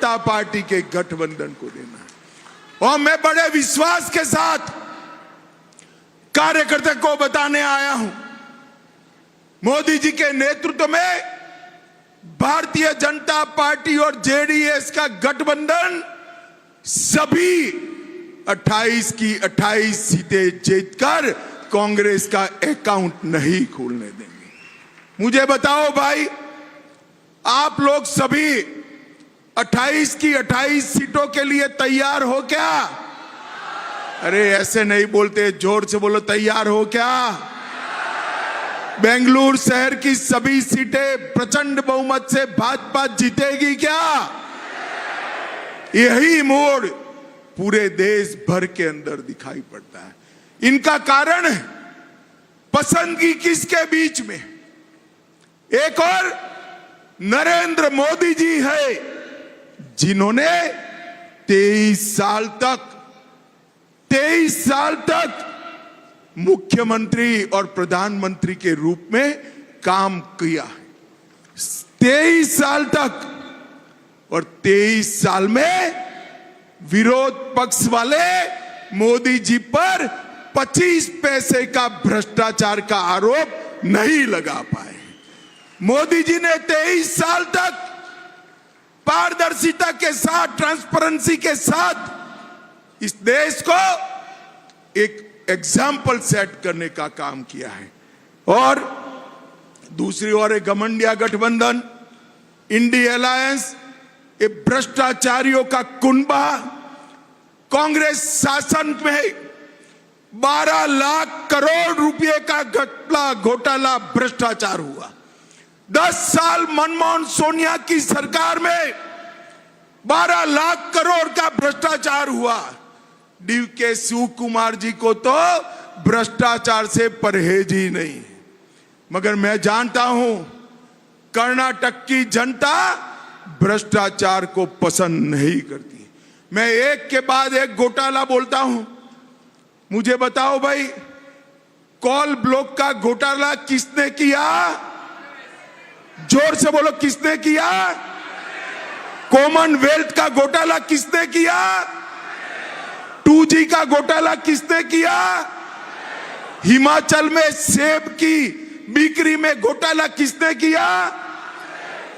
जनता party के गठबंधन को देना है। और मैं बड़े विश्वास के साथ कार्यकर्ता को बताने आया हूं, मोदी जी के नेतृत्व में भारतीय जनता पार्टी और जेडीएस का गठबंधन सभी 28 की 28 सीटें जीतकर कांग्रेस का अकाउंट नहीं खोलने देंगे। मुझे बताओ भाई, आप लोग सभी 28 की 28 सीटों के लिए तैयार हो क्या? अरे ऐसे नहीं बोलते, जोर से बोलो, तैयार हो क्या? बेंगलुरु शहर की सभी सीटें प्रचंड बहुमत से भाजपा जीतेगी क्या? यही मोड़ पूरे देश भर के अंदर दिखाई पड़ता है। इनका कारण है पसंदगी किसके बीच में? एक और नरेंद्र मोदी जी है, जिन्होंने 23 साल तक मुख्यमंत्री और प्रधानमंत्री के रूप में काम किया है। 23 साल तक, और 23 साल में विरोध पक्ष वाले मोदी जी पर 25 पैसे का भ्रष्टाचार का आरोप नहीं लगा पाए। मोदी जी ने 23 साल तक पारदर्शिता के साथ, ट्रांसपेरेंसी के साथ इस देश को एक एग्जाम्पल सेट करने का काम किया है। और दूसरी ओर एक घमंडिया गठबंधन, इंडी अलायंस, ये भ्रष्टाचारियों का कुनबा। कांग्रेस शासन में 12 लाख करोड़ रुपए का घोटाला भ्रष्टाचार हुआ। 10 साल मनमोहन सोनिया की सरकार में 12 लाख करोड़ का भ्रष्टाचार हुआ। डीके शिव कुमार जी को तो भ्रष्टाचार से परहेज ही नहीं। मगर मैं जानता हूं कर्नाटक की जनता भ्रष्टाचार को पसंद नहीं करती। मैं एक के बाद एक घोटाला बोलता हूं। मुझे बताओ भाई, कोल ब्लॉक का घोटाला किसने किया? जोर से बोलो, किसने किया? कॉमनवेल्थ का घोटाला किसने किया? 2G का घोटाला किसने किया? हिमाचल में सेब की बिक्री में घोटाला किसने किया?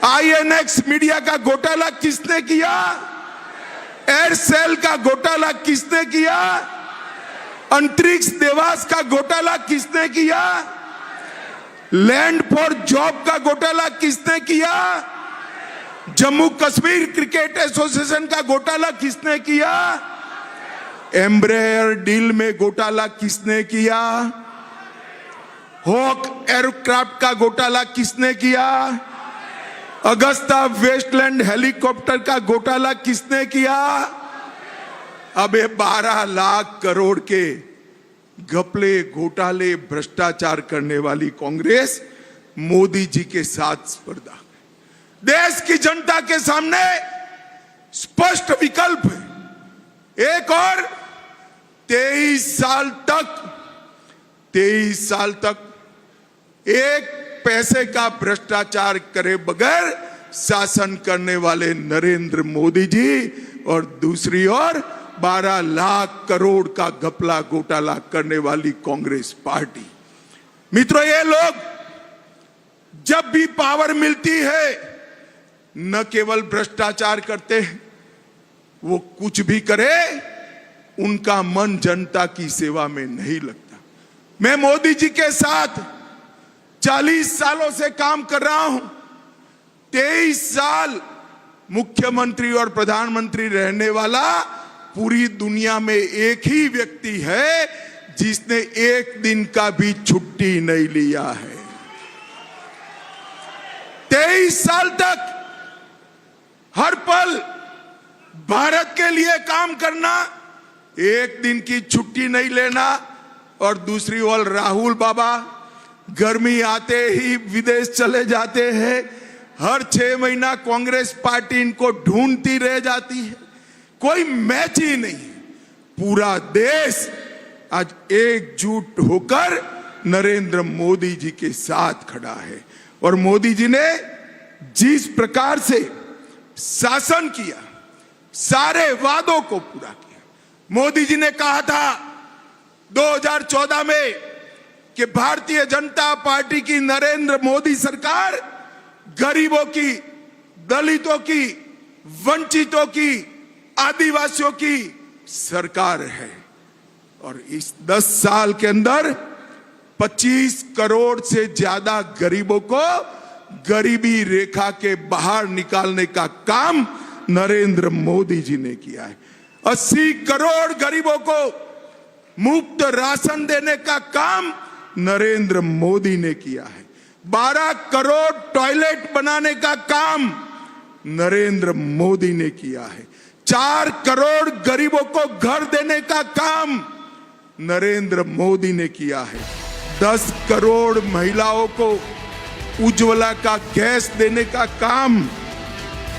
INX मीडिया का घोटाला किसने किया? एयरसेल का घोटाला किसने किया? अंतरिक्ष देवास का घोटाला किसने किया? लैंड फॉर जॉब का घोटाला किसने किया? जम्मू कश्मीर क्रिकेट एसोसिएशन का घोटाला किसने किया? एम्ब्रेयर डील में घोटाला किसने किया? हॉक एयरक्राफ्ट का घोटाला किसने किया? अगस्ता वेस्टलैंड हेलीकॉप्टर का घोटाला किसने किया? अब ये 12 लाख करोड़ के घपले, घोटाले, भ्रष्टाचार करने वाली कांग्रेस मोदी जी के साथ स्पर्धा। देश की जनता के सामने स्पष्ट विकल्प है। एक और 23 साल तक एक पैसे का भ्रष्टाचार करे बगैर शासन करने वाले नरेंद्र मोदी जी, और दूसरी ओर 12 लाख करोड़ का घपला घोटाला करने वाली कांग्रेस पार्टी। मित्रों, ये लोग जब भी पावर मिलती है न केवल भ्रष्टाचार करते हैं, वो कुछ भी करे उनका मन जनता की सेवा में नहीं लगता। मैं मोदी जी के साथ 40 सालों से काम कर रहा हूं। 23 साल मुख्यमंत्री और प्रधानमंत्री रहने वाला पूरी दुनिया में एक ही व्यक्ति है जिसने एक दिन का भी छुट्टी नहीं लिया है। 23 साल तक हर पल भारत के लिए काम करना, एक दिन की छुट्टी नहीं लेना। और दूसरी ओर राहुल बाबा गर्मी आते ही विदेश चले जाते हैं। हर 6 महीना कांग्रेस पार्टी इनको ढूंढती रह जाती है। कोई मैच ही नहीं। पूरा देश आज एकजुट होकर नरेंद्र मोदी जी के साथ खड़ा है। और मोदी जी ने जिस प्रकार से शासन किया, सारे वादों को पूरा किया। मोदी जी ने कहा था 2014 में कि भारतीय जनता पार्टी की नरेंद्र मोदी सरकार गरीबों की, दलितों की, वंचितों की, आदिवासियों की सरकार है। और इस 10 साल के अंदर 25 करोड़ से ज्यादा गरीबों को गरीबी रेखा के बाहर निकालने का काम नरेंद्र मोदी जी ने किया है। 80 करोड़ गरीबों को मुफ्त राशन देने का काम नरेंद्र मोदी ने किया है। 12 करोड़ टॉयलेट बनाने का काम नरेंद्र मोदी ने किया है। 4 करोड़ गरीबों को घर देने का काम नरेंद्र मोदी ने किया है। 10 करोड़ महिलाओं को उज्ज्वला का गैस देने का काम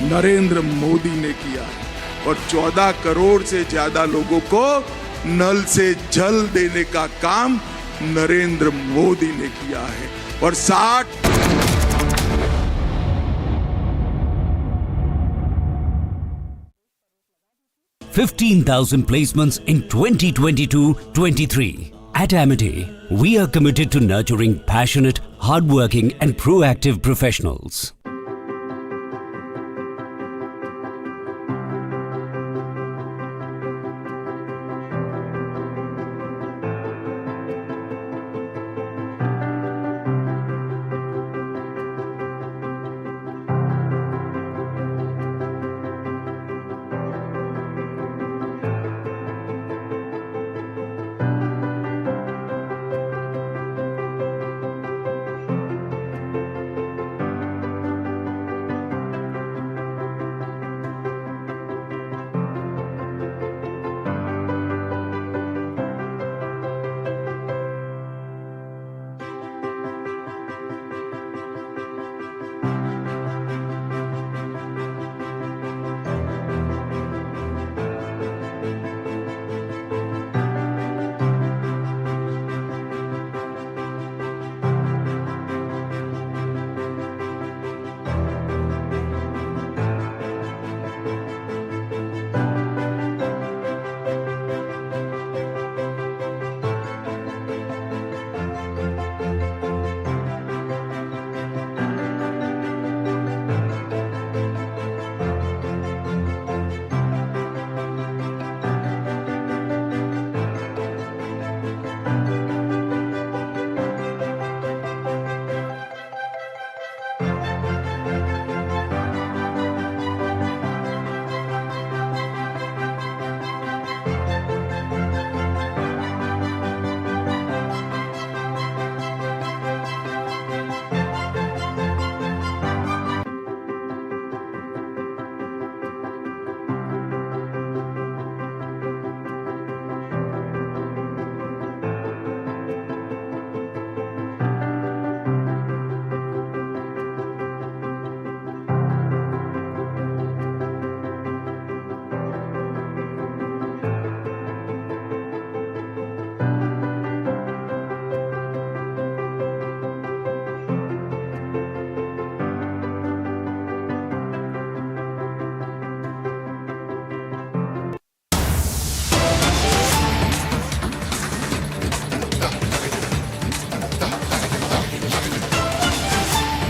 नरेंद्र मोदी ने किया है। और 14 करोड़ से ज्यादा लोगों को नल से जल देने का काम नरेंद्र मोदी ने किया है। और 15,000 placements in 2022-23. At Amity, we are committed to nurturing passionate, hardworking and proactive professionals.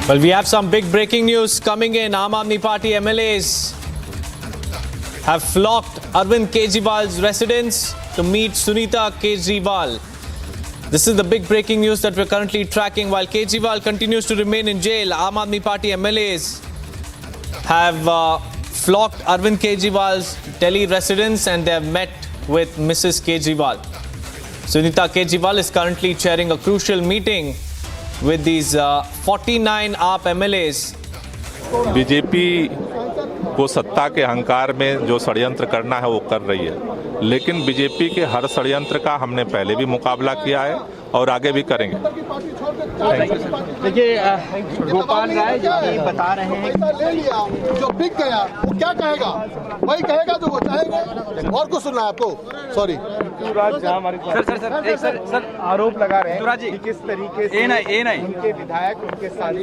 Well, we have some big breaking news coming in. Aam Aadmi Party MLAs have flocked Arvind Kejriwal's residence to meet Sunita Kejriwal. This is the big breaking news that we're currently tracking. While Kejriwal continues to remain in jail, Aam Aadmi Party MLAs have flocked Arvind Kejriwal's Delhi residence and they have met with Mrs. Kejriwal. Sunita Kejriwal is currently chairing a crucial meeting with these 49 AAP MLAs. BJP को सत्ता के अहंकार में जो षड्यंत्र करना है वो कर रही है, लेकिन बीजेपी के हर षड्यंत्र का हमने पहले भी मुकाबला किया है और आगे भी करेंगे। देखिए गोपाल राय जो कि बता रहे हैं ले लिया जो बिक गया वो क्या कहेगा, वही कहेगा जो वो चाहेंगे। और कुछ सुनना है आपको? सॉरी सर आरोप लगा रहे हैं कि किस तरीके से उनके विधायक उनके साथी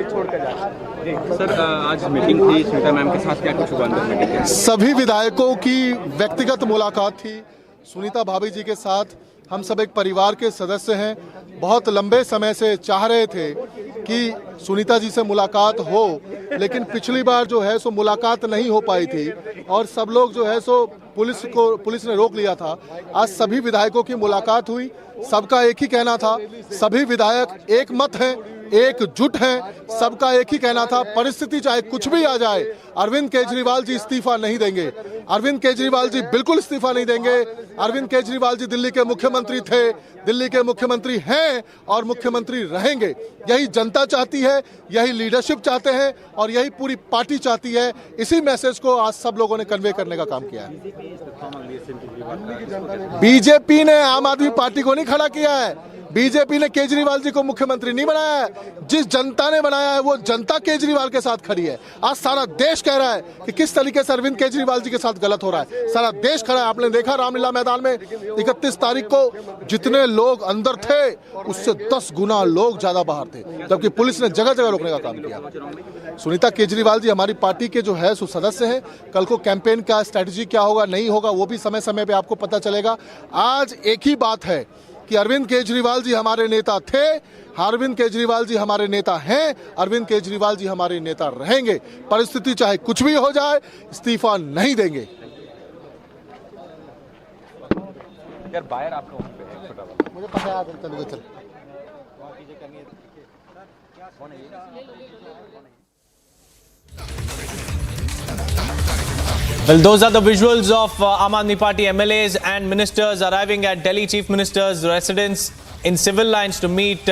छोड़कर जा रहे हैं। सर आज मीटिंग थी सुनीता मैम के साथ, क्या कुछ हुआ अंदर मीटिंग के? सभी विधायकों की व्यक्तिगत मुलाकात थी सुनीता भाभी जी के साथ। हम सब एक परिवार के सदस्य हैं, बहुत लंबे समय से चाह रहे थे कि सुनीता जी से मुलाकात हो, लेकिन पिछली बार जो है सो मुलाकात नहीं हो पाई थी और सब लोग जो है सो पुलिस ने रोक लिया था। आज सभी विधायकों की मुलाकात हुई, सबका एक ही कहना था, सभी विधायक एक मत हैं, एकजुट हैं, सबका एक ही कहना था, परिस्थिति चाहे कुछ भी आ जाए अरविंद केजरीवाल जी इस्तीफा नहीं देंगे। अरविंद केजरीवाल जी बिल्कुल इस्तीफा नहीं देंगे। अरविंद केजरीवाल जी दिल्ली के मुख्यमंत्री थे, दिल्ली के मुख्यमंत्री हैं और मुख्यमंत्री रहेंगे। यही जनता चाहती है, यही लीडरशिप चाहते हैं और यही पूरी पार्टी चाहती है। इसी मैसेज को आज सब लोगों ने कन्वे करने का काम किया है। बीजेपी ने आम आदमी पार्टी को नहीं खड़ा किया है, बीजेपी ने केजरीवाल जी को मुख्यमंत्री नहीं बनाया है। जिस जनता ने बनाया है वो जनता केजरीवाल के साथ खड़ी है। आज सारा देश कह रहा है कि किस तरीके से अरविंद केजरीवाल जी के साथ गलत हो रहा है, सारा देश खड़ा है। आपने देखा रामलीला मैदान में 31 तारीख को जितने लोग अंदर थे उससे 10 गुना लोग ज्यादा बाहर थे, जबकि पुलिस ने जगह जगह रोकने का काम किया। सुनीता केजरीवाल जी हमारी पार्टी के जो है सो सदस्य हैं। कल को कैंपेन का स्ट्रैटेजी क्या होगा नहीं होगा वो भी समय समय पे आपको पता चलेगा। आज एक ही बात है कि अरविंद केजरीवाल जी हमारे नेता थे, अरविंद केजरीवाल जी हमारे नेता हैं, अरविंद केजरीवाल जी हमारे नेता रहेंगे। परिस्थिति चाहे कुछ भी हो जाए इस्तीफा नहीं देंगे। बाहर आप लोग मुझे पता है, चल Well, those are the visuals of Aam Aadmi Party MLAs and ministers arriving at Delhi Chief Minister's residence in civil lines to meet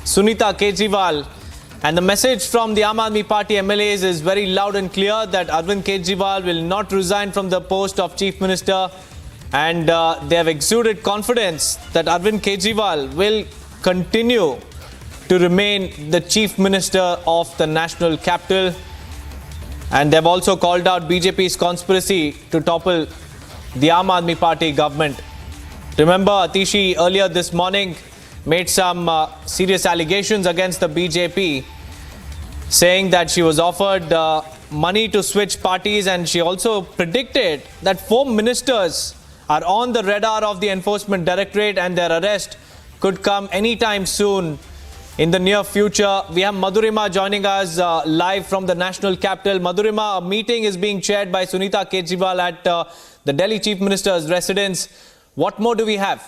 Sunita Kejriwal. And the message from the Aam Aadmi Party MLAs is very loud and clear that Arvind Kejriwal will not resign from the post of Chief Minister. And they have exuded confidence that Arvind Kejriwal will continue to remain the Chief Minister of the national capital. And they've also called out BJP's conspiracy to topple the Aam Aadmi Party government. Remember, Atishi earlier this morning made some serious allegations against the BJP, saying that she was offered money to switch parties, and she also predicted that 4 ministers are on the radar of the Enforcement Directorate and their arrest could come anytime soon. In the near future, we have Madhurima joining us live from the national capital. Madhurima, a meeting is being chaired by Sunita Kejriwal at the Delhi Chief Minister's residence. What more do we have?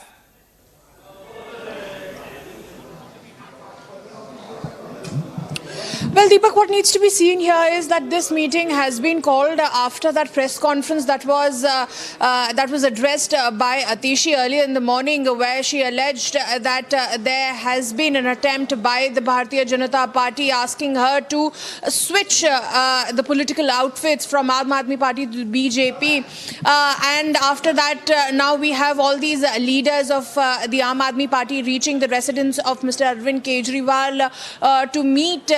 Well, Deepak, what needs to be seen here is that this meeting has been called after that press conference that was addressed by Atishi earlier in the morning, where she alleged that there has been an attempt by the Bharatiya Janata Party asking her to switch the political outfits from Aam Aadmi Party to BJP. And after that, now we have all these leaders of the Aam Aadmi Party reaching the residence of Mr. Arvind Kejriwal to meet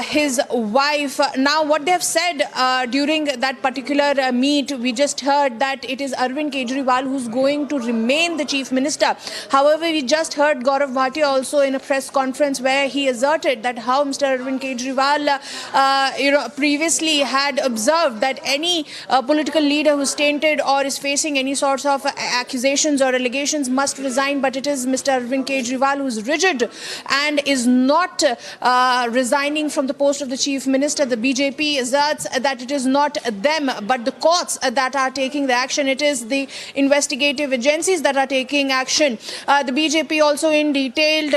his wife. Now, what they have said during that particular meet, we just heard that it is Arvind Kejriwal who's going to remain the Chief Minister. However, we just heard Gaurav Bhatia also in a press conference where he asserted that how Mr. Arvind Kejriwal previously had observed that any political leader who's tainted or is facing any sorts of accusations or allegations must resign, but it is Mr. Arvind Kejriwal who's rigid and is not resigning from the post of the Chief Minister. The BJP asserts that it is not them but the courts that are taking the action. It is the investigative agencies that are taking action. The BJP also in detailed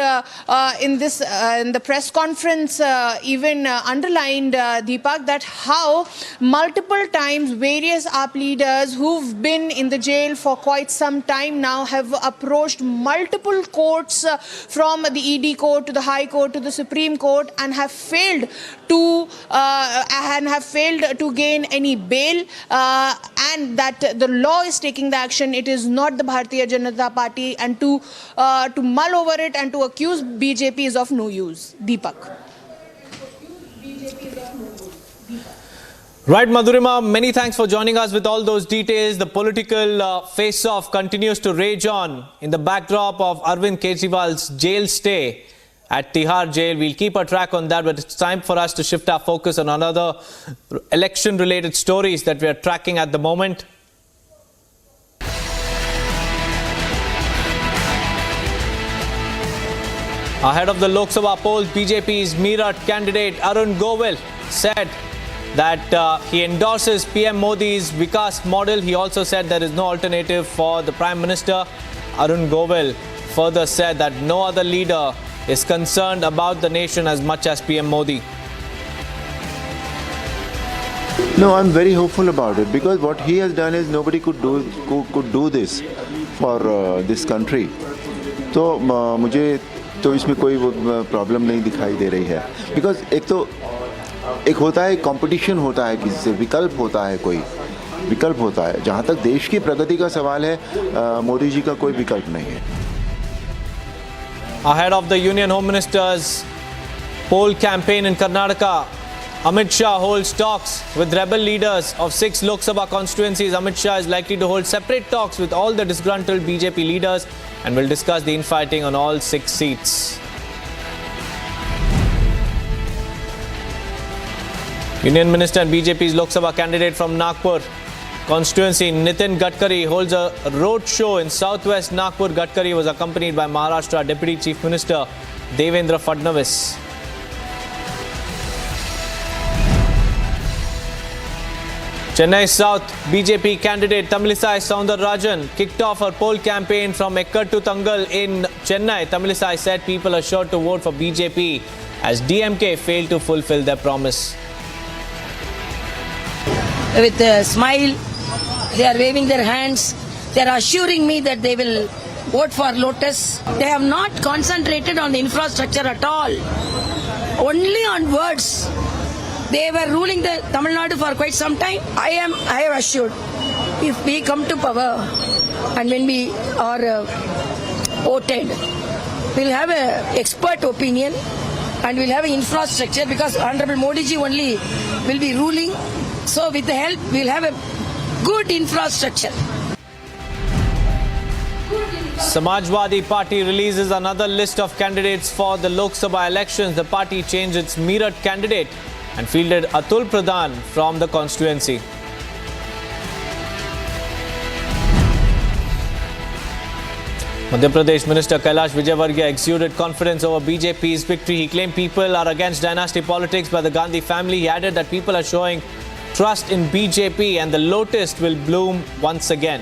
in the press conference even underlined, Deepak, that how multiple times various AAP leaders who've been in the jail for quite some time now have approached multiple courts from the ED court to the High Court to the Supreme Court and have failed to gain any bail, and that the law is taking the action. It is not the Bharatiya Janata Party, and to mull over it and to accuse BJP is of no use. Deepak. Right, Madhurima, many thanks for joining us with all those details. The political face-off continues to rage on in the backdrop of Arvind Kejriwal's jail stay at Tihar jail. We'll keep a track on that, but it's time for us to shift our focus on another election-related stories that we are tracking at the moment. Ahead of the Lok Sabha polls, BJP's Meerut candidate Arun Govil said that he endorses PM Modi's Vikas model. He also said there is no alternative for the Prime Minister. Arun Govil further said that no other leader is concerned about the nation as much as PM Modi. No, I'm very hopeful about it because what he has done is nobody could do this for this country. तो मुझे तो इसमें कोई problem नहीं दिखाई दे रही है because एक होता है कंपटीशन होता है किसी से विकल्प होता है कोई विकल्प होता है जहाँ तक देश की प्रगति का सवाल है मोदी जी का कोई विकल्प नहीं है Ahead of the Union Home Minister's poll campaign in Karnataka, Amit Shah holds talks with rebel leaders of 6 Lok Sabha constituencies. Amit Shah is likely to hold separate talks with all the disgruntled BJP leaders and will discuss the infighting on all 6 seats. Union Minister and BJP's Lok Sabha candidate from Nagpur constituency, Nitin Gadkari, holds a road show in southwest Nagpur. Gadkari was accompanied by Maharashtra Deputy Chief Minister Devendra Fadnavis. Chennai South BJP candidate Tamilisai Soundararajan kicked off her poll campaign from Ekkad to Tangal in Chennai. Tamilisai said people are sure to vote for BJP as DMK failed to fulfill their promise. With a smile, they are waving their hands. They are assuring me that they will vote for Lotus. They have not concentrated on the infrastructure at all. Only on words. They were ruling the Tamil Nadu for quite some time. I have assured, if we come to power and when we are voted, we'll have an expert opinion and we'll have an infrastructure because Honorable Modi ji only will be ruling. So with the help, we'll have a good infrastructure. Samajwadi Party releases another list of candidates for the Lok Sabha elections. The party changed its Meerut candidate and fielded Atul Pradhan from the constituency. Madhya Pradesh Minister Kailash Vijayvargiya exuded confidence over BJP's victory. He claimed people are against dynasty politics by the Gandhi family. He added that people are showing trust in BJP and the lotus will bloom once again.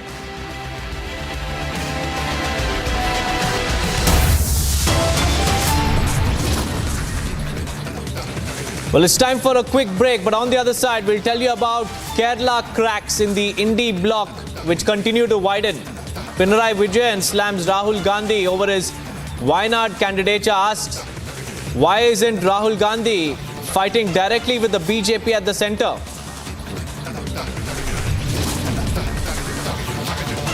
Well, it's time for a quick break, but on the other side, we'll tell you about Kerala cracks in the Indy bloc, which continue to widen. Pinarayi Vijayan slams Rahul Gandhi over his Wayanad candidature. Asks, why isn't Rahul Gandhi fighting directly with the BJP at the centre?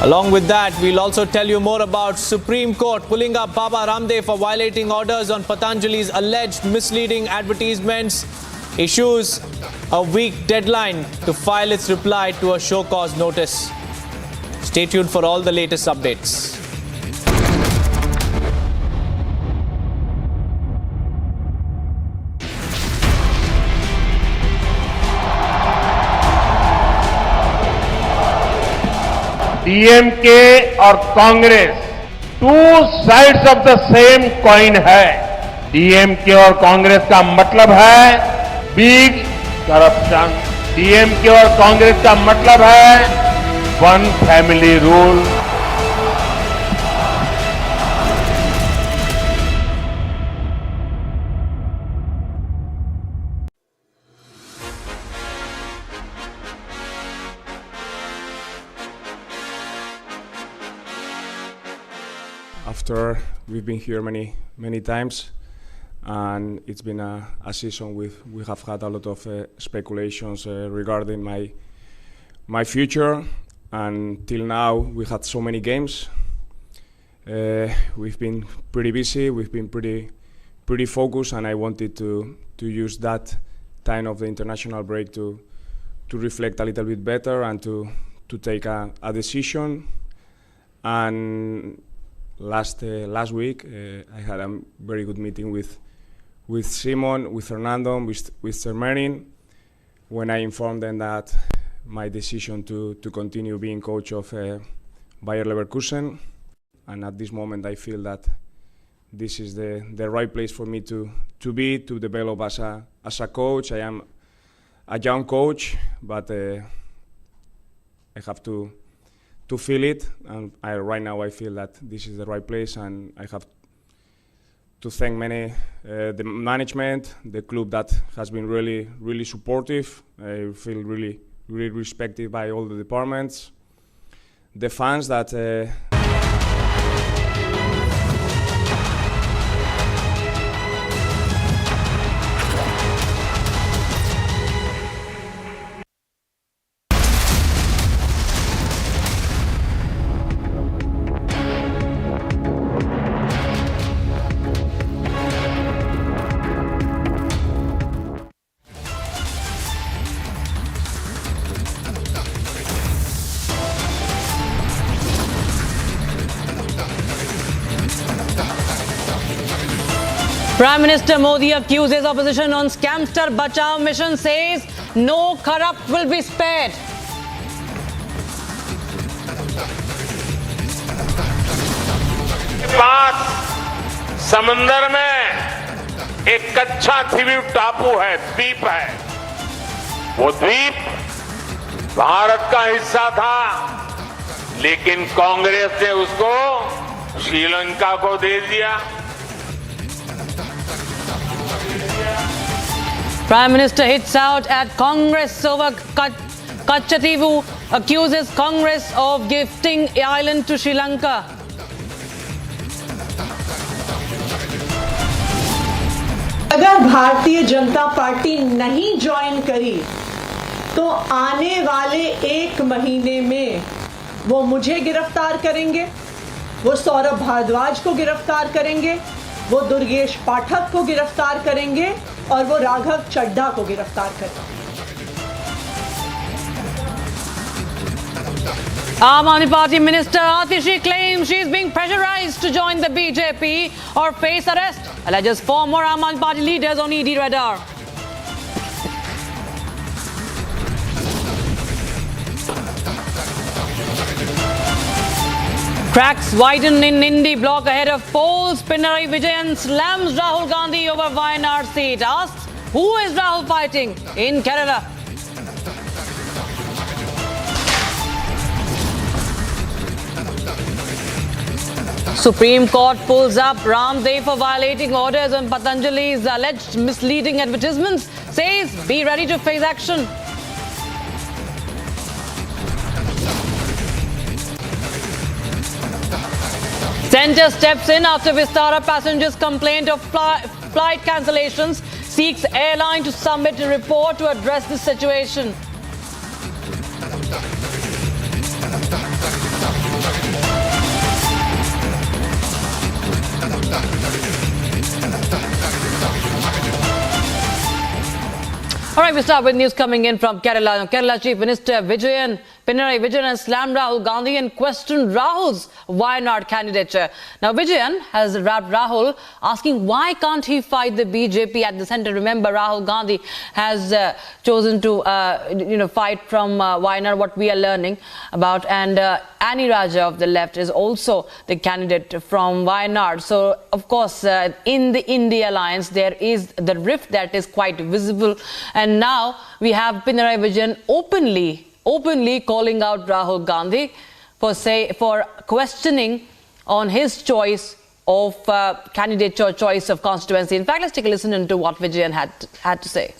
Along with that, we'll also tell you more about Supreme Court pulling up Baba Ramdev for violating orders on Patanjali's alleged misleading advertisements, issues a week deadline to file its reply to a show cause notice. Stay tuned for all the latest updates. DMK और Congress two sides of the same coin है। DMK और कांग्रेस का मतलब है big corruption. DMK और कांग्रेस का मतलब है one family rule. After we've been here many times, and it's been a season we have had a lot of speculations regarding my future. And till now, we had so many games. We've been pretty busy. We've been pretty focused, and I wanted to use that time of the international break to reflect a little bit better and to take a decision. And last week, I had a very good meeting with Simon, with Fernando, with Sir Merin, when I informed them that my decision to continue being coach of Bayer Leverkusen. And at this moment, I feel that this is the right place for me to develop as a coach. I am a young coach, but I have to feel it. And right now, I feel that this is the right place, and I have to thank the management, the club that has been really supportive. I feel really respected by all the departments, the fans that. Prime Minister Modi accuses opposition on scamster Bachao mission, says no corrupt will be spared. पास समंदर में एक कच्चा द्वीप टापू है, द्वीप है। वो द्वीप भारत का हिस्सा था, लेकिन कांग्रेस ने उसको श्रीलंका को दे दिया। Prime Minister hits out at Congress over Kachativu, accuses Congress of gifting island to Sri Lanka. अगर भारतीय जनता पार्टी नहीं ज्वाइन करी तो आने वाले 1 महीने में वो मुझे गिरफ्तार करेंगे, वो सौरभ भारद्वाज को गिरफ्तार करेंगे, वो दुर्गेश पाठक को गिरफ्तार करेंगे और वो राघव चड्ढा को गिरफ्तार करेंगे। Aam Aadmi Party Minister Atishi claims she is being pressurized to join the BJP or face arrest. Alleges 4 more Aam Aadmi Party leaders on ED radar. Cracks widen in Nindi block ahead of polls. Pinarayi Vijayan slams Rahul Gandhi over Wayanad seat. Asks, who is Rahul fighting in Kerala? Supreme Court pulls up Ramdev for violating orders on Patanjali's alleged misleading advertisements. Says, be ready to face action. Centre steps in after Vistara passengers complained of flight cancellations. Seeks airline to submit a report to address the situation. All right, we start with news coming in from Kerala. Kerala Chief Minister Pinarayi Vijayan slammed Rahul Gandhi and questioned Rahul's Wayanad candidature. Now, Vijayan has rapped Rahul, asking why can't he fight the BJP at the centre. Remember, Rahul Gandhi has chosen to, fight from Wayanad, what we are learning about. And Annie Raja of the left is also the candidate from Wayanad. So, of course, in the India alliance, there is the rift that is quite visible. And now we have Pinarayi Vijayan openly calling out Rahul Gandhi for questioning on his choice of candidature, choice of constituency. In fact, let's take a listen into what Vijayan had to say.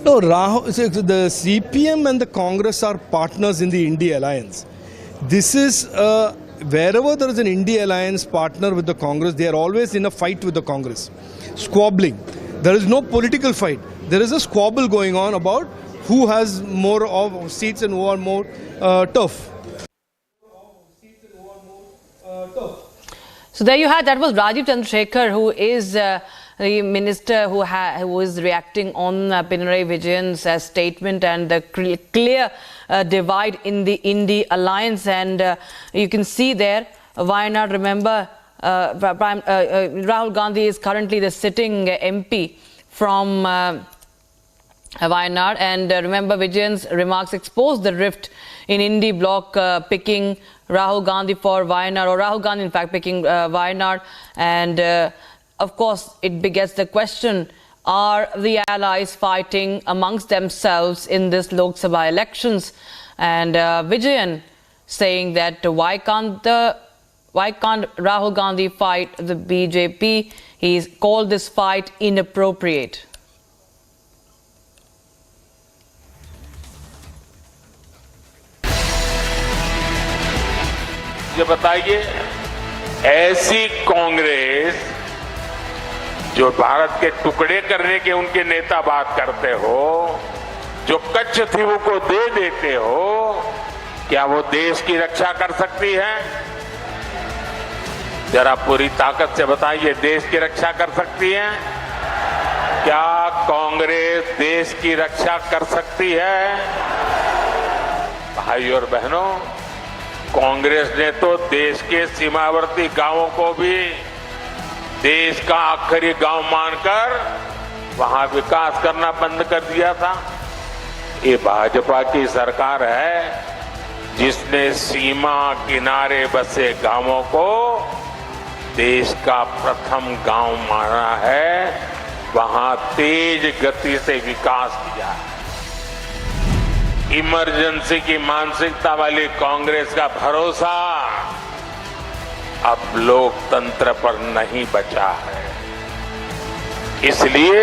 No, the CPM and the Congress are partners in the India alliance. This is wherever there is an India alliance partner with the Congress, they are always in a fight with the Congress, squabbling. There is no political fight. There is a squabble going on about who has more of seats and who are more tough. So there you had, that was Rajiv Chandrasekhar, who is the minister who is reacting on Pinarayi Vijayan's statement and the clear divide in the Indy alliance. And you can see there, Wayanad, remember, Rahul Gandhi is currently the sitting MP from Wayanad, and remember, Vijayan's remarks exposed the rift in Indy bloc, picking Rahul Gandhi for Wayanad, or Rahul Gandhi in fact picking Wayanad. And of course it begets the question, are the allies fighting amongst themselves in this Lok Sabha elections? And Vijayan saying that why can't Rahul Gandhi fight the BJP? He's called this fight inappropriate. ये बताइए, ऐसी कांग्रेस जो भारत के टुकड़े करने के उनके नेता बात करते हो, जो कच्छ थी को दे देते हो, क्या वो देश की रक्षा कर सकती है? जरा पूरी ताकत से बताइए, देश की रक्षा कर सकती है? क्या कांग्रेस देश की रक्षा कर सकती है? भाई और बहनों, कांग्रेस ने तो देश के सीमावर्ती गांवों को भी देश का आखिरी गांव मानकर वहां विकास करना बंद कर दिया था। ये भाजपा की सरकार है जिसने सीमा किनारे बसे गांवों को देश का प्रथम गांव माना है, वहां तेज गति से विकास किया है। इमरजेंसी की मानसिकता वाली कांग्रेस का भरोसा अब लोकतंत्र पर नहीं बचा है, इसलिए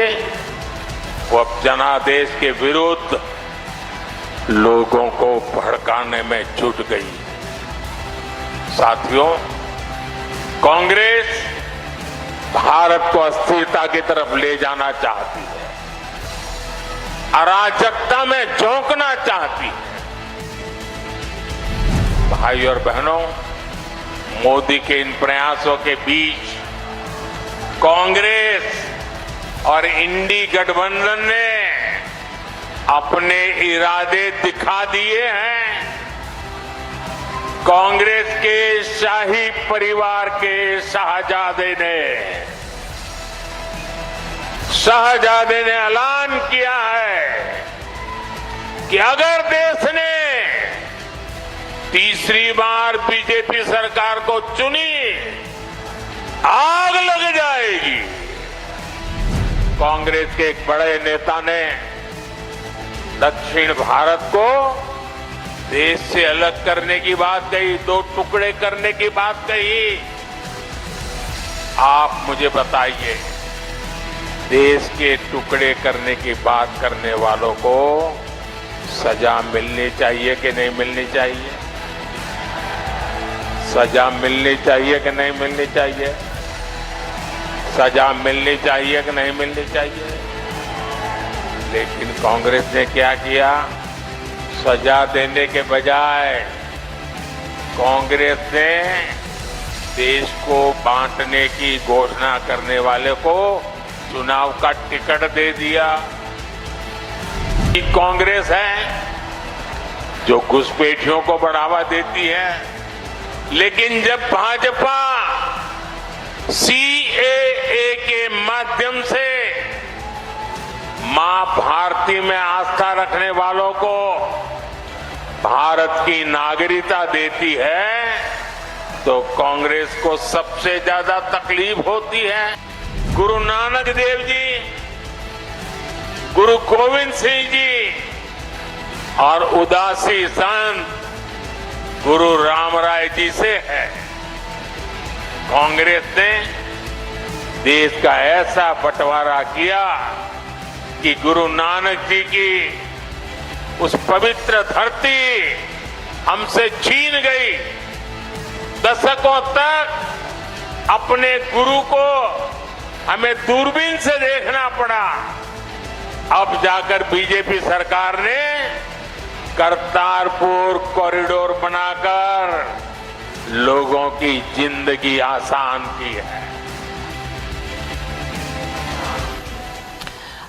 वो अब जनादेश के विरुद्ध लोगों को भड़काने में जुट गई। साथियों, कांग्रेस भारत को अस्थिरता की तरफ ले जाना चाहती है, अराजकता में झोंकना चाहती है। भाई और बहनों, मोदी के इन प्रयासों के बीच कांग्रेस और इंडी गठबंधन ने अपने इरादे दिखा दिए हैं। कांग्रेस के शाही परिवार के शाहजादे ने ऐलान किया है कि अगर देश ने तीसरी बार बीजेपी सरकार को चुनी, आग लग जाएगी। कांग्रेस के एक बड़े नेता ने दक्षिण भारत को देश से अलग करने की बात कही, दो टुकड़े करने की बात कही। आप मुझे बताइए, देश के टुकड़े करने की बात करने वालों को सजा मिलनी चाहिए कि नहीं मिलनी चाहिए? सजा मिलनी चाहिए कि नहीं मिलनी चाहिए? सजा मिलनी चाहिए कि नहीं मिलनी चाहिए? लेकिन कांग्रेस ने क्या किया? सजा देने के बजाय कांग्रेस ने देश को बांटने की घोषणा करने वाले को चुनाव का टिकट दे दिया। कांग्रेस है जो घुसपैठियों को बढ़ावा देती है, लेकिन जब भाजपा सीएए के माध्यम से मां भारती में आस्था रखने वालों को भारत की नागरिकता देती है, तो कांग्रेस को सबसे ज्यादा तकलीफ होती है। गुरु नानक देव जी, गुरु गोविंद सिंह जी और उदासी संत गुरु राम राय जी से है। कांग्रेस ने देश का ऐसा बंटवारा किया कि गुरु नानक जी की उस पवित्र धरती हमसे छीन गई। दशकों तक अपने गुरु को हमें दूरबीन से देखना पड़ा। अब जाकर बीजेपी सरकार ने करतारपुर कॉरिडोर बनाकर लोगों की जिंदगी आसान की है।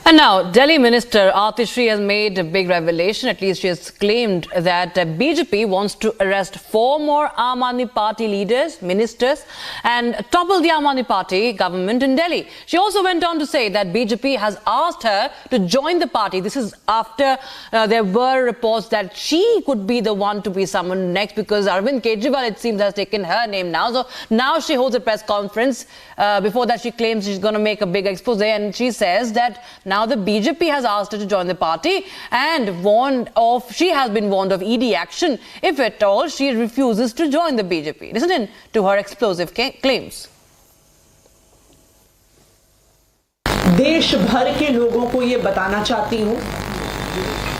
And now, Delhi Minister Atishri has made a big revelation. At least she has claimed that BJP wants to arrest 4 more Aam Aadmi Party leaders, ministers, and topple the Aam Aadmi Party government in Delhi. She also went on to say that BJP has asked her to join the party. This is after there were reports that she could be the one to be summoned next, because Arvind Kejriwal, it seems, has taken her name now. So now she holds a press conference. Before that, she claims she's going to make a big expose, and she says that now the BJP has asked her to join the party and she has been warned of ED action if at all she refuses to join the BJP. Listen in to her explosive claims. देश भर के लोगों को ये बताना चाहती हूं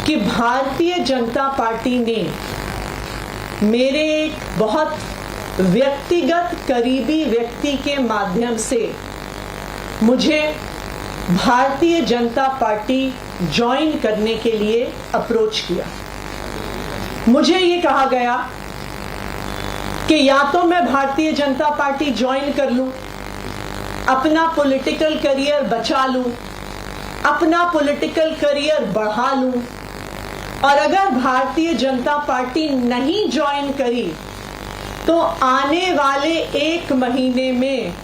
कि भारतीय जनता पार्टी ने मेरे एक बहुत व्यक्तिगत करीबी व्यक्ति के माध्यम से मुझे भारतीय जनता पार्टी ज्वाइन करने के लिए अप्रोच किया। मुझे ये कहा गया कि या तो मैं भारतीय जनता पार्टी ज्वाइन कर लूं, अपना पॉलिटिकल करियर बचा लूं, अपना पॉलिटिकल करियर बढ़ा लूं, और अगर भारतीय जनता पार्टी नहीं ज्वाइन करी तो आने वाले 1 महीने में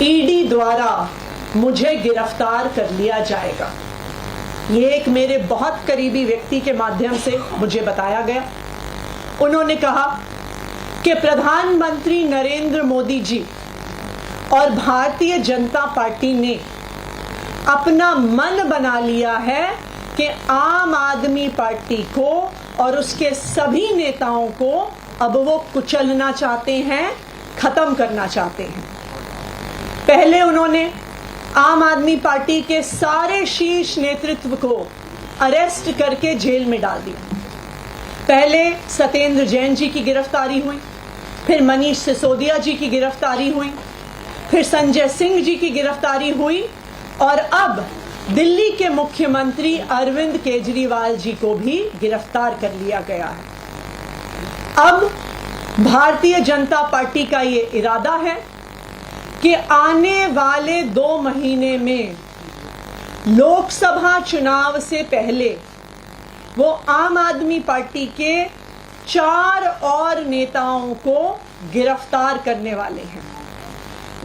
ईडी द्वारा मुझे गिरफ्तार कर लिया जाएगा। ये एक मेरे बहुत करीबी व्यक्ति के माध्यम से मुझे बताया गया। उन्होंने कहा कि प्रधानमंत्री नरेंद्र मोदी जी और भारतीय जनता पार्टी ने अपना मन बना लिया है कि आम आदमी पार्टी को और उसके सभी नेताओं को अब वो कुचलना चाहते हैं, खत्म करना चाहते हैं। पहले उन्होंने आम आदमी पार्टी के सारे शीर्ष नेतृत्व को अरेस्ट करके जेल में डाल दिया। पहले सत्येंद्र जैन जी की गिरफ्तारी हुई, फिर मनीष सिसोदिया जी की गिरफ्तारी हुई, फिर संजय सिंह जी की गिरफ्तारी हुई, और अब दिल्ली के मुख्यमंत्री अरविंद केजरीवाल जी को भी गिरफ्तार कर लिया गया है। अब भारतीय जनता पार्टी का ये इरादा है कि आने वाले 2 महीने में लोकसभा चुनाव से पहले वो आम आदमी पार्टी के 4 और नेताओं को गिरफ्तार करने वाले हैं।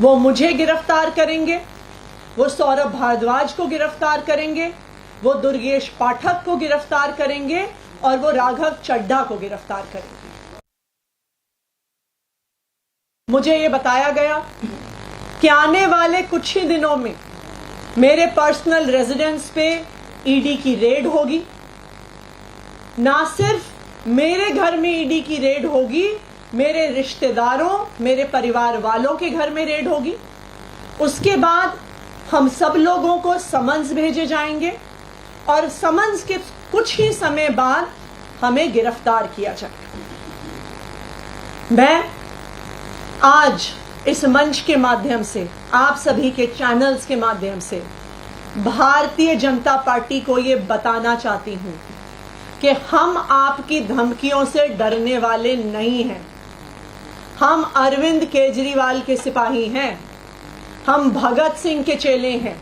वो मुझे गिरफ्तार करेंगे, वो सौरभ भारद्वाज को गिरफ्तार करेंगे, वो दुर्गेश पाठक को गिरफ्तार करेंगे, और वो राघव चड्ढा को गिरफ्तार करेंगे। मुझे ये बताया गया कि आने वाले कुछ ही दिनों में मेरे पर्सनल रेजिडेंस पे ईडी की रेड होगी। ना सिर्फ मेरे घर में ईडी की रेड होगी, मेरे रिश्तेदारों, मेरे परिवार वालों के घर में रेड होगी। उसके बाद हम सब लोगों को समन्स भेजे जाएंगे, और समन्स के कुछ ही समय बाद हमें गिरफ्तार किया जाएगा। मैं आज इस मंच के माध्यम से, आप सभी के चैनल्स के माध्यम से भारतीय जनता पार्टी को ये बताना चाहती हूं कि हम आपकी धमकियों से डरने वाले नहीं हैं। हम अरविंद केजरीवाल के सिपाही हैं, हम भगत सिंह के चेले हैं।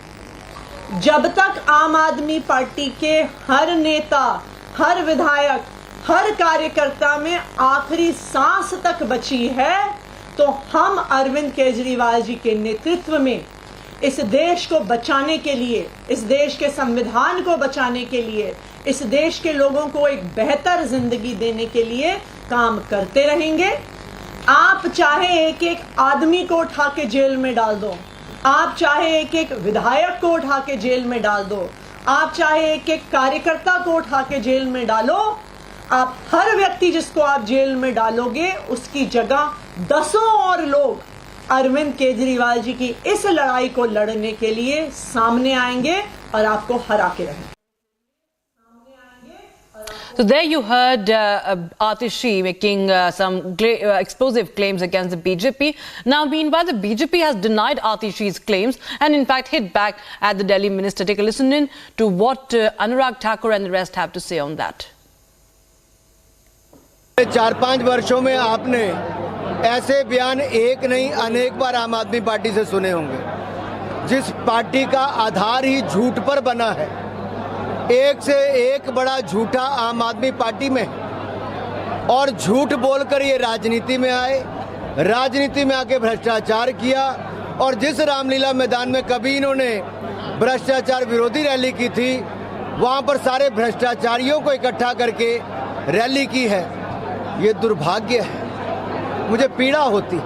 जब तक आम आदमी पार्टी के हर नेता, हर विधायक, हर कार्यकर्ता में आखिरी सांस तक बची है, तो हम अरविंद केजरीवाल जी के नेतृत्व में इस देश को बचाने के लिए, इस देश के संविधान को बचाने के लिए, इस देश के लोगों को एक बेहतर जिंदगी देने के लिए काम करते रहेंगे। आप चाहे एक एक आदमी को उठा के जेल में डाल दो, आप चाहे एक एक विधायक को उठा के जेल में डाल दो, आप चाहे एक एक कार्यकर्ता को उठा के जेल में डालो, आप हर व्यक्ति जिसको आप जेल में डालोगे उसकी जगह 10 और लोग अरविंद केजरीवाल जी की इस लड़ाई को लड़ने के लिए सामने आएंगे और आपको हरा के रहेंगे। So there you heard Atishi making some explosive claims against the BJP. Now, meanwhile, the BJP has denied Atishi's claims and in fact hit back at the Delhi minister. Take a listen in to what Anurag Thakur and the rest have to say on that. 4-5 वर्षों में आपने ऐसे बयान एक नहीं अनेक बार आम आदमी पार्टी से सुने होंगे, जिस पार्टी का आधार ही झूठ पर बना है। एक से एक बड़ा झूठा आम आदमी पार्टी में और झूठ बोलकर ये राजनीति में आए, राजनीति में आके भ्रष्टाचार किया और जिस रामलीला मैदान में कभी इन्होंने भ्रष्टाचार विरोधी रैली की थी, वहां पर सारे भ्रष्टाचारियों को इकट्ठा करके रैली की है। ये दुर्भाग्य है, मुझे पीड़ा होती,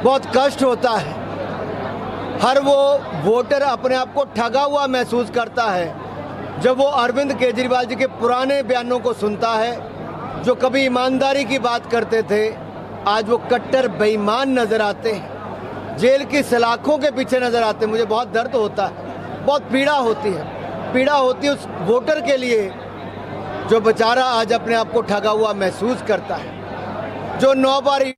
बहुत कष्ट होता है। हर वो वोटर अपने आप को ठगा हुआ महसूस करता है जब वो अरविंद केजरीवाल जी के पुराने बयानों को सुनता है, जो कभी ईमानदारी की बात करते थे, आज वो कट्टर बेईमान नजर आते हैं, जेल की सलाखों के पीछे नजर आते हैं। मुझे बहुत दर्द होता है, बहुत पीड़ा होती है उस वोटर के लिए जो बेचारा आज अपने आप को ठगा हुआ महसूस करता है, जो 9 बार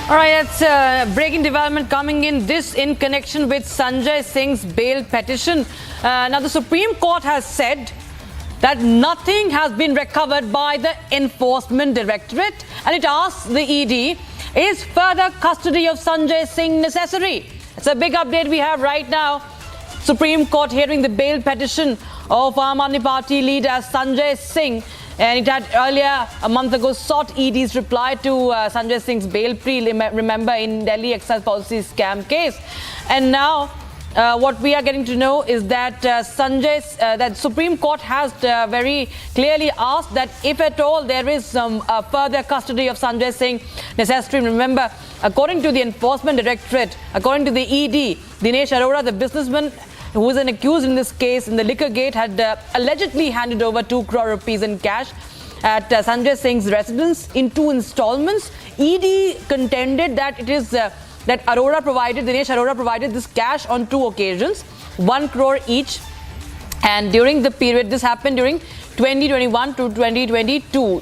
All right, that's breaking development coming in. This in connection with Sanjay Singh's bail petition. Now, the Supreme Court has said that nothing has been recovered by the Enforcement Directorate, and it asks the ED, is further custody of Sanjay Singh necessary? It's a big update we have right now. Supreme Court hearing the bail petition of Aam Aadmi Party leader Sanjay Singh, and it had earlier a month ago sought ED's reply to Sanjay Singh's bail plea, remember, in Delhi excise policy scam case. And now what we are getting to know is that that Supreme Court has very clearly asked that if at all there is some further custody of Sanjay Singh necessary. Remember, according to the Enforcement Directorate, according to the ED, Dinesh Arora, the businessman who is an accused in this case in the liquor gate, had allegedly handed over 2 crore rupees in cash at Sanjay Singh's residence in 2 installments. ED contended that it is that Dinesh Arora provided this cash on 2 occasions, 1 crore each. And during the period, this happened during 2021 to 2022,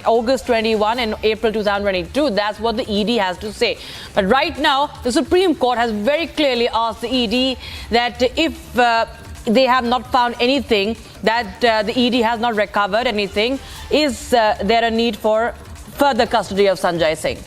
August 21 and April 2022. That's what the ED has to say. But right now, the Supreme Court has very clearly asked the ED that if they have not found anything, that the ED has not recovered anything, is there a need for further custody of Sanjay Singh?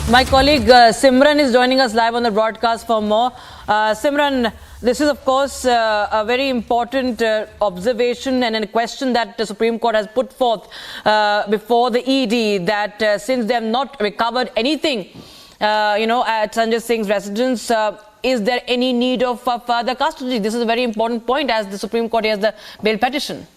My colleague Simran is joining us live on the broadcast for more. Simran, this is of course a very important observation and a question that the Supreme Court has put forth before the ED, that since they have not recovered anything, at Sanjay Singh's residence, is there any need of further custody? This is a very important point as the Supreme Court hears the bail petition.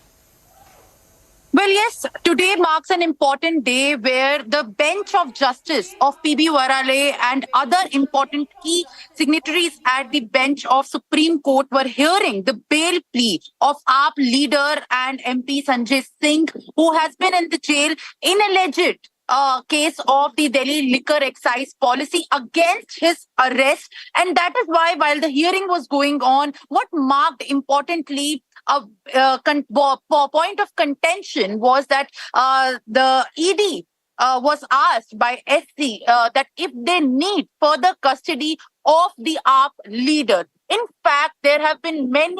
Well, yes, today marks an important day where the bench of justice of P.B. Varale and other important key signatories at the bench of Supreme Court were hearing the bail plea of AAP leader and MP Sanjay Singh, who has been in the jail in alleged case of the Delhi liquor excise policy against his arrest. And that is why, while the hearing was going on, what marked importantly a point of contention was that the ED was asked by SC that if they need further custody of the AAP leader. In fact, there have been many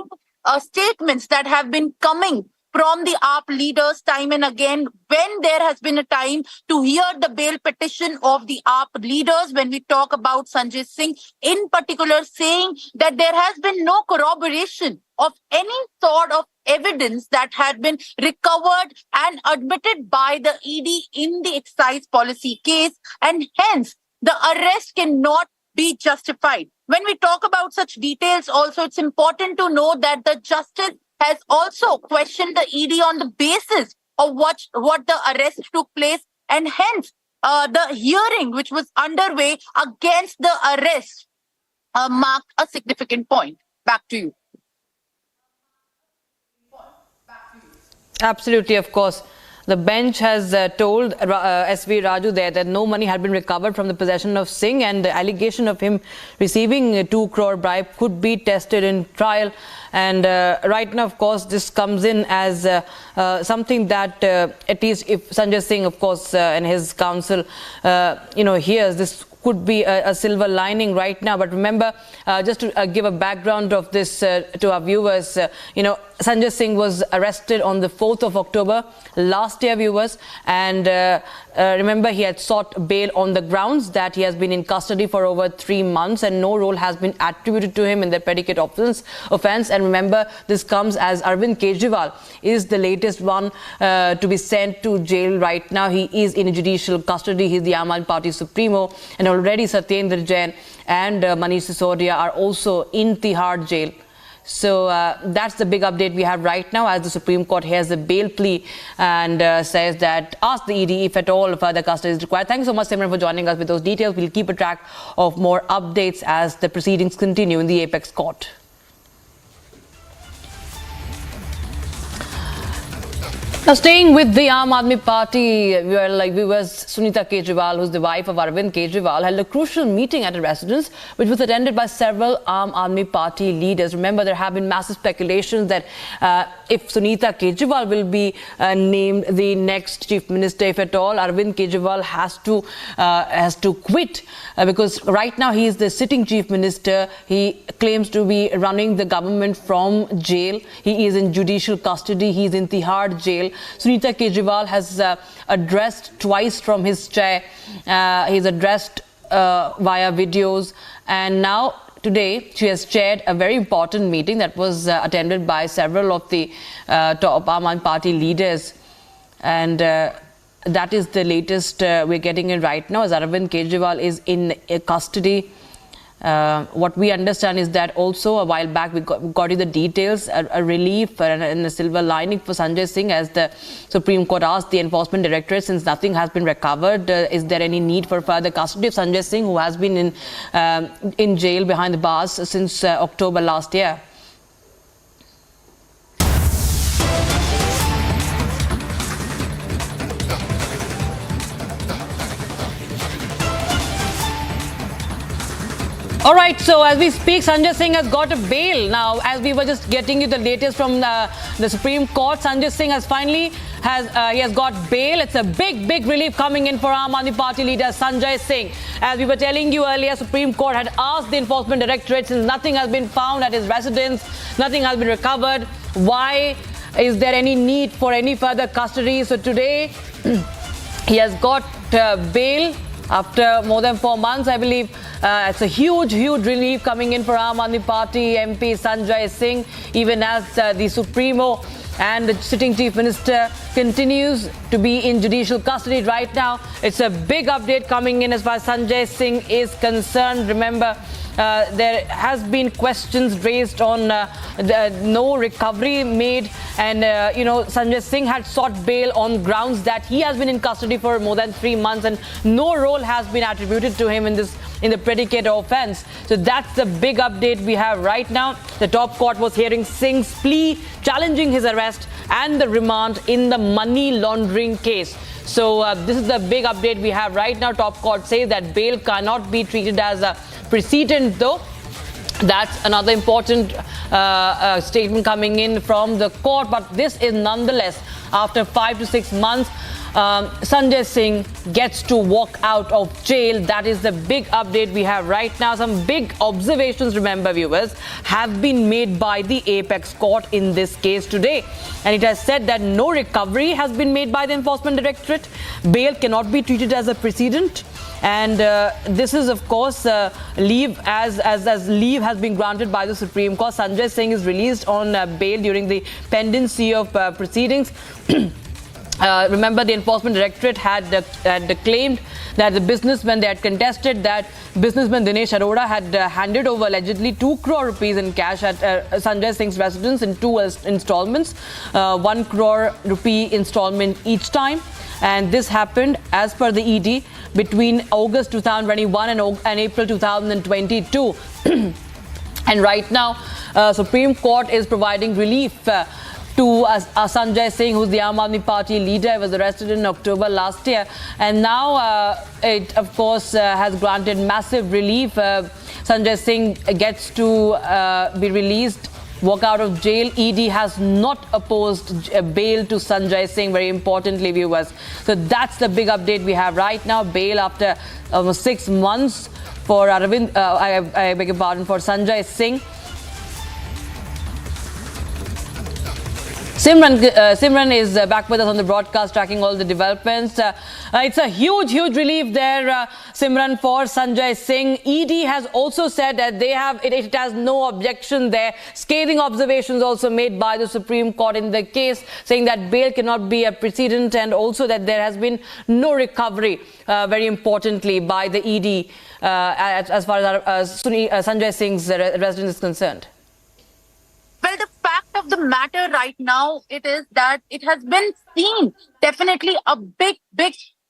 statements that have been coming from the AAP leaders time and again when there has been a time to hear the bail petition of the AAP leaders. When we talk about Sanjay Singh in particular, saying that there has been no corroboration of any sort of evidence that had been recovered and admitted by the ED in the excise policy case, and hence the arrest cannot be justified. When we talk about such details also, it's important to know that the justice has also questioned the ED on the basis of what the arrest took place, and hence the hearing which was underway against the arrest marked a significant point. Back to you. Absolutely, of course. The bench has told S.V. Raju there that no money had been recovered from the possession of Singh, and the allegation of him receiving a 2 crore bribe could be tested in trial. And right now, of course, this comes in as something that at least if Sanjay Singh, of course, and his counsel, hears, this could be a silver lining right now. But remember, just to give a background of this to our viewers, Sanjay Singh was arrested on the 4th of October last year, viewers, and remember, he had sought bail on the grounds that he has been in custody for over 3 months and no role has been attributed to him in the predicate offence. And remember, this comes as Arvind Kejriwal is the latest one to be sent to jail right now. He is in judicial custody. He is the Aam Aadmi Party Supremo, and already Satyendra Jain and Manish Sisodia are also in Tihar jail. So that's the big update we have right now, as the Supreme Court hears the bail plea and says that ask the ED if at all further custody is required. Thank you so much, Simran, for joining us with those details. We'll keep a track of more updates as the proceedings continue in the Apex Court. Now, staying with the Aam Aadmi Party, viewers, Sunita Kejriwal, who's the wife of Arvind Kejriwal, held a crucial meeting at a residence which was attended by several Aam Aadmi Party leaders. Remember, there have been massive speculations that if Sunita Kejriwal will be named the next chief minister, if at all, Arvind Kejriwal has to quit because right now he is the sitting chief minister. He claims to be running the government from jail. He is in judicial custody. He is in Tihar jail. Sunita Kejriwal has addressed twice from his chair. He's addressed via videos, and now today she has chaired a very important meeting that was attended by several of the top Aam Aadmi Party leaders, and that is the latest we're getting in right now, as Arvind Kejriwal is in custody. What we understand is that also a while back we got you the details, a relief and a silver lining for Sanjay Singh, as the Supreme Court asked the Enforcement Directorate, since nothing has been recovered, is there any need for further custody of Sanjay Singh, who has been in jail behind the bars since October last year. All right, so as we speak, Sanjay Singh has got a bail. Now, as we were just getting you the latest from the Supreme Court, Sanjay Singh has finally got bail. It's a big relief coming in for Aam Aadmi Party leader Sanjay Singh. As we were telling you earlier, Supreme Court had asked the Enforcement Directorate, since nothing has been found at his residence, nothing has been recovered, why is there any need for any further custody? So today, he has got bail after more than 4 months, I believe. It's a huge relief coming in for Aam Aadmi Party MP Sanjay Singh, even as the Supremo and the sitting chief minister continues to be in judicial custody right now. It's a big update coming in as far as Sanjay Singh is concerned. Remember, there has been questions raised on no recovery made, and Sanjay Singh had sought bail on grounds that he has been in custody for more than 3 months and no role has been attributed to him in the predicate offence. So that's the big update we have right now. The top court was hearing Singh's plea challenging his arrest and the remand in the money laundering case. So this is the big update we have right now. Top court says that bail cannot be treated as a precedent, though. That's another important statement coming in from the court. But this is nonetheless, after 5 to 6 months, Sanjay Singh gets to walk out of jail. That is the big update we have right now. Some big observations, remember, viewers, have been made by the Apex Court in this case today. And it has said that no recovery has been made by the Enforcement Directorate. Bail cannot be treated as a precedent. And this is, of course, leave as leave has been granted by the Supreme Court. Sanjay Singh is released on bail during the pendency of proceedings. Remember, the Enforcement Directorate had claimed that the businessman, they had contested that businessman Dinesh Arora had handed over allegedly 2 crore rupees in cash at Sanjay Singh's residence in 2 installments, 1 crore rupee installment each time. And this happened, as per the ED, between August 2021 and April 2022. And right now, Supreme Court is providing relief to Sanjay Singh, who's the Aam Aadmi Party leader. He was arrested in October last year. And now it, of course, has granted massive relief. Sanjay Singh gets to be released, walk out of jail. ED has not opposed bail to Sanjay Singh, very importantly, viewers. So that's the big update we have right now. Bail after almost 6 months for Arvind, I beg your pardon, for Sanjay Singh. Simran is back with us on the broadcast, tracking all the developments. It's a huge relief there, Simran, for Sanjay Singh. ED has also said that it has no objection there. Scathing observations also made by the Supreme Court in the case, saying that bail cannot be a precedent, and also that there has been no recovery, very importantly, by the ED as far as Sanjay Singh's residence is concerned. Well, the fact of the matter right now, it is that it has been seen definitely a big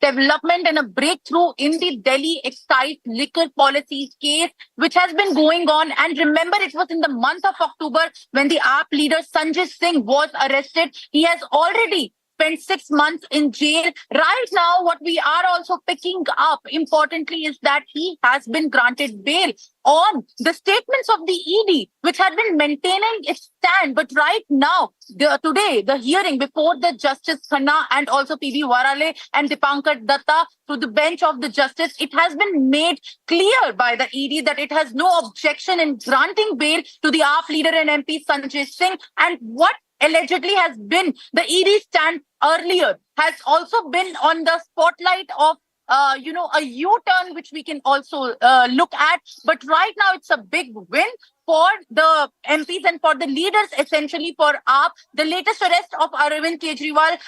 development and a breakthrough in the Delhi excise liquor policy case, which has been going on. And remember, it was in the month of October when the AAP leader Sanjay Singh was arrested. He has already spent 6 months in jail. Right now, what we are also picking up importantly is that he has been granted bail on the statements of the ED, which had been maintaining its stand. But right now, today, the hearing before the Justice Khanna and also PB Warale and Dipankar Datta to the bench of the justice, it has been made clear by the ED that it has no objection in granting bail to the AAP leader and MP Sanjay Singh. And what allegedly has been the ED stand earlier has also been on the spotlight of a U-turn, which we can also look at. But right now, it's a big win for the MPs and for the leaders, essentially for AAP. The latest arrest of Arvind Kejriwal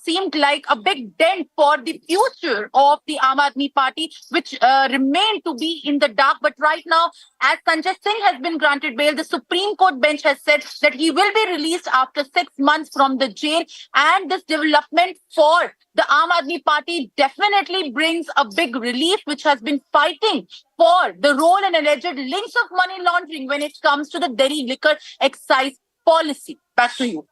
seemed like a big dent for the future of the Aam Aadmi Party, which remained to be in the dark. But right now, as Sanjay Singh has been granted bail, the Supreme Court bench has said that he will be released after 6 months from the jail. And this development for the Aam Aadmi Party definitely brings a big relief, which has been fighting for the role and alleged links of money laundering when it comes to the Delhi liquor excise policy. Back to you.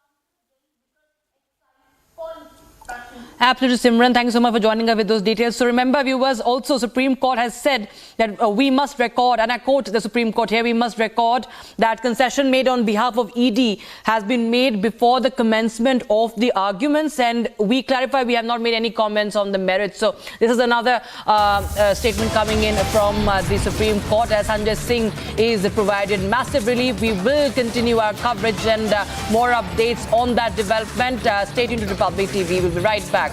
Absolutely, Simran. Thank you so much for joining us with those details. So remember, viewers, also Supreme Court has said that we must record, and I quote the Supreme Court here, we must record that concession made on behalf of ED has been made before the commencement of the arguments. And we clarify we have not made any comments on the merits. So this is another statement coming in from the Supreme Court as Sanjay Singh is provided massive relief. We will continue our coverage and more updates on that development. Stay tuned to Republic TV. We'll be right back.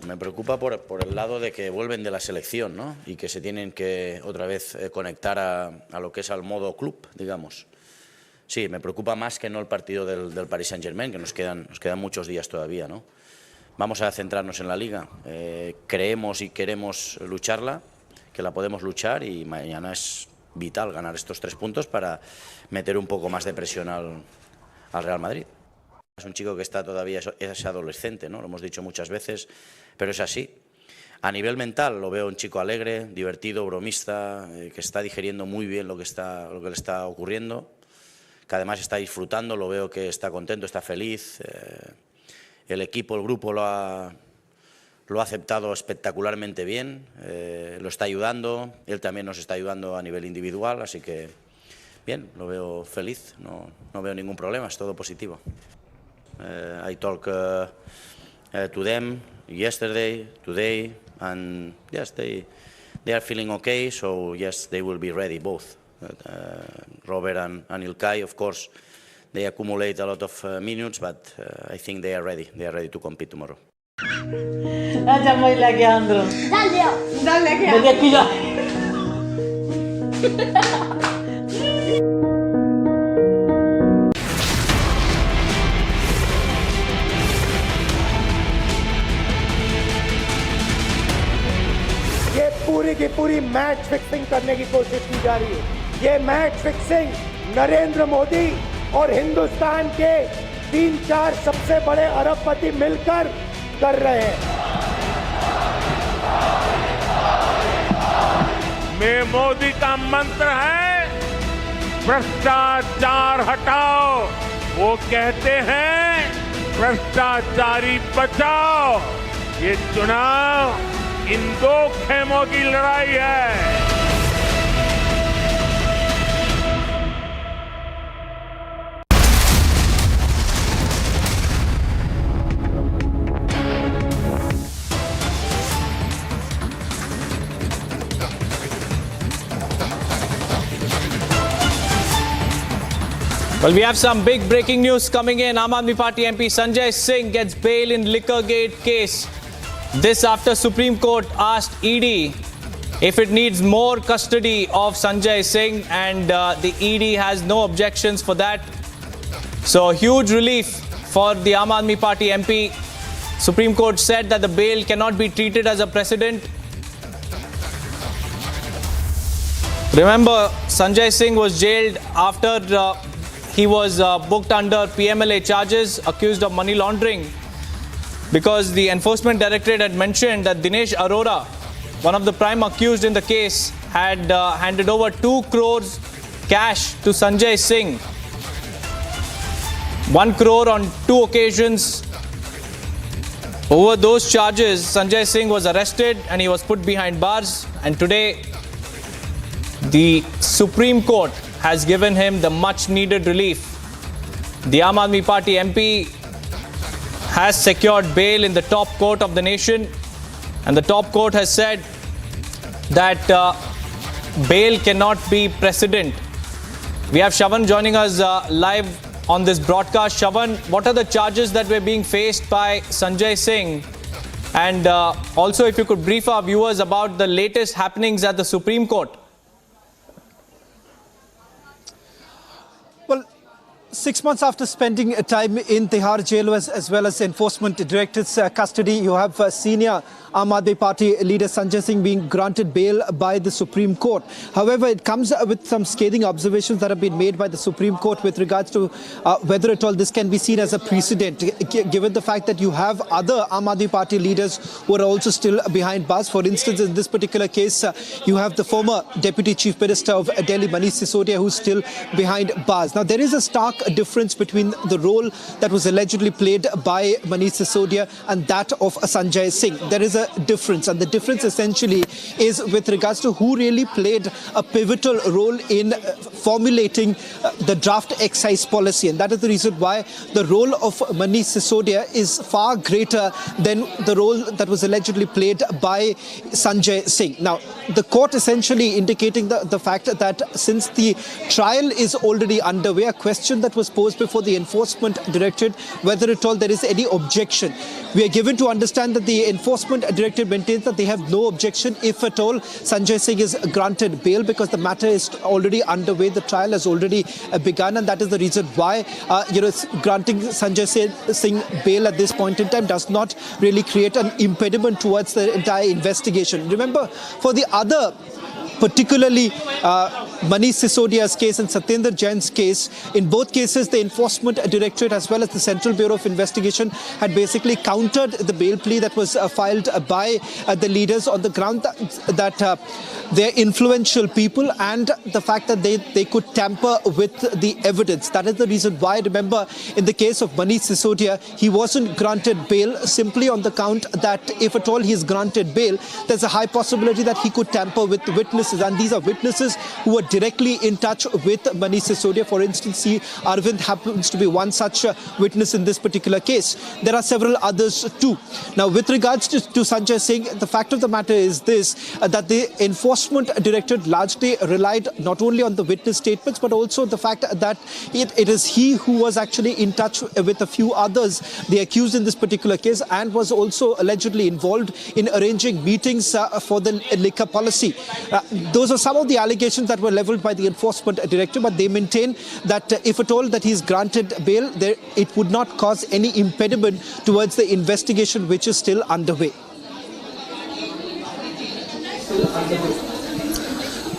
Me preocupa por el lado de que vuelven de la selección, ¿no? Y que se tienen que otra vez conectar a lo que es al modo club, digamos. Sí, me preocupa más que no el partido del Paris Saint-Germain, que nos quedan muchos días todavía, ¿no? Vamos a centrarnos en la Liga. Creemos y queremos lucharla, que la podemos luchar, y mañana es vital ganar estos 3 puntos para meter un poco más de presión al Real Madrid. Es un chico que está todavía, es adolescente, ¿no? Lo hemos dicho muchas veces, pero es así. A nivel mental lo veo un chico alegre, divertido, bromista, que está digiriendo muy bien lo que le está ocurriendo, que además está disfrutando, lo veo que está contento, está feliz. El equipo, el grupo lo ha aceptado espectacularmente bien, lo está ayudando, él también nos está ayudando a nivel individual, así que bien, lo veo feliz, no veo ningún problema, es todo positivo. I talk to them yesterday, today, and yes, they are feeling okay, so yes, they will be ready, both. Robert and Ilkay, of course, they accumulate a lot of minutes, but I think they are ready. They are ready to compete tomorrow. Andiamo in Alejandro. Dalle Alejandro. ये पूरी की पूरी match fixing करने की कोशिश की जा रही है। ये मैच फिक्सिंग नरेंद्र मोदी और हिंदुस्तान के 3-4 सबसे बड़े अरबपति मिलकर कर रहे हैं। में मोदी का मंत्र है भ्रष्टाचार हटाओ। वो कहते हैं भ्रष्टाचारी बचाओ। ये चुनाव इन दो खेमों की लड़ाई है। Well, we have some big breaking news coming in. Aam Aadmi Party MP Sanjay Singh gets bail in Liquorgate case. This after Supreme Court asked ED if it needs more custody of Sanjay Singh, and the ED has no objections for that. So huge relief for the Aam Aadmi Party MP. Supreme Court said that the bail cannot be treated as a precedent. Remember, Sanjay Singh was jailed after he was booked under PMLA charges, accused of money laundering, because the Enforcement Directorate had mentioned that Dinesh Arora, one of the prime accused in the case, had handed over 2 crores cash to Sanjay Singh. 1 crore on 2 occasions. Over those charges, Sanjay Singh was arrested and he was put behind bars. And today, the Supreme Court has given him the much needed relief. The Aam Aadmi Party MP has secured bail in the top court of the nation, and the top court has said that bail cannot be precedent. We have Shavan joining us live on this broadcast. Shavan, what are the charges that were being faced by Sanjay Singh? And also, if you could brief our viewers about the latest happenings at the Supreme Court. Well, 6 months after spending time in Tihar jail as well as Enforcement Directorate's custody, you have senior Aam Aadmi Party leader Sanjay Singh being granted bail by the Supreme Court. However, it comes with some scathing observations that have been made by the Supreme Court with regards to whether at all this can be seen as a precedent, given the fact that you have other Aam Aadmi Party leaders who are also still behind bars. For instance, in this particular case, you have the former Deputy Chief Minister of Delhi, Manish Sisodia, who's still behind bars. Now, there is a stark difference between the role that was allegedly played by Manish Sisodia and that of Sanjay Singh. There is a difference, and the difference essentially is with regards to who really played a pivotal role in formulating the draft excise policy, and that is the reason why the role of Manish Sisodia is far greater than the role that was allegedly played by Sanjay Singh. Now, the court essentially indicating the fact that since the trial is already underway, a question that was posed before the Enforcement Directorate, whether at all there is any objection. We are given to understand that the Enforcement Directorate maintains that they have no objection if at all Sanjay Singh is granted bail, because the matter is already underway. The trial has already begun, and that is the reason why granting Sanjay Singh bail at this point in time does not really create an impediment towards the entire investigation. Remember, for the other, particularly Manish Sisodia's case and Satyendra Jain's case, in both cases the Enforcement Directorate as well as the Central Bureau of Investigation had basically countered the bail plea that was filed by the leaders on the ground that they're influential people and the fact that they could tamper with the evidence. That is the reason why, remember, in the case of Manish Sisodia, he wasn't granted bail simply on the count that if at all he is granted bail, there's a high possibility that he could tamper with the witnesses, and these are witnesses who were directly in touch with Manish Sisodia. For instance, Arvind happens to be one such witness in this particular case. There are several others too. Now, with regards to Sanjay Singh, the fact of the matter is this, that the Enforcement Directorate largely relied not only on the witness statements, but also the fact that it is he who was actually in touch with a few others, the accused in this particular case, and was also allegedly involved in arranging meetings for the liquor policy. Those are some of the allegations that were leveled by the Enforcement Directorate, but they maintain that if at all that he is granted bail, it would not cause any impediment towards the investigation which is still underway.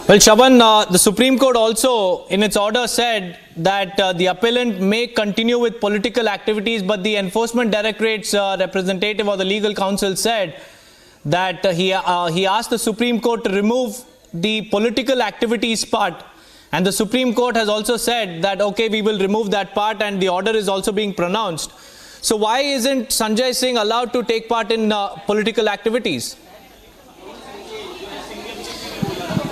Well, Shravan, the Supreme Court also in its order said that the appellant may continue with political activities, but the Enforcement Directorate's representative or the legal counsel said that he asked the Supreme Court to remove the political activities part, and the Supreme Court has also said that okay, we will remove that part, and the order is also being pronounced. So why isn't Sanjay Singh allowed to take part in political activities?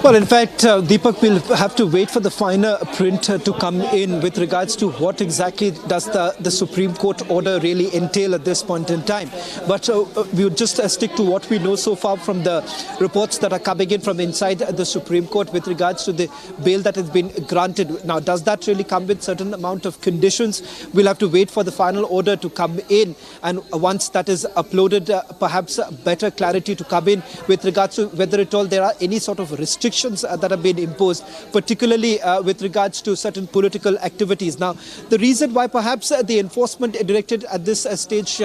Well, in fact, Deepak, will have to wait for the finer print to come in with regards to what exactly does the Supreme Court order really entail at this point in time. But we would just stick to what we know so far from the reports that are coming in from inside the Supreme Court with regards to the bail that has been granted. Now, does that really come with certain amount of conditions? We'll have to wait for the final order to come in. And once that is uploaded, perhaps better clarity to come in with regards to whether at all there are any sort of restrictions that have been imposed, particularly with regards to certain political activities. Now, the reason why perhaps the Enforcement Directorate at this stage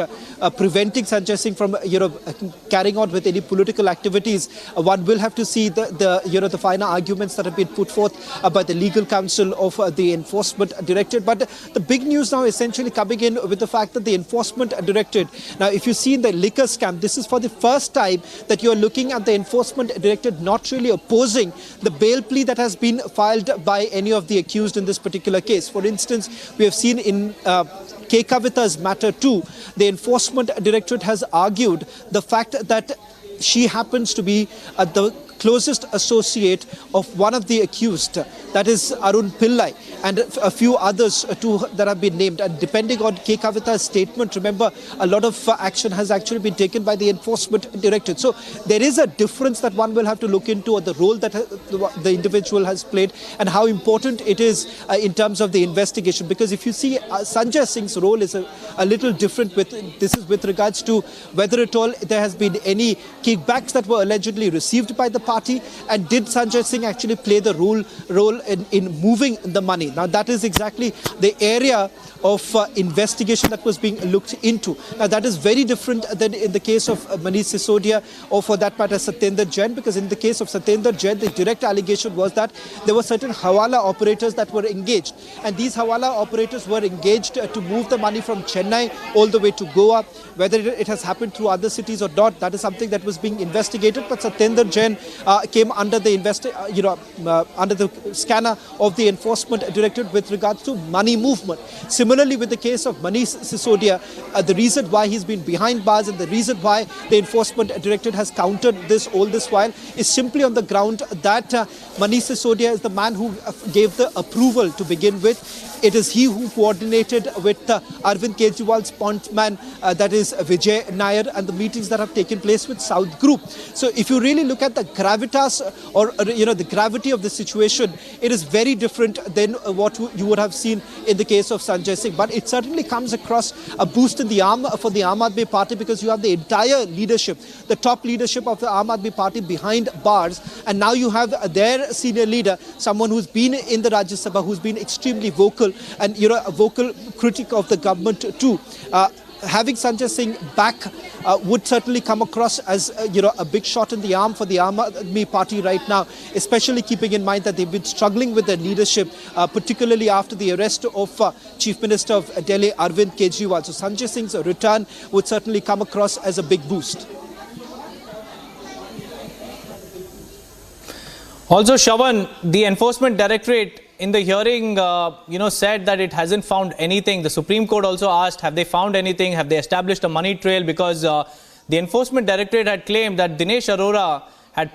preventing Sanjay Singh from carrying on with any political activities, one will have to see the final arguments that have been put forth by the legal counsel of the Enforcement Directorate. But the big news now essentially coming in with the fact that the Enforcement Directorate, now if you see the liquor scam, this is for the first time that you're looking at the Enforcement Directorate not really opposing the bail plea that has been filed by any of the accused in this particular case. For instance, we have seen in K. Kavita's matter too, the Enforcement Directorate has argued the fact that she happens to be the closest associate of one of the accused, that is Arun Pillai, and a few others too that have been named. And depending on K. Kavita's statement, remember, a lot of action has actually been taken by the Enforcement Directorate. So there is a difference that one will have to look into, or the role that the individual has played and how important it is in terms of the investigation. Because if you see Sanjay Singh's role is a little different. This is with regards to whether at all there has been any kickbacks that were allegedly received by the party, and did Sanjay Singh actually play the role in moving the money. Now that is exactly the area of investigation that was being looked into. Now that is very different than in the case of Manish Sisodia, or for that matter Satyendra Jain, because in the case of Satyendra Jain, the direct allegation was that there were certain hawala operators that were engaged, and these hawala operators were engaged to move the money from Chennai all the way to Goa. Whether it has happened through other cities or not, that is something that was being investigated. But Satyendra Jain came under the under the scanner of the Enforcement Directorate with regards to money movement. Similarly, with the case of Manish Sisodia, the reason why he's been behind bars and the reason why the Enforcement Directorate has countered this all this while is simply on the ground that Manish Sisodia is the man who gave the approval to begin with. It is he who coordinated with Arvind Kejriwal's point man, that is Vijay Nair, and the meetings that have taken place with South Group. So if you really look at the gravitas or the gravity of the situation, it is very different than what you would have seen in the case of Sanjay Singh. But it certainly comes across a boost in the arm for the Aam Aadmi Party, because you have the entire leadership, the top leadership of the Aam Aadmi Party behind bars, and now you have their senior leader, someone who's been in the Rajya Sabha, who's been extremely vocal and a vocal critic of the government too. Having Sanjay Singh back would certainly come across as a big shot in the arm for the Aam Aadmi Party right now, especially keeping in mind that they've been struggling with their leadership, particularly after the arrest of Chief Minister of Delhi Arvind Kejriwal. So Sanjay Singh's return would certainly come across as a big boost. Also, Shravan, the Enforcement Directorate in the hearing, said that it hasn't found anything. The Supreme Court also asked, have they found anything? Have they established a money trail? Because the Enforcement Directorate had claimed that Dinesh Arora had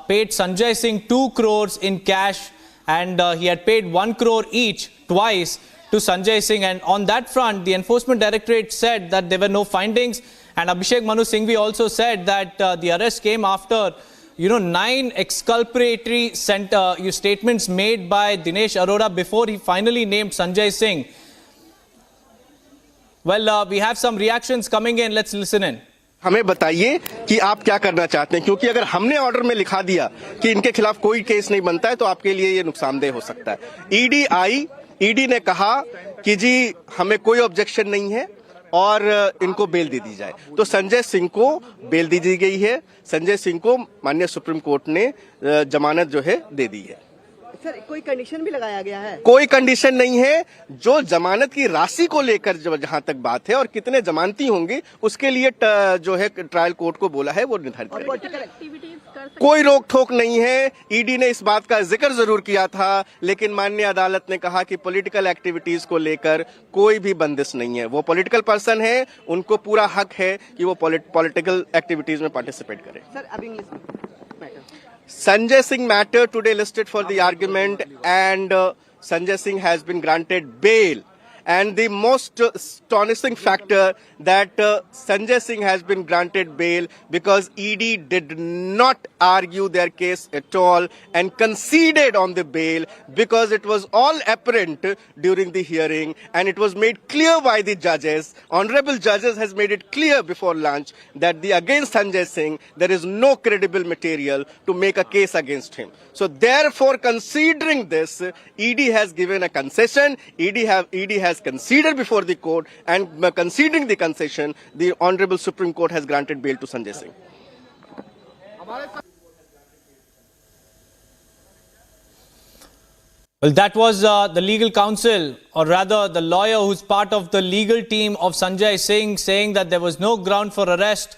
paid Sanjay Singh 2 crores in cash, and he had paid 1 crore each twice to Sanjay Singh. And on that front, the Enforcement Directorate said that there were no findings. And Abhishek Manu Singhvi also said that the arrest came after 9 exculpatory statements made by Dinesh Arora before he finally named Sanjay Singh. Well, we have some reactions coming in. Let's listen in. हमें बताइए कि आप क्या करना चाहते हैं, क्योंकि अगर हमने ऑर्डर में लिखा दिया कि इनके खिलाफ कोई केस नहीं बनता है तो आपके लिए ये नुकसानदेह हो सकता है। ईडी ने कहा कि जी हमें कोई ऑब्जेक्शन नहीं है, और इनको बेल दे दी जाए। तो संजय सिंह को बेल दी गई है, संजय सिंह को माननीय सुप्रीम कोर्ट ने जमानत जो है दे दी है। सर, कोई कंडीशन भी लगाया गया है? कोई कंडीशन नहीं है। जो जमानत की राशि को लेकर जहां तक बात है और कितने जमानती होंगे उसके लिए जो है ट्रायल कोर्ट को बोला है वो निर्धारित करेगा। कोई रोक ठोक नहीं है। ईडी ने इस बात का जिक्र जरूर किया था, लेकिन माननीय अदालत ने कहा कि पॉलिटिकल एक्टिविटीज को लेकर कोई भी बंदिश नहीं है। वो पॉलिटिकल पर्सन है, उनको पूरा हक है कि वो पॉलिटिकल एक्टिविटीज में पार्टिसिपेट करें। सर, अब इंग्लिश में Sanjay Singh matter today listed for the argument, and Sanjay Singh has been granted bail. And the most astonishing factor that Sanjay Singh has been granted bail because ED did not argue their case at all and conceded on the bail because it was all apparent during the hearing and it was made clear by the judges. Honorable judges has made it clear before lunch that against Sanjay Singh there is no credible material to make a case against him. So therefore, considering this, ED has given a concession. ED has conceded before the court, and conceding the concession, the Honorable Supreme Court has granted bail to Sanjay Singh. Well, that was the legal counsel, or rather the lawyer who's part of the legal team of Sanjay Singh, saying that there was no ground for arrest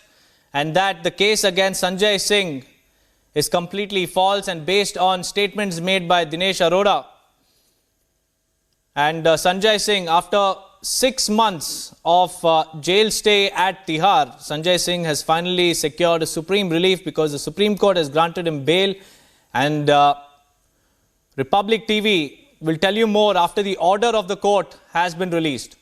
and that the case against Sanjay Singh is completely false and based on statements made by Dinesh Arora. And Sanjay Singh, after 6 months of jail stay at Tihar, Sanjay Singh has finally secured a supreme relief because the Supreme Court has granted him bail. And Republic TV will tell you more after the order of the court has been released.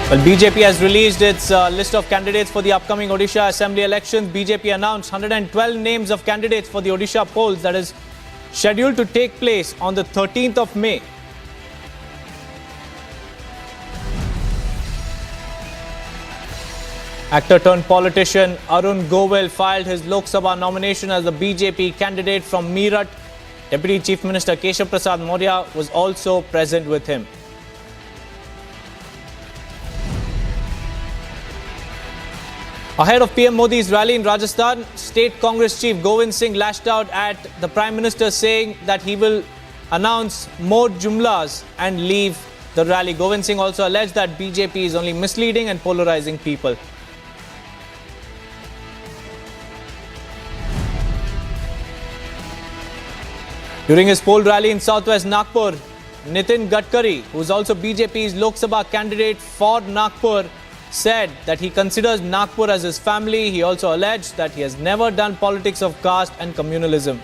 Well, BJP has released its list of candidates for the upcoming Odisha Assembly elections. BJP announced 112 names of candidates for the Odisha polls that is scheduled to take place on the 13th of May. Actor turned politician Arun Govind filed his Lok Sabha nomination as the BJP candidate from Meerut. Deputy Chief Minister Keshav Prasad Maurya was also present with him. Ahead of PM Modi's rally in Rajasthan, State Congress Chief Govind Singh lashed out at the Prime Minister, saying that he will announce more jumlas and leave the rally. Govind Singh also alleged that BJP is only misleading and polarizing people. During his poll rally in southwest Nagpur, Nitin Gadkari, who is also BJP's Lok Sabha candidate for Nagpur, said that he considers Nagpur as his family. He also alleged that he has never done politics of caste and communalism.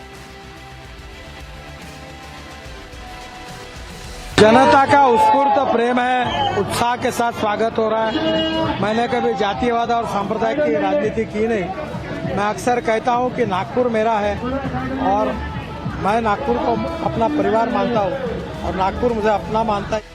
जनता का उत्स्फूर्त प्रेम है, उत्साह के साथ स्वागत हो रहा है। मैंने कभी जातीयवाद और सांप्रदायिक की राजनीति की नहीं। मैं अक्सर कहता हूं कि नागपुर मेरा है और मैं नागपुर को अपना परिवार मानता हूं और नागपुर मुझे अपना मानता है।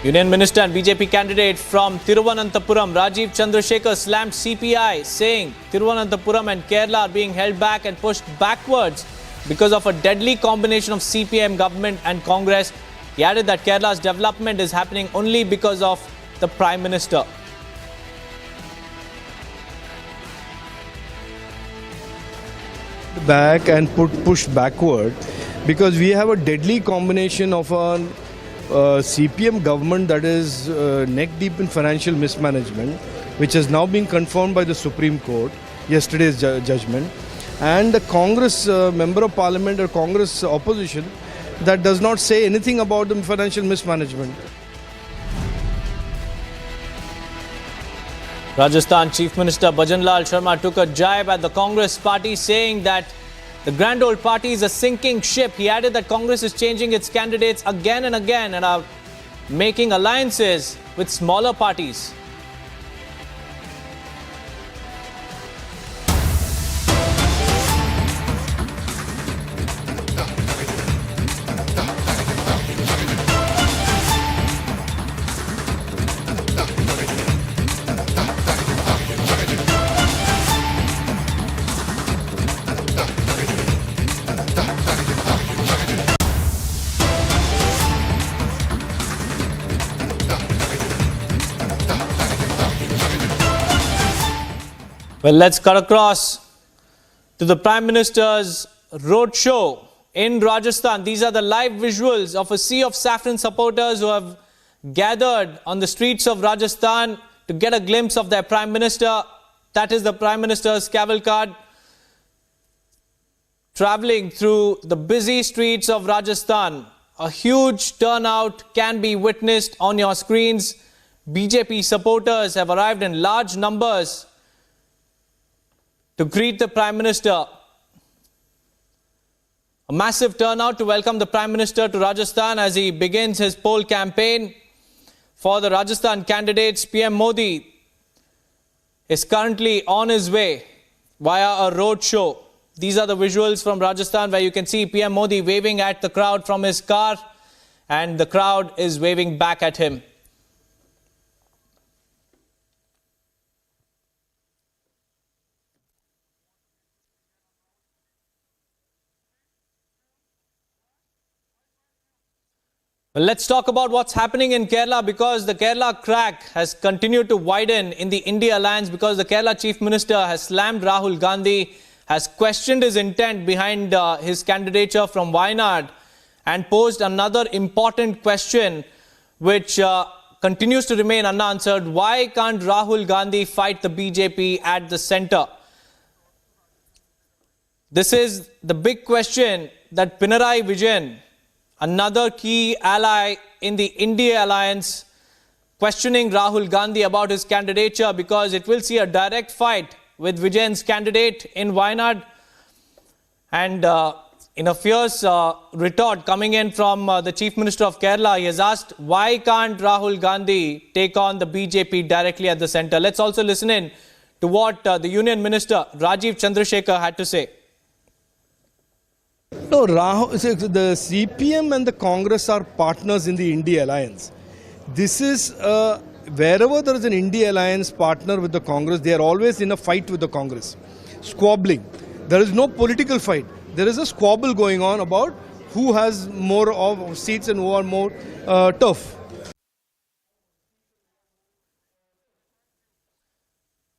Union Minister and BJP candidate from Thiruvananthapuram, Rajiv Chandrasekhar, slammed CPI, saying Thiruvananthapuram and Kerala are being held back and pushed backwards because of a deadly combination of CPM government and Congress. He added that Kerala's development is happening only because of the Prime Minister. Back and pushed backward because we have a deadly combination of a CPM government that is neck deep in financial mismanagement, which has now been confirmed by the Supreme Court, yesterday's judgment, and the Congress member of parliament or Congress opposition that does not say anything about the financial mismanagement. Rajasthan Chief Minister Bhajanlal Sharma took a jibe at the Congress party, saying that the grand old party is a sinking ship. He added that Congress is changing its candidates again and again and are making alliances with smaller parties. Well, let's cut across to the Prime Minister's road show in Rajasthan. These are the live visuals of a sea of saffron supporters who have gathered on the streets of Rajasthan to get a glimpse of their Prime Minister. That is the Prime Minister's cavalcade travelling through the busy streets of Rajasthan. A huge turnout can be witnessed on your screens. BJP supporters have arrived in large numbers to greet the Prime Minister. A massive turnout to welcome the Prime Minister to Rajasthan as he begins his poll campaign for the Rajasthan candidates. PM Modi is currently on his way via a road show. These are the visuals from Rajasthan where you can see PM Modi waving at the crowd from his car, and the crowd is waving back at him. Well, let's talk about what's happening in Kerala, because the Kerala crack has continued to widen in the India alliance, because the Kerala Chief Minister has slammed Rahul Gandhi, has questioned his intent behind his candidature from Wayanad, and posed another important question which continues to remain unanswered. Why can't Rahul Gandhi fight the BJP at the centre? This is the big question that Pinarayi Vijayan, another key ally in the India alliance, questioning Rahul Gandhi about his candidature, because it will see a direct fight with Vijayan's candidate in Wayanad. And in a fierce retort coming in from the Chief Minister of Kerala, he has asked, why can't Rahul Gandhi take on the BJP directly at the centre? Let's also listen in to what the Union Minister Rajiv Chandrasekhar had to say. No, the CPM and the Congress are partners in the India alliance. This is wherever there is an India alliance partner with the Congress, they are always in a fight with the Congress, squabbling. There is no political fight. There is a squabble going on about who has more of seats and who are more tough.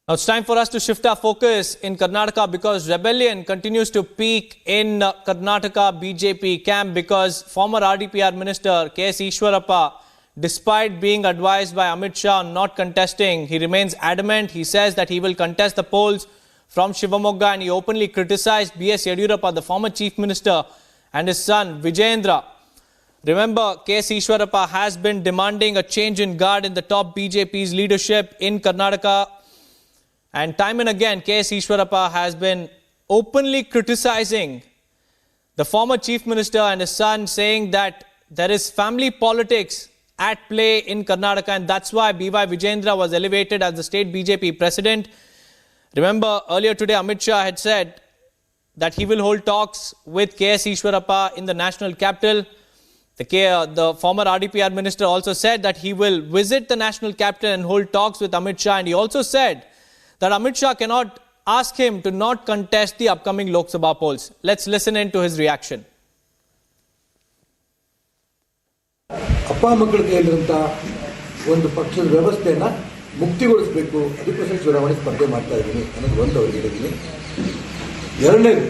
Now it's time for us to shift our focus in Karnataka, because rebellion continues to peak in Karnataka BJP camp, because former RDPR Minister K.S. Ishwarappa, despite being advised by Amit Shah on not contesting, he remains adamant. He says that he will contest the polls from Shivamogga, and he openly criticized B.S. Yediyurappa, the former Chief Minister, and his son Vijayendra. Remember, K.S. Ishwarappa has been demanding a change in guard in the top BJP's leadership in Karnataka. And time and again, K.S. Ishwarappa has been openly criticizing the former Chief Minister and his son, saying that there is family politics at play in Karnataka, and that's why B.Y. Vijayendra was elevated as the state BJP president. Remember, earlier today, Amit Shah had said that he will hold talks with K.S. Ishwarappa in the national capital. The former RDPR minister also said that he will visit the national capital and hold talks with Amit Shah, and he also said that Amit Shah cannot ask him to not contest the upcoming Lok Sabha polls. Let's listen in to his reaction. ಅಪ್ಪ ಮಕ್ಕಳ ಕೈಯಲ್ಲಿರುವಂಥ ಒಂದು ಪಕ್ಷದ ವ್ಯವಸ್ಥೆಯನ್ನು ಮುಕ್ತಿಗೊಳಿಸಬೇಕು, ಅದಕ್ಕೋಸ್ಕರ ಚುನಾವಣೆ ಸ್ಪರ್ಧೆ ಮಾಡ್ತಾ ಇದ್ದೀನಿ ಅನ್ನೋದು ಒಂದು ಅವ್ರಿಗೆ ಹೇಳಿದ್ದೀನಿ. ಎರಡನೇದು,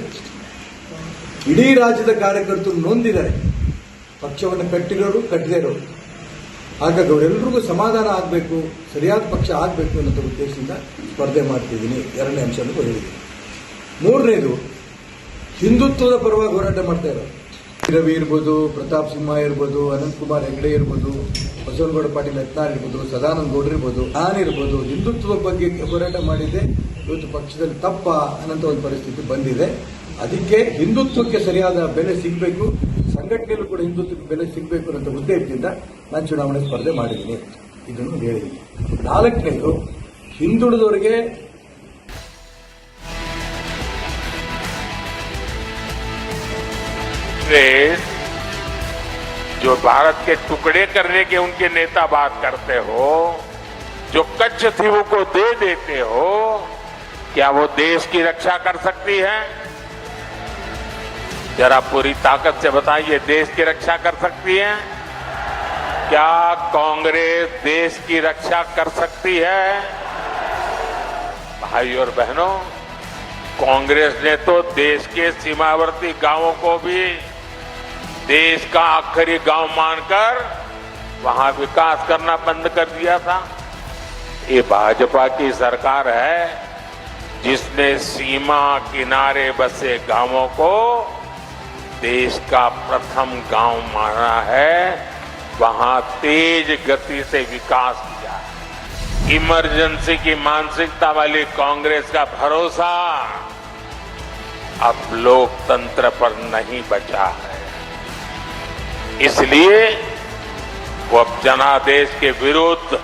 ಇಡೀ ರಾಜ್ಯದ ಕಾರ್ಯಕರ್ತರು ನೊಂದಿದ್ದಾರೆ, ಪಕ್ಷವನ್ನು ಕಟ್ಟಿರೋರು ಕಟ್ಟದೇ ಇರೋರು. ಹಾಗಾಗಿ ಅವರೆಲ್ಲರಿಗೂ ಸಮಾಧಾನ ಆಗಬೇಕು, ಸರಿಯಾದ ಪಕ್ಷ ಆಗಬೇಕು ಅನ್ನೋ ಉದ್ದೇಶದಿಂದ ಸ್ಪರ್ಧೆ ಮಾಡ್ತಿದ್ದೀನಿ. ಎರಡನೇ ಅಂಶನೂ ಹೇಳಿದ್ದೀನಿ. ಮೂರನೇದು, ಹಿಂದುತ್ವದ ಪರವಾಗಿ ಹೋರಾಟ ಮಾಡ್ತಾ ಇರೋರು ರವಿ ಇರ್ಬೋದು, ಪ್ರತಾಪ್ ಸಿಂಹ ಇರ್ಬೋದು, ಅನಂತಕುಮಾರ್ ಹೆಗಡೆ ಇರ್ಬೋದು, ಬಸವನಗೌಡ ಪಾಟೀಲ್ ಯತ್ನಾಳ್ ಇರ್ಬೋದು, ಸದಾನಂದ ಗೌಡ್ರು ಇರ್ಬೋದು, ನಾನಿರ್ಬೋದು, ಹಿಂದುತ್ವದ ಬಗ್ಗೆ ಹೋರಾಟ ಮಾಡಿದ್ದೆ. ಇವತ್ತು ಪಕ್ಷದಲ್ಲಿ ತಪ್ಪ ಅನ್ನೋಂಥ ಒಂದು ಪರಿಸ್ಥಿತಿ ಬಂದಿದೆ. ಅದಕ್ಕೆ ಹಿಂದುತ್ವಕ್ಕೆ ಸರಿಯಾದ ಬೆಲೆ ಸಿಗಬೇಕು, ಸಂಘಟನೆಯಲ್ಲೂ ಕೂಡ ಹಿಂದುತ್ವಕ್ಕೆ ಬೆಲೆ ಸಿಗಬೇಕು ಅನ್ನೋ ಉದ್ದೇಶದಿಂದ ನಾನು ಚುನಾವಣೆ ಸ್ಪರ್ಧೆ ಮಾಡಿದ್ದೀನಿ. ಇದನ್ನು ಹೇಳಿದ್ದೀನಿ. ನಾಲ್ಕನೇದು, ಹಿಂದುಳಿದವರಿಗೆ जो भारत के टुकड़े करने के उनके नेता बात करते हो, जो कच्छ थी वो को दे देते हो, क्या वो देश की रक्षा कर सकती है? जरा पूरी ताकत से बताइए, देश की रक्षा कर सकती है? क्या कांग्रेस देश की रक्षा कर सकती है? भाई और बहनों, कांग्रेस ने तो देश के सीमावर्ती गांवों को भी देश का आखिरी गांव मानकर वहां विकास करना बंद कर दिया था। ये भाजपा की सरकार है जिसने सीमा किनारे बसे गांवों को देश का प्रथम गांव माना है, वहां तेज गति से विकास किया है। इमरजेंसी की मानसिकता वाली कांग्रेस का भरोसा अब लोकतंत्र पर नहीं बचा है, इसलिए वो अब जनादेश के विरुद्ध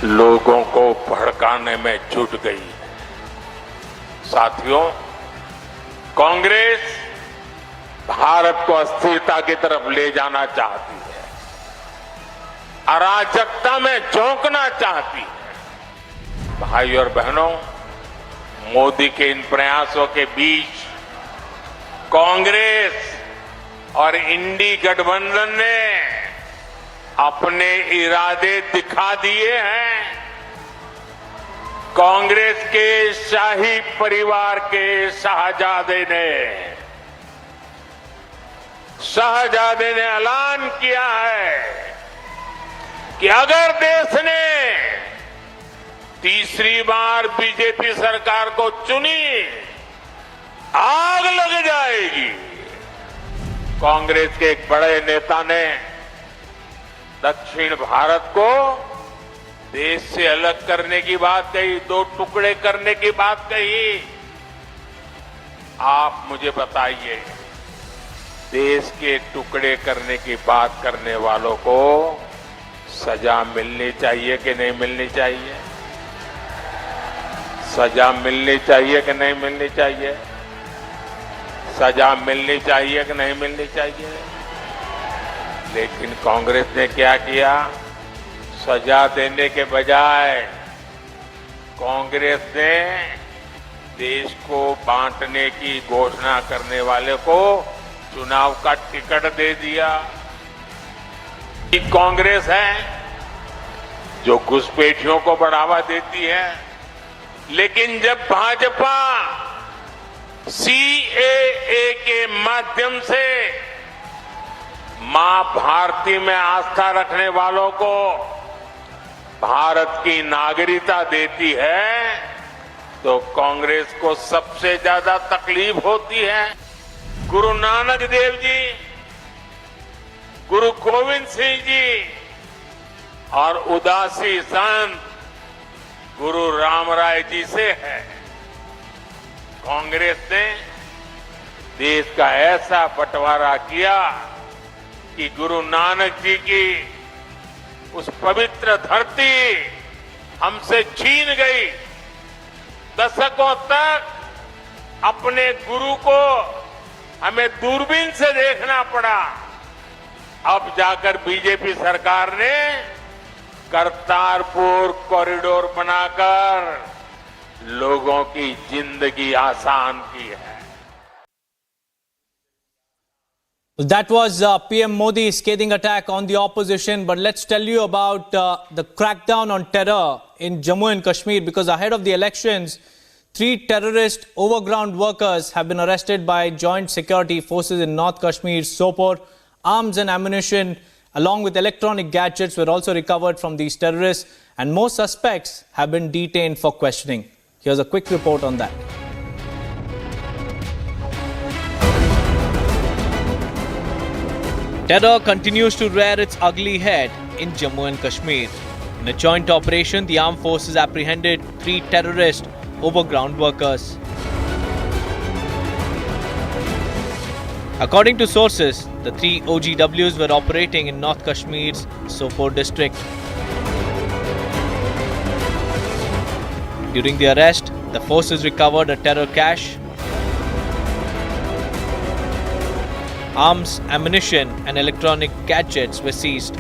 लोगों को भड़काने में जुट गई है। साथियों, कांग्रेस भारत को अस्थिरता की तरफ ले जाना चाहती है, अराजकता में झोंकना चाहती है। भाई और बहनों, मोदी के इन प्रयासों के बीच कांग्रेस और इंडी गठबंधन ने अपने इरादे दिखा दिए हैं। कांग्रेस के शाही परिवार के शहजादे ने ऐलान किया है कि अगर देश ने तीसरी बार बीजेपी सरकार को चुनी, आग लग जाएगी। कांग्रेस के एक बड़े नेता ने दक्षिण भारत को देश से अलग करने की बात कही, दो टुकड़े करने की बात कही। आप मुझे बताइए, देश के टुकड़े करने की बात करने वालों को सजा मिलनी चाहिए कि नहीं मिलनी चाहिए? सजा मिलनी चाहिए कि नहीं मिलनी चाहिए? सजा मिलनी चाहिए कि नहीं मिलनी चाहिए? लेकिन कांग्रेस ने क्या किया? सजा देने के बजाय कांग्रेस ने देश को बांटने की घोषणा करने वाले को चुनाव का टिकट दे दिया। कांग्रेस है जो घुसपैठियों को बढ़ावा देती है, लेकिन जब भाजपा सीएए के माध्यम से मां भारती में आस्था रखने वालों को भारत की नागरिकता देती है, तो कांग्रेस को सबसे ज्यादा तकलीफ होती है। गुरु नानक देव जी, गुरु गोविंद सिंह जी और उदासी संत गुरु रामराय जी से है। कांग्रेस ने देश का ऐसा बंटवारा किया कि गुरु नानक जी की उस पवित्र धरती हमसे छीन गई। दशकों तक अपने गुरु को हमें दूरबीन से देखना पड़ा। अब जाकर बीजेपी सरकार ने करतारपुर कॉरिडोर बनाकर लोगों की जिंदगी आसान की है। That was PM Modi's scathing attack on the opposition. But let's tell you about the crackdown on terror in Jammu and Kashmir, because ahead of the elections, 3 terrorist overground workers have been arrested by joint security forces in North Kashmir, Sopore. Arms and ammunition along with electronic gadgets were also recovered from these terrorists, and more suspects have been detained for questioning. Here's a quick report on that. Terror continues to rear its ugly head in Jammu and Kashmir. In a joint operation, the armed forces apprehended 3 terrorist overground workers. According to sources, the 3 OGWs were operating in North Kashmir's Sopore district. During the arrest, the forces recovered a terror cache, arms, ammunition and electronic gadgets were seized.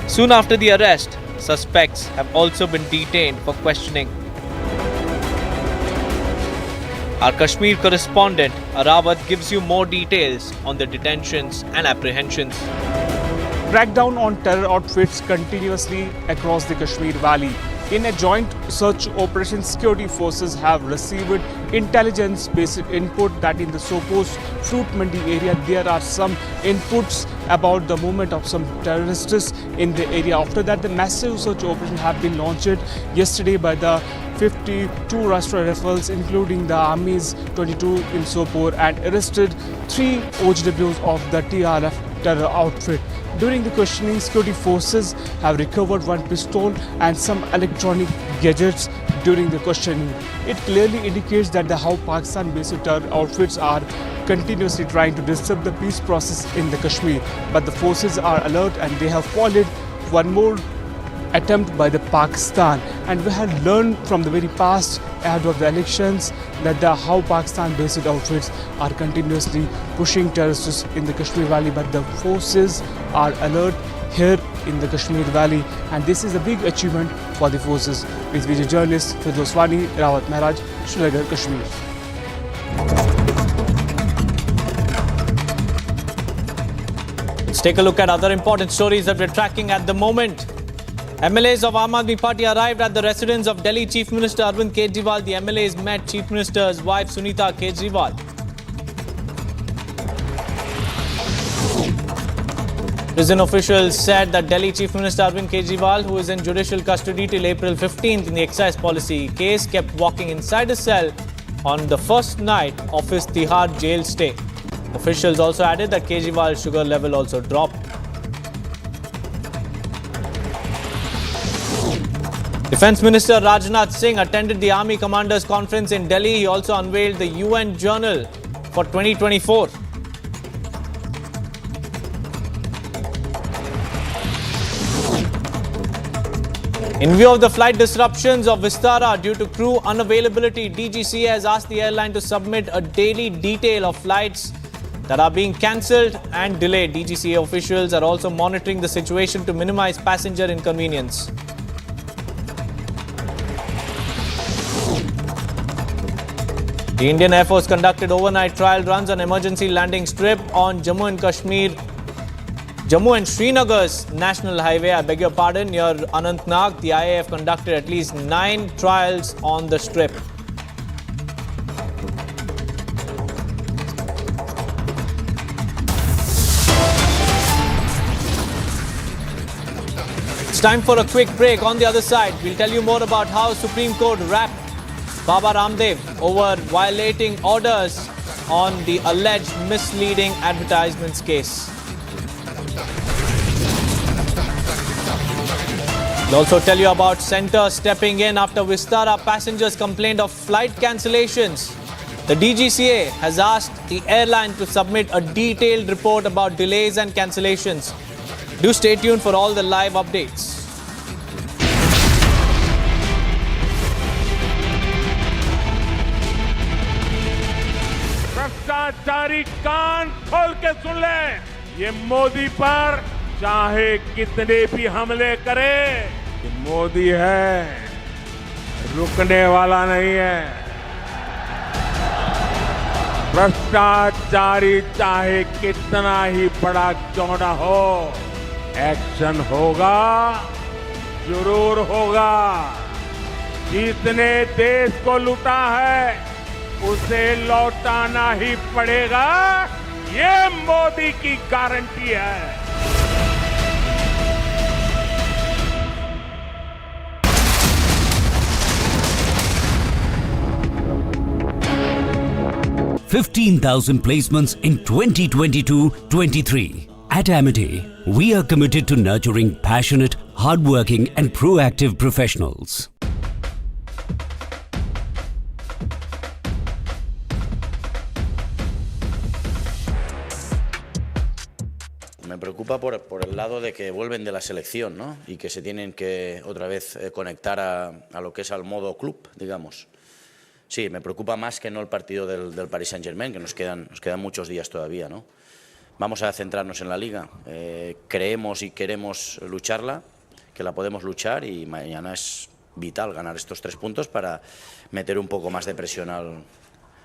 Soon after the arrest, suspects have also been detained for questioning. Our Kashmir correspondent Arawat gives you more details on the detentions and apprehensions. crack down on terror outfits continuously across the Kashmir Valley. In a joint search operation, security forces have received intelligence-based input that in the supposed fruit mandi area there are some inputs about the movement of some terrorists in the area. After that, the massive search operation have been launched yesterday by the 52 Rashtra Rifles, including the Army's 22 in Sopore, and arrested 3 OGWs of the TRF terror outfit. During the questioning, security forces have recovered 1 pistol and some electronic gadgets during the questioning. It clearly indicates that the how Pakistan-based terror outfits are continuously trying to disrupt the peace process in the Kashmir. But the forces are alert and they have foiled one more attempt by the Pakistan, and we have learned from the very past ahead of the elections that the how Pakistan-based outfits are continuously pushing terrorists in the Kashmir Valley, but the forces are alert here in the Kashmir Valley, and this is a big achievement for the forces. With video journalist Firdoswani, Rawat Maharaj, Srinagar, Kashmir. Let's take a look at other important stories that we're tracking at the moment. MLAs of Aam Aadmi Party arrived at the residence of Delhi Chief Minister Arvind Kejriwal. The MLAs met Chief Minister's wife Sunita Kejriwal. Prison officials said that Delhi Chief Minister Arvind Kejriwal, who is in judicial custody till April 15th in the excise policy case, kept walking inside a cell on the first night of his Tihar jail stay. Officials also added that Kejriwal's sugar level also dropped. Defence Minister Rajnath Singh attended the Army Commanders Conference in Delhi. He also unveiled the UN Journal for 2024. In view of the flight disruptions of Vistara due to crew unavailability, DGCA has asked the airline to submit a daily detail of flights that are being cancelled and delayed. DGCA officials are also monitoring the situation to minimize passenger inconvenience. The Indian Air Force conducted overnight trial runs on emergency landing strip on Jammu and Srinagar's National Highway, near Anantnag. The IAF conducted at least 9 trials on the strip. It's time for a quick break. On the other side, we'll tell you more about how Supreme Court wrapped Baba Ramdev over violating orders on the alleged misleading advertisements case. We'll also tell you about Centre stepping in after Vistara passengers complained of flight cancellations. The DGCA has asked the airline to submit a detailed report about delays and cancellations. Do stay tuned for all the live updates. भ्रष्टाचारी कान खोल के सुन ले, ये मोदी पर चाहे कितने भी हमले करे, ये मोदी है, रुकने वाला नहीं है। भ्रष्टाचारी चाहे कितना ही बड़ा क्यों ना हो, एक्शन होगा, जरूर होगा। जिसने देश को लूटा है उसे लौटाना ही पड़ेगा, ये मोदी की गारंटी है। $15,000 placements in 2022-23. At Amity, we are committed to nurturing passionate, hardworking and proactive professionals. Me preocupa por el lado de que vuelven de la selección, ¿no? Y que se tienen que otra vez conectar a lo que es al modo club, digamos. Sí, me preocupa más que no el partido del Paris Saint-Germain, que nos quedan muchos días todavía, ¿no? Vamos a centrarnos en la Liga. Creemos y queremos lucharla, que la podemos luchar, y mañana es vital ganar estos 3 puntos para meter un poco más de presión al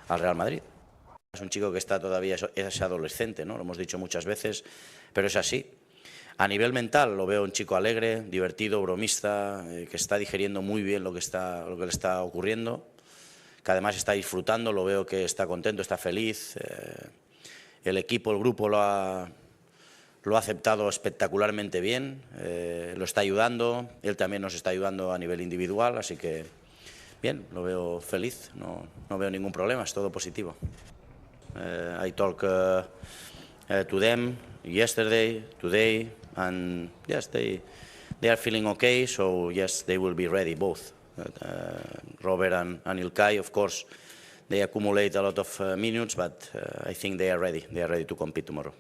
Real Madrid. Es un chico que está todavía, es adolescente, ¿no? Lo hemos dicho muchas veces, pero es así. A nivel mental lo veo un chico alegre, divertido, bromista, que está digeriendo muy bien lo que le está ocurriendo, que además está disfrutando, lo veo que está contento, está feliz. El equipo, el grupo lo ha aceptado espectacularmente bien, lo está ayudando, él también nos está ayudando a nivel individual, así que bien, lo veo feliz, no veo ningún problema, es todo positivo. I talk to them yesterday, today, and yes, they are feeling okay, so yes, they will be ready, both. Robert and Ilkay, of course, they accumulate a lot of minutes, but I think they are ready to compete tomorrow.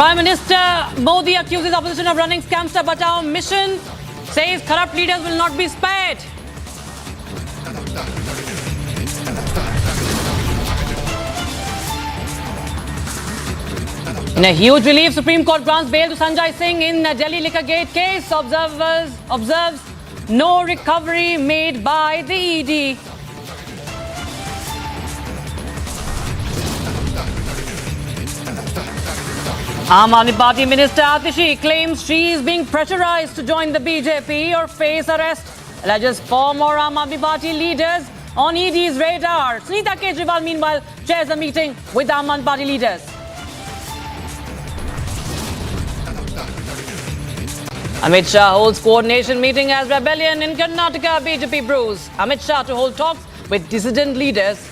Prime Minister Modi accuses opposition of running Scamster Batao mission, says corrupt leaders will not be spared. In a huge relief, Supreme Court grants bail to Sanjay Singh in Delhi liquor gate case. Observes no recovery made by the ED. Aam Aadmi Party Minister Atishi claims she is being pressurized to join the BJP or face arrest. Alleges 4 more Aam Aadmi Party leaders on ED's radar. Sunita Kejriwal, meanwhile, chairs a meeting with Aam Aadmi Party leaders. Amit Shah holds coordination meeting as rebellion in Karnataka BJP brews. Amit Shah to hold talks with dissident leaders.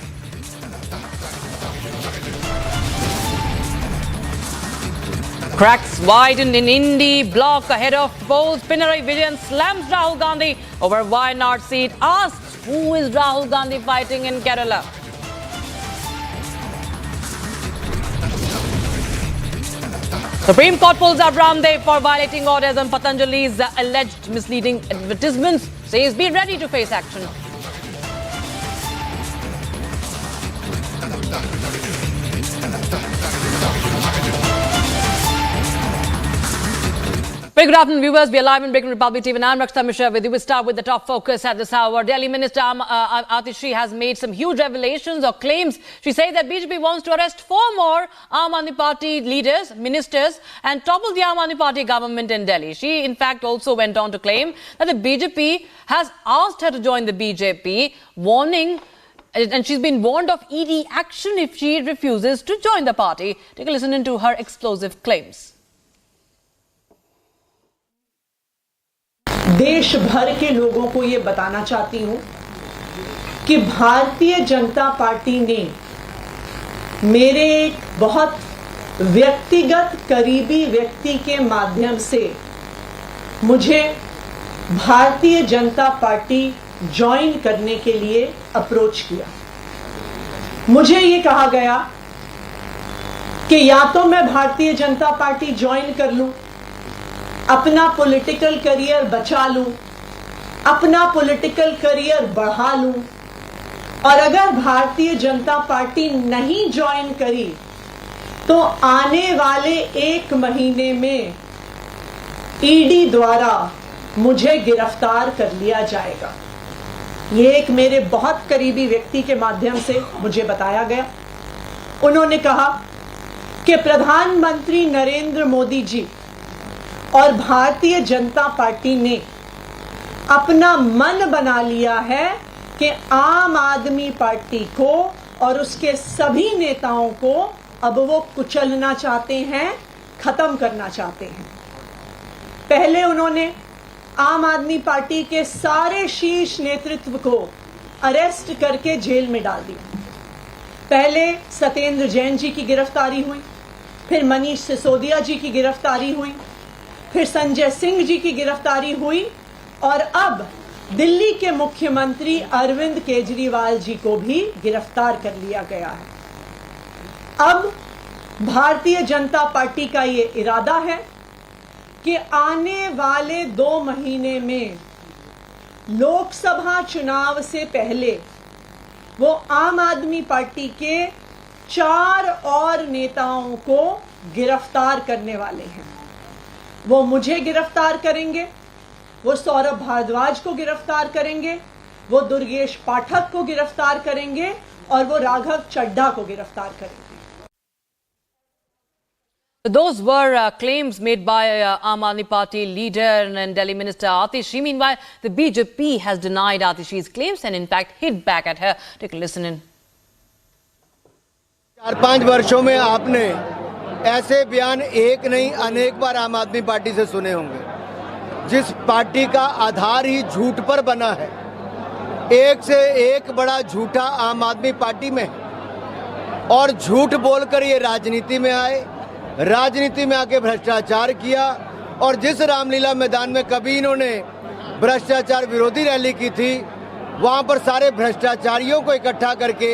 Cracks widen in Indi block ahead of polls. Pinarayi Vijayan slams Rahul Gandhi over Wayanad seat. Asks who is Rahul Gandhi fighting in Kerala. Supreme Court pulls out Ramdev for violating orders on Patanjali's alleged misleading advertisements. Says be ready to face action. Very good afternoon, viewers. We are live in Breaking Republic TV and I'm Rakshita Mishra with you. We start with the top focus at this hour. Delhi Minister Atishi has made some huge revelations or claims. She says that BJP wants to arrest 4 more Aam Aadmi Party leaders, ministers and topple the Aam Aadmi Party government in Delhi. She, in fact, also went on to claim that the BJP has asked her to join the BJP, warning, and she's been warned of ED action if she refuses to join the party. Take a listen into her explosive claims. देश भर के लोगों को ये बताना चाहती हूं कि भारतीय जनता पार्टी ने मेरे एक बहुत व्यक्तिगत करीबी व्यक्ति के माध्यम से मुझे भारतीय जनता पार्टी ज्वाइन करने के लिए अप्रोच किया। मुझे ये कहा गया कि या तो मैं भारतीय जनता पार्टी ज्वाइन कर लूं, अपना पॉलिटिकल करियर बचा लूं, अपना पॉलिटिकल करियर बढ़ा लूं, और अगर भारतीय जनता पार्टी नहीं ज्वाइन करी तो आने वाले 1 महीने में ईडी द्वारा मुझे गिरफ्तार कर लिया जाएगा। ये एक मेरे बहुत करीबी व्यक्ति के माध्यम से मुझे बताया गया। उन्होंने कहा कि प्रधानमंत्री नरेंद्र मोदी जी और भारतीय जनता पार्टी ने अपना मन बना लिया है कि आम आदमी पार्टी को और उसके सभी नेताओं को अब वो कुचलना चाहते हैं, खत्म करना चाहते हैं। पहले उन्होंने आम आदमी पार्टी के सारे शीर्ष नेतृत्व को अरेस्ट करके जेल में डाल दिया। पहले सत्येंद्र जैन जी की गिरफ्तारी हुई, फिर मनीष सिसोदिया जी की गिरफ्तारी हुई, फिर संजय सिंह जी की गिरफ्तारी हुई, और अब दिल्ली के मुख्यमंत्री अरविंद केजरीवाल जी को भी गिरफ्तार कर लिया गया है। अब भारतीय जनता पार्टी का ये इरादा है कि आने वाले 2 महीने में लोकसभा चुनाव से पहले वो आम आदमी पार्टी के 4 और नेताओं को गिरफ्तार करने वाले हैं। वो मुझे गिरफ्तार करेंगे, वो सौरभ भारद्वाज को गिरफ्तार करेंगे, वो दुर्गेश पाठक को गिरफ्तार करेंगे, और वो राघव चड्ढा को गिरफ्तार करेंगे। Those were claims made by Aam Aadmi Party leader and Delhi Minister Atishi. Meanwhile, the BJP has denied Atishi's claims and in fact hit back at her. Take a listen in. 4-5 वर्षों में आपने ऐसे बयान एक नहीं अनेक बार आम आदमी पार्टी से सुने होंगे, जिस पार्टी का आधार ही झूठ पर बना है। एक से एक बड़ा झूठा आम आदमी पार्टी में है, और झूठ बोलकर ये राजनीति में आए, राजनीति में आके भ्रष्टाचार किया। और जिस रामलीला मैदान में कभी इन्होंने भ्रष्टाचार विरोधी रैली की थी, वहां पर सारे भ्रष्टाचारियों को इकट्ठा करके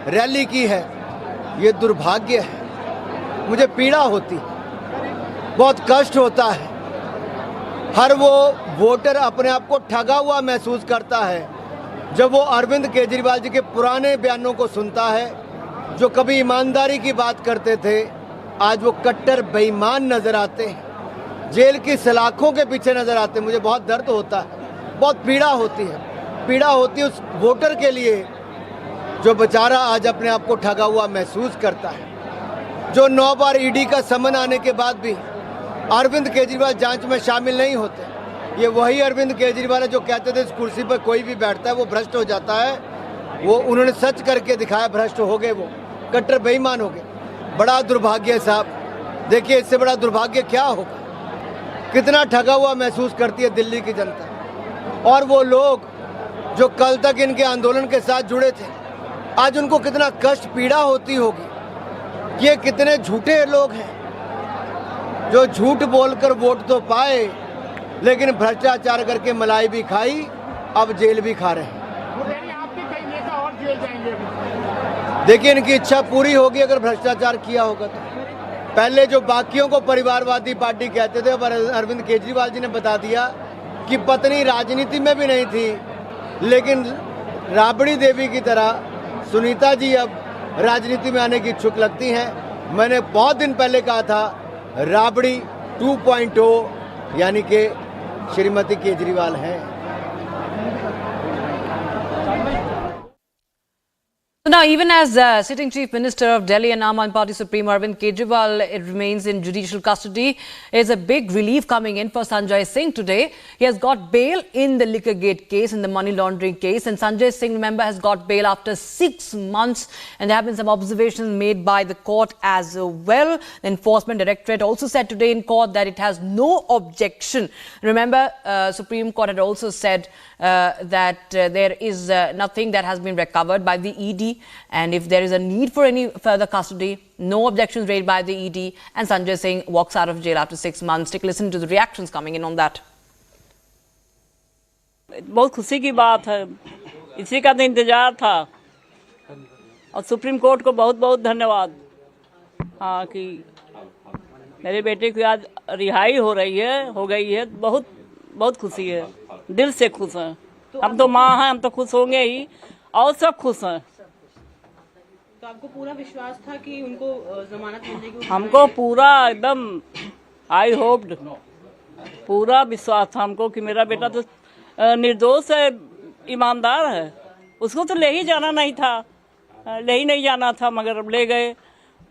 रैली की है। ये दुर्भाग्य है, मुझे पीड़ा होती, बहुत कष्ट होता है। हर वो वोटर अपने आप को ठगा हुआ महसूस करता है जब वो अरविंद केजरीवाल जी के पुराने बयानों को सुनता है, जो कभी ईमानदारी की बात करते थे, आज वो कट्टर बेईमान नजर आते हैं, जेल की सलाखों के पीछे नजर आते हैं। मुझे बहुत दर्द होता है, बहुत पीड़ा होती है। पीड़ा होती है उस वोटर के लिए जो बेचारा आज अपने आप को ठगा हुआ महसूस करता है, जो 9 बार ईडी का समन आने के बाद भी अरविंद केजरीवाल जांच में शामिल नहीं होते। ये वही अरविंद केजरीवाल है जो कहते थे इस कुर्सी पर कोई भी बैठता है वो भ्रष्ट हो जाता है। वो उन्होंने सच करके दिखाया, भ्रष्ट हो गए, वो कट्टर बेईमान हो गए। बड़ा दुर्भाग्य है साहब। देखिए, इससे बड़ा दुर्भाग्य क्या होगा। कितना ठगा हुआ महसूस करती है दिल्ली की जनता। और वो लोग जो कल तक इनके आंदोलन के साथ जुड़े थे, आज उनको कितना कष्ट पीड़ा होती होगी। ये कितने झूठे लोग हैं जो झूठ बोलकर वोट तो पाए, लेकिन भ्रष्टाचार करके मलाई भी खाई, अब जेल भी खा रहे हैं। देखिए, इनकी इच्छा पूरी होगी अगर भ्रष्टाचार किया होगा तो। पहले जो बाकियों को परिवारवादी पार्टी कहते थे, अब अरविंद केजरीवाल जी ने बता दिया कि पत्नी राजनीति में भी नहीं थी, लेकिन राबड़ी देवी की तरह सुनीता जी अब राजनीति में आने की इच्छुक लगती हैं। मैंने बहुत दिन पहले कहा था, राबड़ी 2.0 यानी कि श्रीमती केजरीवाल हैं। Now, even as sitting Chief Minister of Delhi and Aam Aadmi Party Supreme Arvind Kejriwal remains in judicial custody, is a big relief coming in for Sanjay Singh today. He has got bail in the Liquorgate case, in the money laundering case, and Sanjay Singh, remember, has got bail after 6 months, and there have been some observations made by the court as well. The Enforcement Directorate also said today in court that it has no objection. Remember, Supreme Court had also said that there is nothing that has been recovered by the ED, and if there is a need for any further custody, no objections raised by the ED, and Sanjay Singh walks out of jail after 6 months. Take a listen to the reactions coming in on that. बहुत खुशी की बात है, इसी का तो इंतजार था, और सुप्रीम कोर्ट को बहुत बहुत धन्यवाद। हाँ, कि मेरे बेटे की आज रिहाई हो रही है, हो गई है, बहुत बहुत खुशी है, दिल से खुश हैं। हम तो माँ हैं, हम तो खुश होंगे ही, और सब खुश हैं। तो आपको पूरा विश्वास था कि उनको जमानत मिल जाएगी? हमको पूरा एकदम आई होप्ड, पूरा विश्वास था हमको कि मेरा बेटा तो निर्दोष है, ईमानदार है, उसको तो ले ही जाना नहीं था, ले ही नहीं जाना था, मगर अब ले गए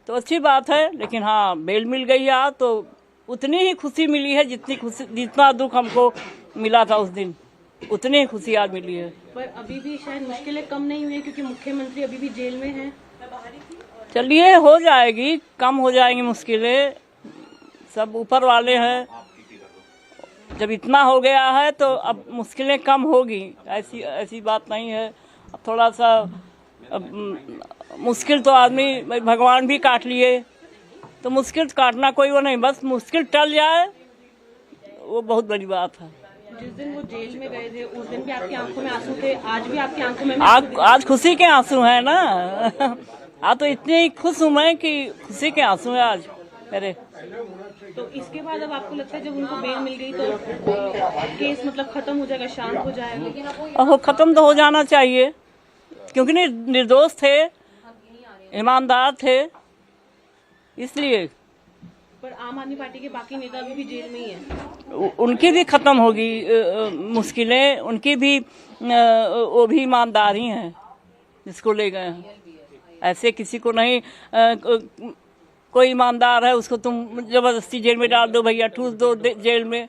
तो अच्छी बात है। लेकिन हाँ, बेल मिल गई है आज, तो उतनी ही खुशी मिली है जितना दुख हमको मिला था उस दिन, उतनी ही खुशी आज मिली है। पर अभी भी शायद मुश्किलें कम नहीं हुई क्योंकि मुख्यमंत्री अभी भी जेल में हैं। चलिए, हो जाएगी, कम हो जाएंगी मुश्किलें, सब ऊपर वाले हैं। जब इतना हो गया है तो अब मुश्किलें कम होगी, ऐसी बात नहीं है। अब थोड़ा सा मुश्किल तो आदमी, भगवान भी काट लिए, तो मुश्किल काटना कोई वो नहीं, बस मुश्किल टल जाए, वो बहुत बड़ी बात है। जिस दिन वो जेल में गए थे उस दिन भी आपकी आंखों में आंसू थे, आज भी आपकी आंखों में आज खुशी के आंसू हैं ना। आज तो इतने खुश हूँ मैं कि खुशी के आंसू हैं आज मेरे। तो इसके बाद अब आपको लगता है जब उनको बेल मिल गई तो केस मतलब खत्म हो जाएगा, शांत हो जाएगा? ओह, खत्म तो हो जाना चाहिए, क्योंकि निर्दोष थे, ईमानदार थे, इसलिए। पर आम आदमी पार्टी के बाकी नेता अभी भी जेल में ही हैं। उनकी भी खत्म होगी मुश्किलें, उनकी भी, वो भी ईमानदार ही हैं जिसको ले गए हैं। ऐसे किसी को नहीं, कोई ईमानदार है उसको तुम जबरदस्ती जेल में डाल दो, भैया ठूस दो जेल में,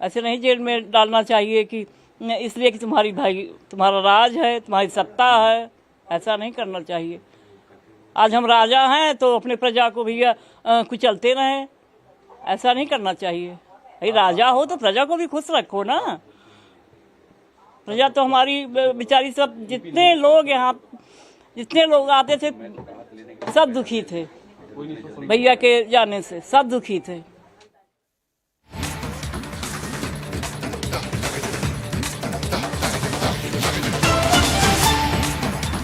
ऐसे नहीं जेल में डालना चाहिए कि इसलिए कि तुम्हारा राज है, तुम्हारी सत्ता है, ऐसा नहीं करना चाहिए। आज हम राजा हैं तो अपने प्रजा को भैया कुचलते रहें, ऐसा नहीं करना चाहिए। भाई राजा हो तो प्रजा को भी खुश रखो ना। प्रजा तो हमारी बेचारी, सब जितने लोग यहाँ, जितने लोग आते थे सब दुखी थे, भैया के जाने से सब दुखी थे।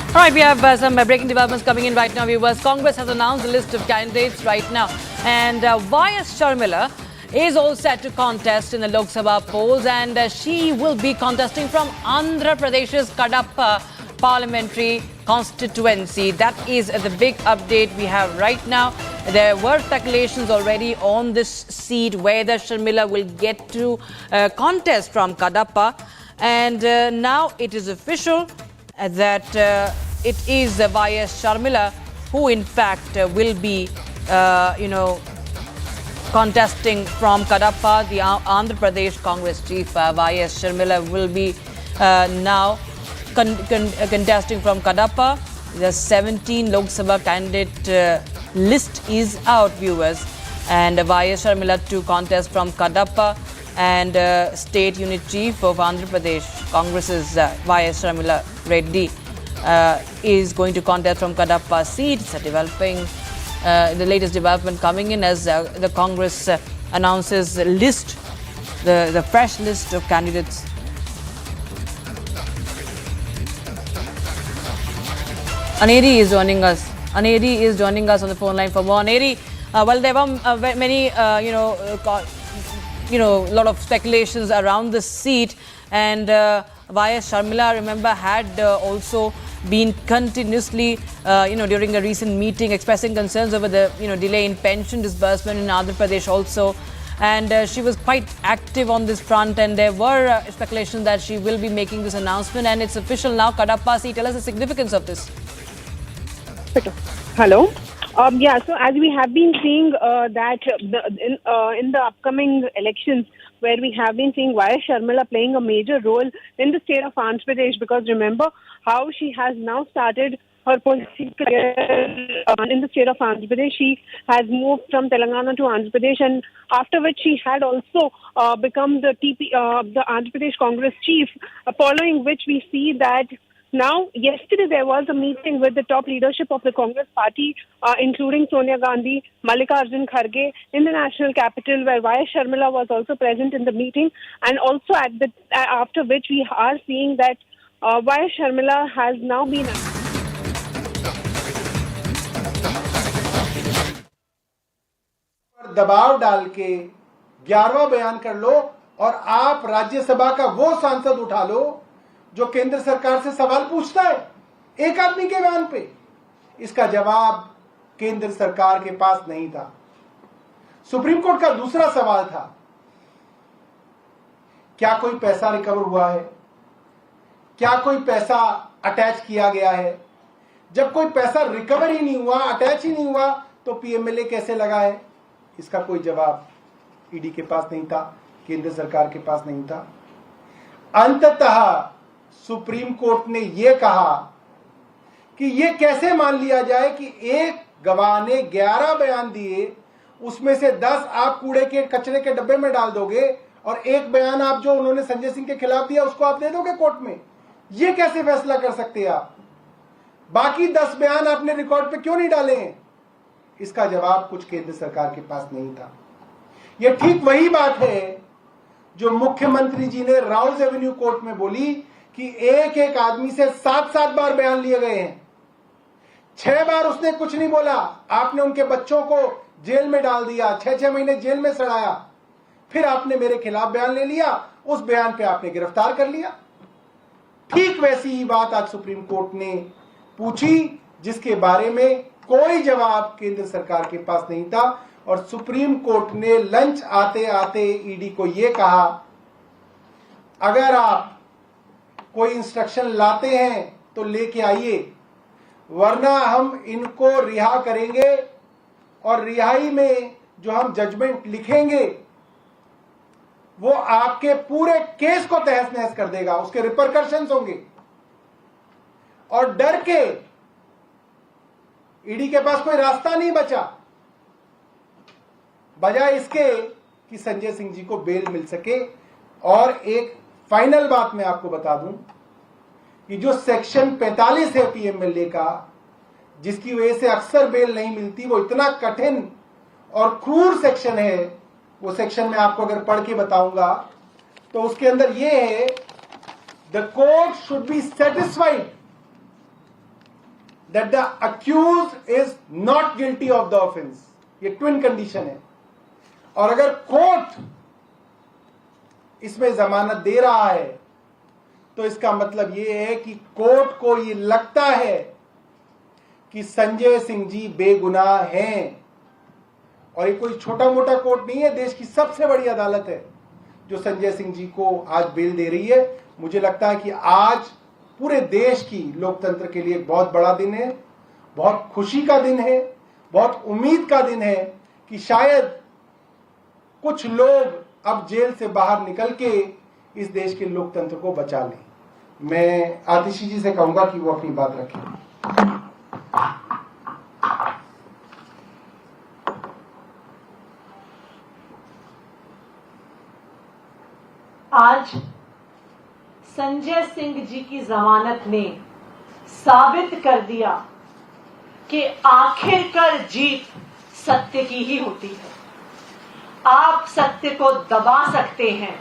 All right, we have some breaking developments coming in right now, viewers. Congress has announced a list of candidates right now, and Y.S. Sharmila is all set to contest in the Lok Sabha polls, and she will be contesting from Andhra Pradesh's Kadapa parliamentary constituency. That is the big update we have right now. There were speculations already on this seat whether Sharmila will get to contest from Kadapa, and now it is official that it is Y.S. Sharmila who in fact will be contesting from Kadapa. The Andhra Pradesh Congress chief Y.S. Sharmila will be now contesting from Kadapa. The 17 Lok Sabha candidate list is out, viewers, and Y.S. Sharmila to contest from Kadapa, and State Unit Chief of Andhra Pradesh Congress's Y.S. Sharmila Reddy is going to contest from Kadapa seat. It's the latest development coming in as the Congress announces the fresh list of candidates. Aneri is joining us. Aneri is joining us on the phone line for more. Aneri, well, there were many, lot of speculations around the seat, and Y.S. Sharmila, remember, had also been continuously, during a recent meeting, expressing concerns over the, delay in pension disbursement in Andhra Pradesh also. And she was quite active on this front, and there were speculations that she will be making this announcement, and it's official now. Kadapa seat, tell us the significance of this. Hello. Yeah, so as we have been seeing that in the upcoming elections, where we have been seeing Y.S. Sharmila playing a major role in the state of Andhra Pradesh, because remember how she has now started her political career in the state of Andhra Pradesh. She has moved from Telangana to Andhra Pradesh, and after which she had also become the Andhra Pradesh Congress chief, following which we see that now, yesterday there was a meeting with the top leadership of the Congress party, including Sonia Gandhi, Mallikarjun Kharge, in the national capital, where Y.S. Sharmila was also present in the meeting, and also after which we are seeing that Y.S. Sharmila has now been. दबाव डाल के 11वां बयान कर लो और आप राज्यसभा का वो सांसद उठा लो जो केंद्र सरकार से सवाल पूछता है एक आदमी के बयान पे। इसका जवाब केंद्र सरकार के पास नहीं था। सुप्रीम कोर्ट का दूसरा सवाल था, क्या कोई पैसा रिकवर हुआ है, क्या कोई पैसा अटैच किया गया है। जब कोई पैसा रिकवर ही नहीं हुआ, अटैच ही नहीं हुआ, तो पीएमएलए कैसे लगा है, इसका कोई जवाब ईडी के पास नहीं था, केंद्र सरकार के पास नहीं था। अंततः सुप्रीम कोर्ट ने यह कहा कि यह कैसे मान लिया जाए कि एक गवाह ने 11 बयान दिए, उसमें से 10 आप कूड़े के कचरे के डब्बे में डाल दोगे और एक बयान आप जो उन्होंने संजय सिंह के खिलाफ दिया उसको आप दे दोगे कोर्ट में। यह कैसे फैसला कर सकते हैं आप? बाकी 10 बयान आपने रिकॉर्ड पे क्यों नहीं डाले हैं? इसका जवाब कुछ केंद्र सरकार के पास नहीं था। यह ठीक वही बात है जो मुख्यमंत्री जी ने राउज एवेन्यू कोर्ट में बोली कि एक एक आदमी से 7-7 बार बयान लिए गए हैं, 6 बार उसने कुछ नहीं बोला, आपने उनके बच्चों को जेल में डाल दिया, 6-6 महीने जेल में सड़ाया, फिर आपने मेरे खिलाफ बयान ले लिया, उस बयान पे आपने गिरफ्तार कर लिया। ठीक वैसी ही बात आज सुप्रीम कोर्ट ने पूछी, जिसके बारे में कोई जवाब केंद्र सरकार के पास नहीं था। और सुप्रीम कोर्ट ने लंच आते आते ईडी को यह कहा, अगर आप कोई इंस्ट्रक्शन लाते हैं तो लेके आइए, वरना हम इनको रिहा करेंगे और रिहाई में जो हम जजमेंट लिखेंगे वो आपके पूरे केस को तहस नहस कर देगा, उसके रिपरकशंस होंगे। और डर के ईडी के पास कोई रास्ता नहीं बचा, बजाय इसके कि संजय सिंह जी को बेल मिल सके। और एक फाइनल बात मैं आपको बता दूं कि जो सेक्शन 45 है पीएमएलए का, जिसकी वजह से अक्सर बेल नहीं मिलती, वो इतना कठिन और क्रूर सेक्शन है। वो सेक्शन मैं आपको अगर पढ़ के बताऊंगा तो उसके अंदर ये है, the court should be satisfied that the accused is not guilty of the offence. ये ट्विन कंडीशन है। और अगर कोर्ट इसमें जमानत दे रहा है तो इसका मतलब यह है कि कोर्ट को ये लगता है कि संजय सिंह जी बेगुनाह हैं। और ये कोई छोटा मोटा कोर्ट नहीं है, देश की सबसे बड़ी अदालत है जो संजय सिंह जी को आज बेल दे रही है। मुझे लगता है कि आज पूरे देश की लोकतंत्र के लिए एक बहुत बड़ा दिन है, बहुत खुशी का दिन है, बहुत उम्मीद का दिन है कि शायद कुछ लोग अब जेल से बाहर निकल के इस देश के लोकतंत्र को बचा लें। मैं आतिशी जी से कहूंगा कि वो अपनी बात रखें। आज संजय सिंह जी की जमानत ने साबित कर दिया कि आखिरकार जीत सत्य की ही होती है। आप सत्य को दबा सकते हैं,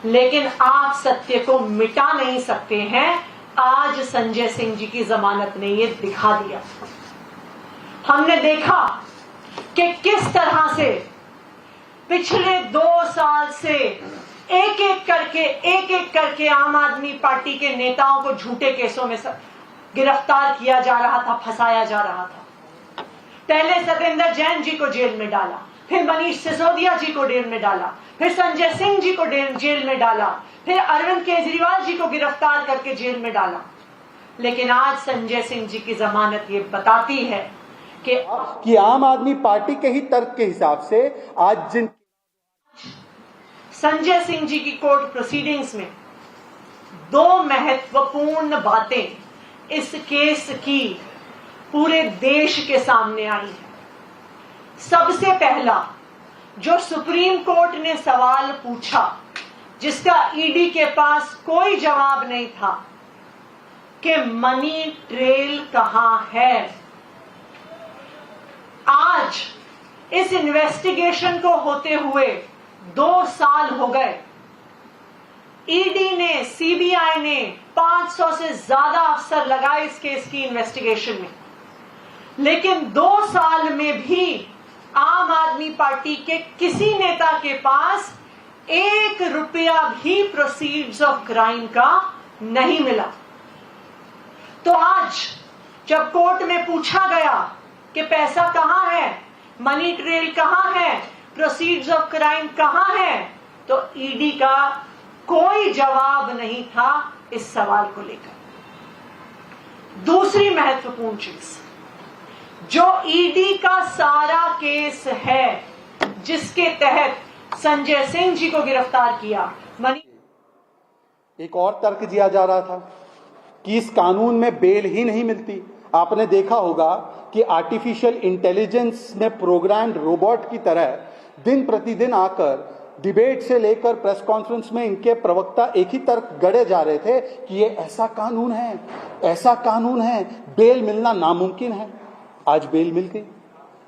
लेकिन आप सत्य को मिटा नहीं सकते हैं। आज संजय सिंह जी की जमानत ने ये दिखा दिया। हमने देखा कि किस तरह से पिछले 2 साल से एक एक करके आम आदमी पार्टी के नेताओं को झूठे केसों में गिरफ्तार किया जा रहा था, फंसाया जा रहा था। पहले सत्येंद्र जैन जी को जेल में डाला, फिर मनीष सिसोदिया जी को जेल में डाला, फिर संजय सिंह जी को जेल में डाला, फिर अरविंद केजरीवाल जी को गिरफ्तार करके जेल में डाला। लेकिन आज संजय सिंह जी की जमानत ये बताती है कि आम आदमी पार्टी के ही तर्क के हिसाब से आज जिन संजय सिंह जी की कोर्ट प्रोसीडिंग्स में दो महत्वपूर्ण बातें इस केस की पूरे देश के सामने आई है। सबसे पहला, जो सुप्रीम कोर्ट ने सवाल पूछा जिसका ईडी के पास कोई जवाब नहीं था कि मनी ट्रेल कहां है। आज इस इन्वेस्टिगेशन को होते हुए 2 साल हो गए। ईडी ने, सीबीआई ने 500 से ज्यादा अफसर लगाए इस केस की इन्वेस्टिगेशन में, लेकिन 2 साल में भी आम आदमी पार्टी के किसी नेता के पास 1 रुपया भी प्रोसीड्स ऑफ क्राइम का नहीं मिला। तो आज जब कोर्ट में पूछा गया कि पैसा कहां है, मनी ट्रेल कहां है, प्रोसीड्स ऑफ क्राइम कहां है, तो ईडी का कोई जवाब नहीं था इस सवाल को लेकर। दूसरी महत्वपूर्ण चीज, जो ईडी का सारा केस है जिसके तहत संजय सिंह जी को गिरफ्तार किया, एक और तर्क दिया जा रहा था कि इस कानून में बेल ही नहीं मिलती। आपने देखा होगा कि आर्टिफिशियल इंटेलिजेंस में प्रोग्राम्ड रोबोट की तरह दिन प्रतिदिन आकर डिबेट से लेकर प्रेस कॉन्फ्रेंस में इनके प्रवक्ता एक ही तर्क गढ़े जा रहे थे कि ये ऐसा कानून है, ऐसा कानून है, बेल मिलना नामुमकिन है। आज बेल मिल गई।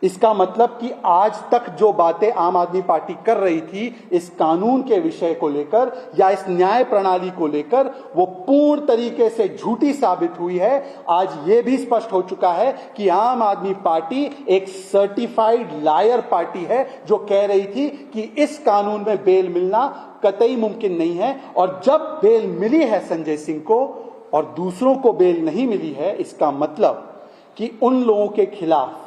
इसका मतलब कि आज तक जो बातें आम आदमी पार्टी कर रही थी इस कानून के विषय को लेकर या इस न्याय प्रणाली को लेकर, वो पूर्ण तरीके से झूठी साबित हुई है। आज ये भी स्पष्ट हो चुका है कि आम आदमी पार्टी एक सर्टिफाइड लायर पार्टी है जो कह रही थी कि इस कानून में बेल मिलना कतई मुमकिन नहीं है। और जब बेल मिली है संजय सिंह को और दूसरों को बेल नहीं मिली है, इसका मतलब कि उन लोगों के खिलाफ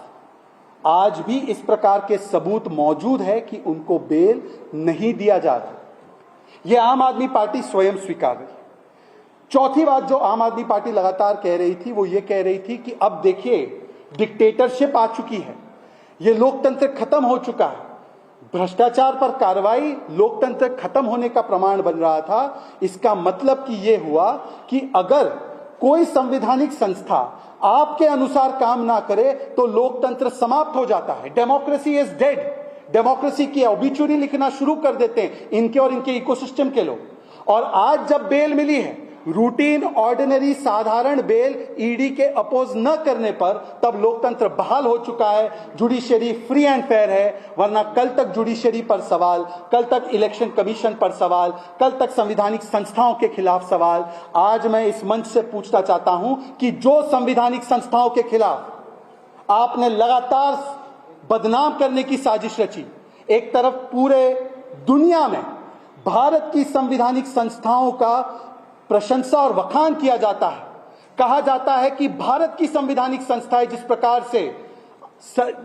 आज भी इस प्रकार के सबूत मौजूद है कि उनको बेल नहीं दिया जा रहा। यह आम आदमी पार्टी स्वयं स्वीकार रही। चौथी बात जो आम आदमी पार्टी लगातार कह रही थी वो ये कह रही थी कि अब देखिए डिक्टेटरशिप आ चुकी है, ये लोकतंत्र खत्म हो चुका है। भ्रष्टाचार पर कार्रवाई लोकतंत्र खत्म होने का प्रमाण बन रहा था। इसका मतलब कि ये हुआ कि अगर कोई संवैधानिक संस्था आपके अनुसार काम ना करे तो लोकतंत्र समाप्त हो जाता है। Democracy is dead. डेमोक्रेसी की ऑबिचुरी लिखना शुरू कर देते हैं इनके और इनके इकोसिस्टम के लोग। और आज जब बेल मिली है, रूटीन ऑर्डिनरी साधारण बेल ईडी के अपोज न करने पर, तब लोकतंत्र बहाल हो चुका है। जुडिशरी फ्री एंड फेयर है। वरना कल तक जुडिशरी पर सवाल, कल तक इलेक्शन कमीशन पर सवाल, कल तक संवैधानिक संस्थाओं के खिलाफ सवाल। आज मैं इस मंच से पूछना चाहता हूं कि जो संवैधानिक संस्थाओं के खिलाफ आपने लगातार बदनाम करने की साजिश रची, एक तरफ पूरे दुनिया में भारत की संवैधानिक संस्थाओं का प्रशंसा और वखान किया जाता है, कहा जाता है कि भारत की संवैधानिक संस्थाएं जिस प्रकार से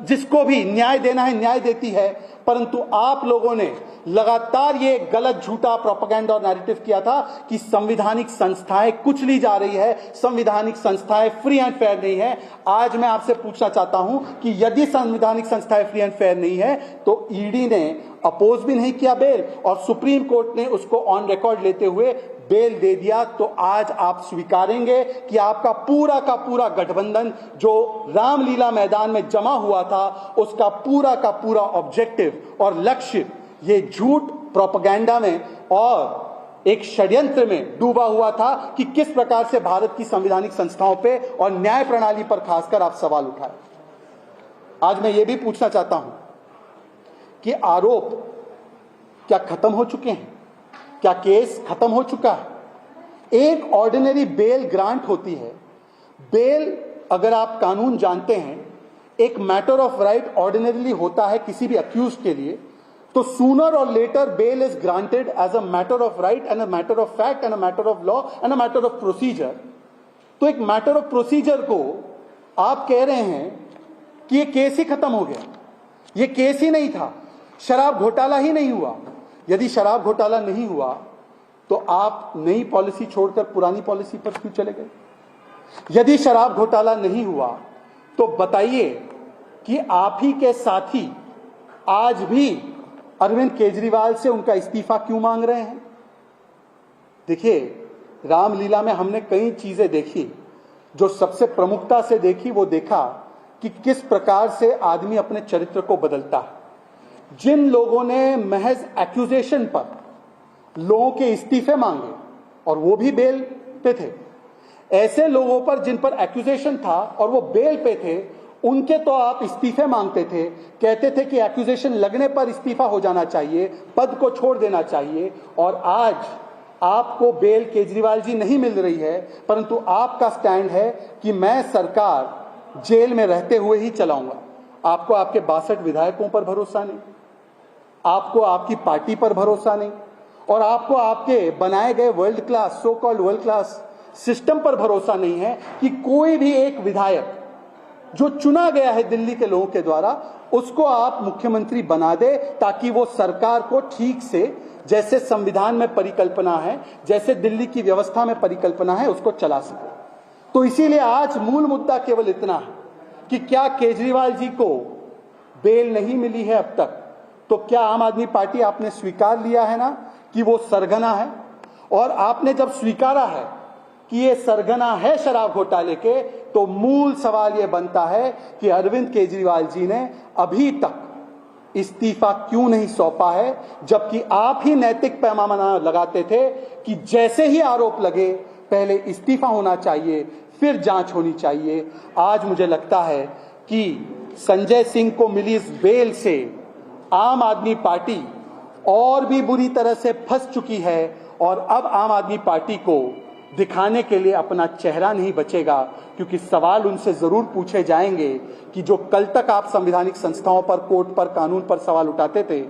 जिसको भी न्याय देना है न्याय देती है, परंतु आप लोगों ने लगातार ये गलत झूठा प्रोपेगेंडा और नैरेटिव किया था कि संवैधानिक संस्थाएं कुचली जा रही है, संवैधानिक संस्थाएं फ्री एंड फेयर नहीं है। आज मैं आपसे पूछना चाहता हूं कि यदि संवैधानिक संस्थाएं फ्री एंड फेयर नहीं है तो ईडी ने अपोज भी नहीं किया बेल और सुप्रीम कोर्ट ने उसको ऑन रिकॉर्ड लेते हुए बेल दे दिया, तो आज आप स्वीकारेंगे कि आपका पूरा का पूरा गठबंधन जो रामलीला मैदान में जमा हुआ था उसका पूरा का पूरा ऑब्जेक्टिव और लक्ष्य ये झूठ प्रोपेगेंडा में और एक षड्यंत्र में डूबा हुआ था कि किस प्रकार से भारत की संवैधानिक संस्थाओं पे और न्याय प्रणाली पर खासकर आप सवाल उठाए। आज मैं ये भी पूछना चाहता हूं कि आरोप क्या खत्म हो चुके हैं? क्या केस खत्म हो चुका है? एक ऑर्डिनरी बेल ग्रांट होती है। बेल अगर आप कानून जानते हैं एक मैटर ऑफ राइट ऑर्डिनरीली होता है किसी भी अक्यूज के लिए, तो सूनर और later bail is granted as a matter of right and a matter of fact and a matter of law and a matter of procedure. तो एक मैटर ऑफ प्रोसीजर को आप कह रहे हैं कि ये केस ही खत्म हो गया, ये केस ही नहीं था, शराब घोटाला ही नहीं हुआ। यदि शराब घोटाला नहीं हुआ तो आप नई पॉलिसी छोड़कर पुरानी पॉलिसी पर क्यों चले गए? यदि शराब घोटाला नहीं हुआ तो बताइए कि आप ही के साथी आज भी अरविंद केजरीवाल से उनका इस्तीफा क्यों मांग रहे हैं? देखिए, रामलीला में हमने कई चीजें देखी। जो सबसे प्रमुखता से देखी वो देखा कि किस प्रकार से आदमी अपने चरित्र को बदलता है। जिन लोगों ने महज एक्यूजेशन पर लोगों के इस्तीफे मांगे और वो भी बेल पे थे, ऐसे लोगों पर जिन पर एक्यूजेशन था और वो बेल पे थे, उनके तो आप इस्तीफे मांगते थे, कहते थे कि एक्यूजेशन लगने पर इस्तीफा हो जाना चाहिए, पद को छोड़ देना चाहिए। और आज आपको बेल केजरीवाल जी नहीं मिल रही है, परंतु आपका स्टैंड है कि मैं सरकार जेल में रहते हुए ही चलाऊंगा। आपको आपके 62 विधायकों पर भरोसा नहीं, आपको आपकी पार्टी पर भरोसा नहीं, और आपको आपके बनाए गए world class, so called world class system पर भरोसा नहीं है कि कोई भी एक विधायक जो चुना गया है दिल्ली के लोगों के द्वारा, उसको आप मुख्यमंत्री बना दे, ताकि वो सरकार को ठीक से, जैसे संविधान में परिकल्पना है, जैसे दिल्ली की व्यवस्था में परिकल्पना है, उसको चला सके। तो इसीलिए आज मूल मुद्दा केवल इतना है कि क्या केजरीवाल जी को बेल नहीं मिली है अब तक, तो क्या आम आदमी पार्टी आपने स्वीकार लिया है ना कि वो सरगना है? और आपने जब स्वीकारा है कि ये सरगना है शराब घोटाले के, तो मूल सवाल ये बनता है कि अरविंद केजरीवाल जी ने अभी तक इस्तीफा क्यों नहीं सौंपा है, जबकि आप ही नैतिक पैमाना लगाते थे कि जैसे ही आरोप लगे पहले इस्तीफा होना चाहिए, फिर जांच होनी चाहिए। आज मुझे लगता है कि संजय सिंह को मिली इस बेल से आम आदमी पार्टी और भी बुरी तरह से फंस चुकी है, और अब आम आदमी पार्टी को दिखाने के लिए अपना चेहरा नहीं बचेगा, क्योंकि सवाल उनसे जरूर पूछे जाएंगे कि जो कल तक आप संवैधानिक संस्थाओं पर, कोर्ट पर, कानून पर सवाल उठाते थे,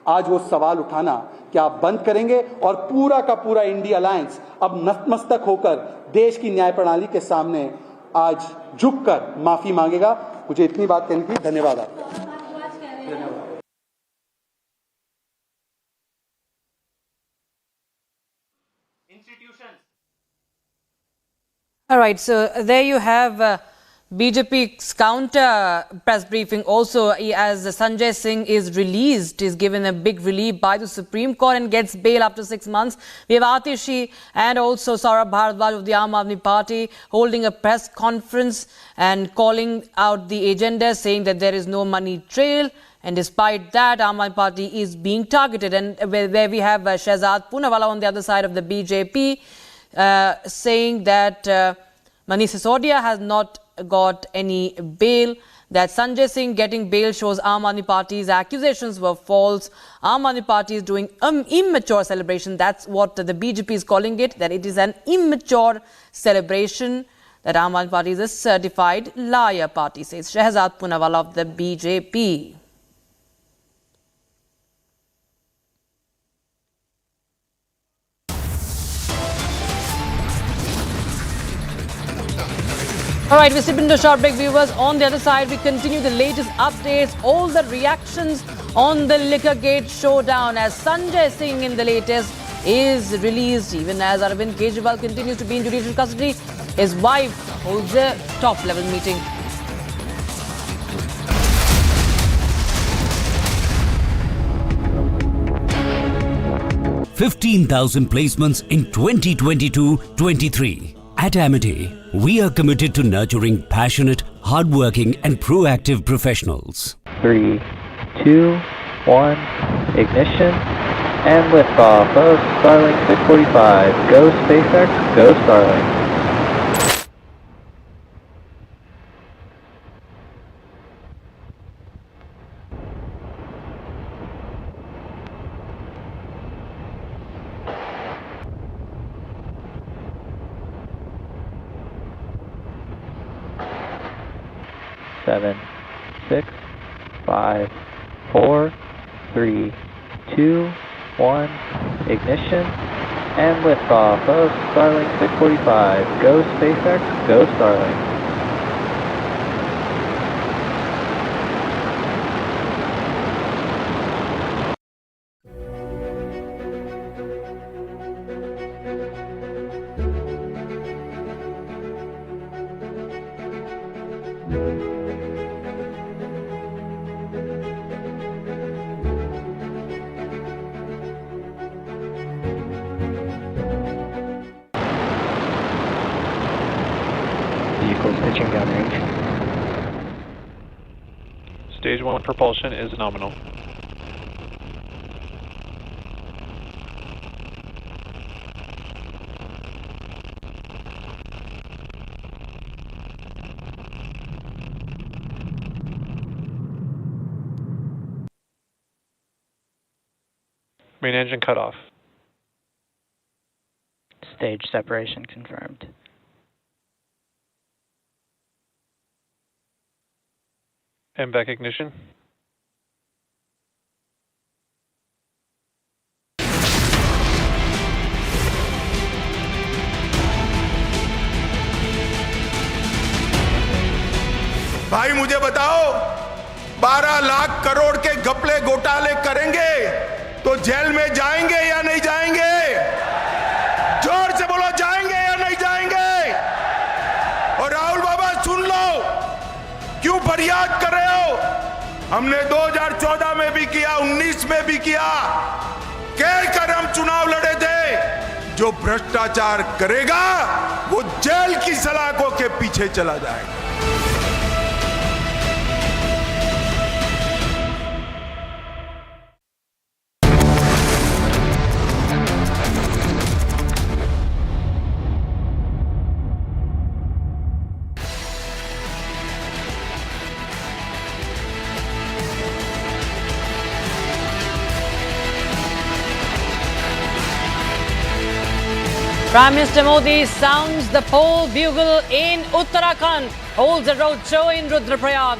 आज वो सवाल उठाना क्या आप बंद करेंगे? और पूरा का पूरा इंडिया अलायंस अब नतमस्तक होकर देश की न्याय प्रणाली के सामने आज झुककर माफी मांगेगा। मुझे इतनी बात कहनी थी। धन्यवाद आपका। All right, so there you have BJP's counter press briefing also, as Sanjay Singh is released, is given a big relief by the Supreme Court and gets bail after 6 months. We have Atishi and also Saurabh Bharadwaj of the Aam Aadmi Party holding a press conference and calling out the agenda, saying that there is no money trail. And despite that, Aam Aadmi Party is being targeted. And where we have Shehzad Poonawalla on the other side of the BJP, saying that Manish Sisodia has not got any bail, that Sanjay Singh getting bail shows Aam Aadmi Party's accusations were false. Aam Aadmi Party is doing immature celebration. That's what the BJP is calling it, that it is an immature celebration, that Aam Aadmi Party is a certified liar party, says Shehzad Poonawalla of the BJP. All right, we step into a short break, viewers. On the other side, we continue the latest updates, all the reactions on the Liquorgate showdown, as Sanjay Singh in the latest is released, even as Arvind Kejriwal continues to be in judicial custody. His wife holds a top-level meeting. $15,000 placements in 2022-23. At Amity, we are committed to nurturing passionate, hardworking and proactive professionals. 3, 2, 1, ignition, and liftoff of Starlink 645. Go SpaceX, go Starlink. Seven, 6, 5, 4, 3, 2, 1, ignition, and liftoff of Starlink 645. Go SpaceX, go Starlink. Vehicles pitching downrange. Stage 1 propulsion is nominal. Main engine cut off. Stage separation confirmed. MVAC ignition. भाई मुझे बताओ 12 लाख करोड़ के घपले घोटाले करेंगे तो jail में जाएंगे या नहीं जाएंगे? जोर से बोलो, जाएंगे या नहीं जाएंगे? और राहुल बाबा सुन लो, क्यों फरियाद कर रहे हो? हमने 2014 में भी किया, 19 में भी किया, कह कर हम चुनाव लड़े थे। जो भ्रष्टाचार करेगा वो जेल की सलाखों के पीछे चला जाएगा। Prime Minister Modi sounds the poll bugle in Uttarakhand, holds a roadshow in Rudraprayag.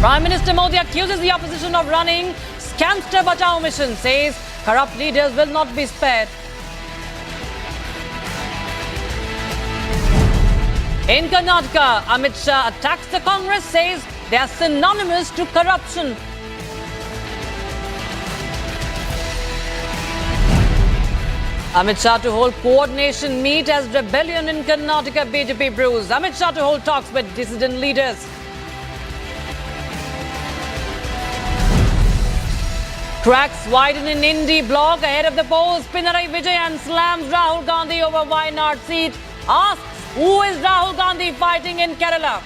Prime Minister Modi accuses the opposition of running scamster bachao mission, says corrupt leaders will not be spared. In Karnataka, Amit Shah attacks the Congress, says they are synonymous to corruption. Amit Shah to hold coordination meet as rebellion in Karnataka BJP brews. Amit Shah to hold talks with dissident leaders. Cracks widen in Indy bloc ahead of the polls. Pinarayi Vijayan slams Rahul Gandhi over Wayanad seat. Asks, who is Rahul Gandhi fighting in Kerala?